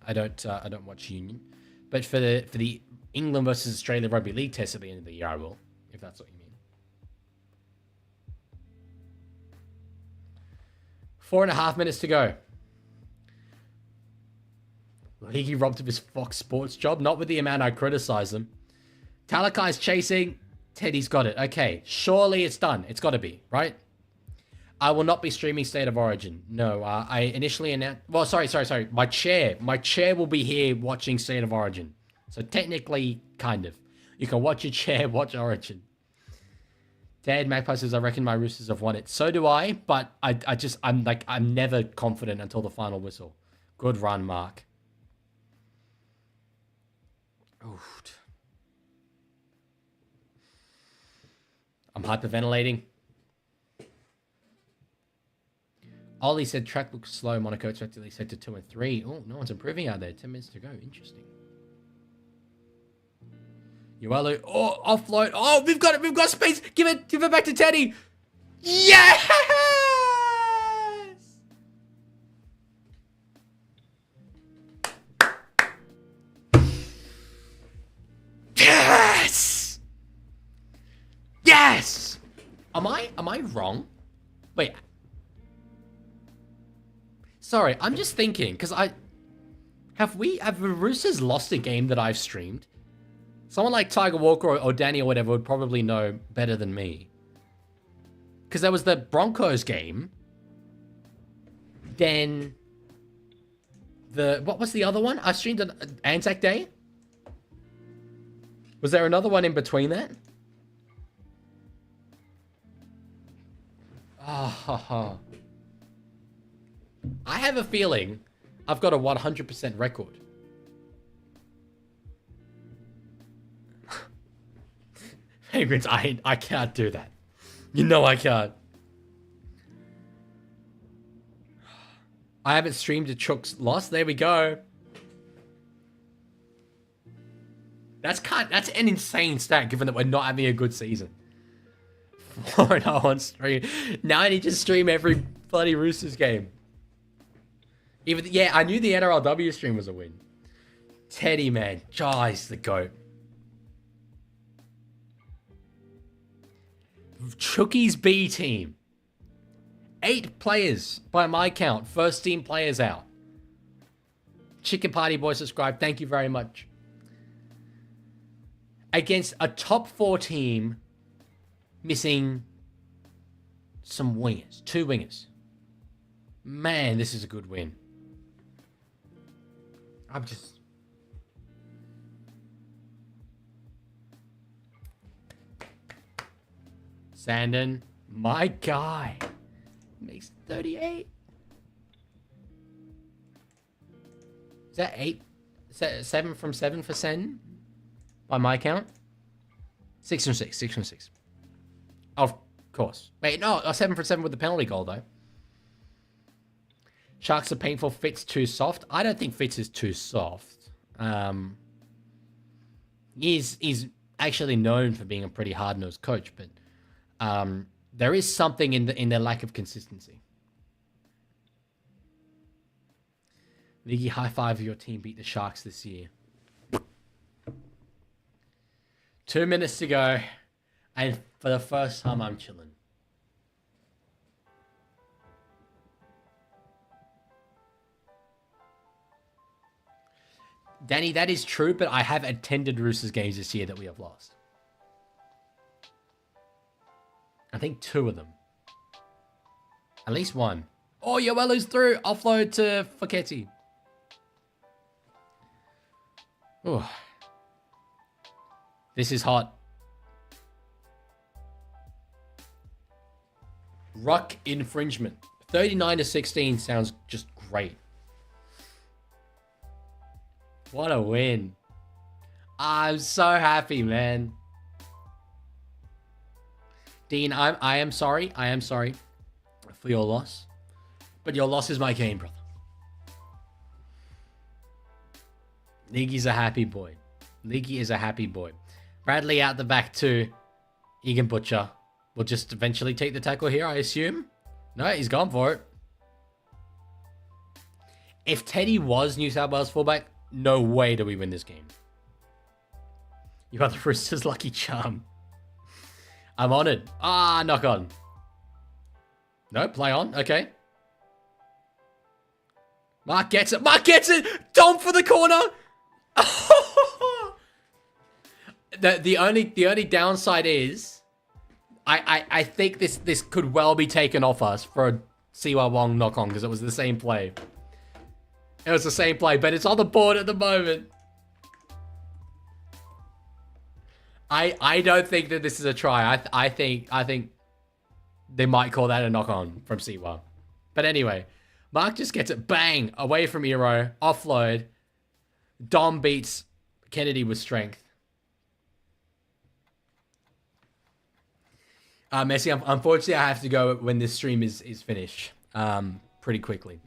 I don't watch union. But for the England versus Australia rugby league test at the end of the year, I will, if that's what you mean. 4.5 minutes to go. Leaguie robbed of his Fox Sports job. Not with the amount I criticize him. Talakai's chasing. Teddy's got it. Okay, surely it's done. It's got to be, right? I will not be streaming State of Origin. No, I initially announced... Well, sorry. My chair will be here watching State of Origin. So technically, kind of. You can watch your chair, watch Origin. Dad, Magpie says, I reckon my Roosters have won it. So do I, but I'm never confident until the final whistle. Good run, Mark. Oof. I'm hyperventilating. Ollie said track looks slow. Monaco expectedly set to 2 and 3. Oh, no one's improving out there. 10 minutes to go. Interesting. Uelu. Oh, offload. Oh, we've got it. We've got space. Give it back to Teddy. Yes! Yes! Yes! Am I wrong? Wait. Sorry, I'm just thinking, because have the Roosters lost a game that I've streamed? Someone like Tiger Walker or Danny or whatever would probably know better than me. Because there was the Broncos game. Then what was the other one? I streamed on Anzac Day. Was there another one in between that? Oh, I have a feeling I've got a 100% record. Penguins, I can't do that. You know I can't. I haven't streamed a Chook's loss. There we go. That's an insane stat given that we're not having a good season. 4-0 on stream. Now I need to stream every bloody Roosters game. Yeah, I knew the NRLW stream was a win. Teddy, man. He's the GOAT. Chookie's B team. 8 players by my count. First team players out. Chicken Party Boy subscribe. Thank you very much. Against a top 4 team missing some wingers. 2 wingers. Man, this is a good win. I'm just... Sandon, my guy, makes 38. Is that 8? Is that 7 from 7 for Sandon? By my count? 6 from 6. 6 from 6. Of course. Wait, no, 7 from 7 with the penalty goal, though. Sharks are painful. Fitz too soft. I don't think Fitz is too soft. He's actually known for being a pretty hard-nosed coach, but there is something in their lack of consistency. Leaguie, high five your team beat the Sharks this year. 2 minutes to go, and for the first time, I'm chilling. Danny, that is true, but I have attended Roosters games this year that we have lost. I think 2 of them. At least 1. Oh, Yoelu's through. Offload to Foketi. Oh. This is hot. Ruck infringement. 39-16 sounds just great. What a win. I'm so happy, man. Dean, I am sorry. I am sorry for your loss. But your loss is my gain, brother. Leaguie's a happy boy. Leaguie is a happy boy. Bradley out the back too. Egan Butcher will just eventually take the tackle here, I assume. No, he's gone for it. If Teddy was New South Wales fullback, no way do we win this game. You are the Roosters' lucky charm. I'm honoured. Ah, knock on. No, play on. Okay. Mark gets it. Mark gets it. Dom for the corner. The only downside is I think this could well be taken off us for a Siwa Wong knock on because it was the same play. It was the same play, but it's on the board at the moment. I don't think that this is a try. I think they might call that a knock on from Siwa. But anyway, Mark just gets it bang away from Eero, offload. Dom beats Kennedy with strength. Messi, unfortunately, I have to go when this stream is finished. Pretty quickly.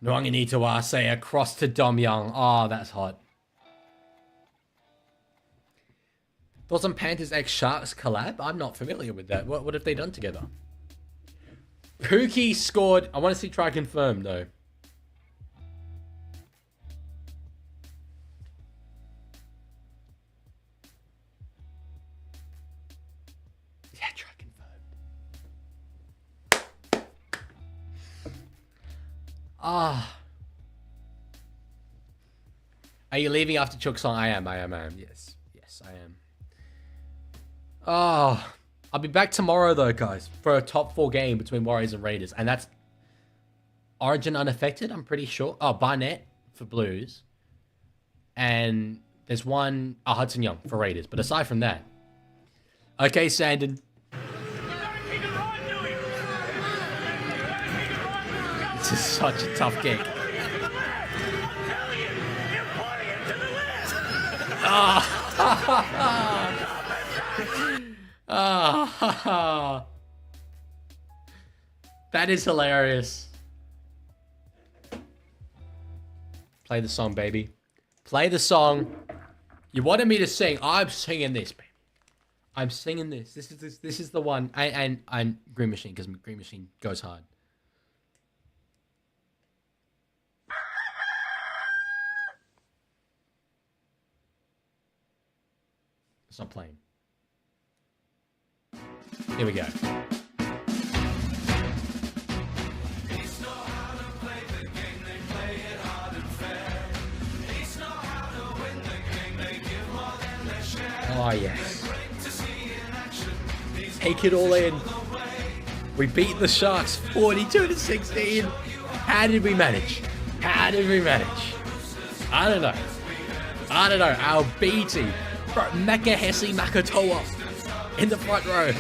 Nwangini to Arce across to Dom Young. Oh, that's hot. Thoughts on Panthers x Sharks collab? I'm not familiar with that. What have they done together? Pookie scored. I want to see try confirm though. Yeah, try confirmed. Ah. Are you leaving after Chook song? I am. Yes, I am. Oh, I'll be back tomorrow though, guys, for a top 4 game between Warriors and Raiders, and that's Origin unaffected. I'm pretty sure. Oh, Barnett for Blues, and there's one Hudson Young for Raiders. But aside from that, okay, Sandon. This is such a tough gig. Ah. Ah, that is hilarious. Play the song, baby. Play the song. You wanted me to sing. I'm singing this, baby. I'm singing this. This is the one. And Green Machine, because Green Machine goes hard. It's not playing. Here we go. Oh, yes. Take it all in. We beat the Sharks 42-16. How did we manage? I don't know. Our B team. Makahesi Makatoa in the front row.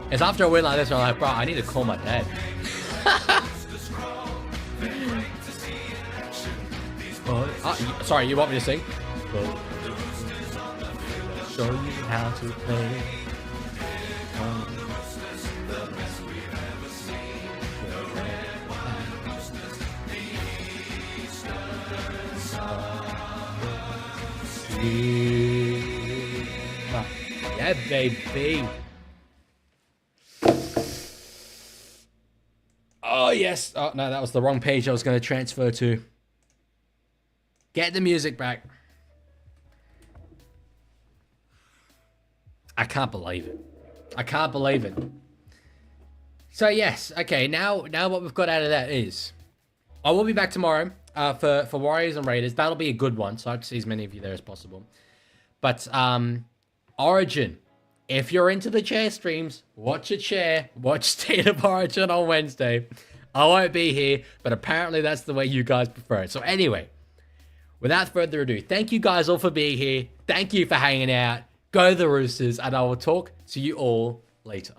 It's after a win like this, I'm like, bro, I need to call my dad. Sorry, you want me to sing? Show you how to play. Yeah, baby. Oh, yes. Oh, no, that was the wrong page I was going to transfer to. Get the music back. I can't believe it. So, yes. Okay, now what we've got out of that is I will be back tomorrow for Warriors and Raiders. That'll be a good one, so I hope to see as many of you there as possible. But Origin, if you're into the chair streams, watch a chair. Watch State of Origin on Wednesday. I won't be here, but apparently that's the way you guys prefer it. So anyway, without further ado, thank you guys all for being here. Thank you for hanging out. Go the Roosters, and I will talk to you all later.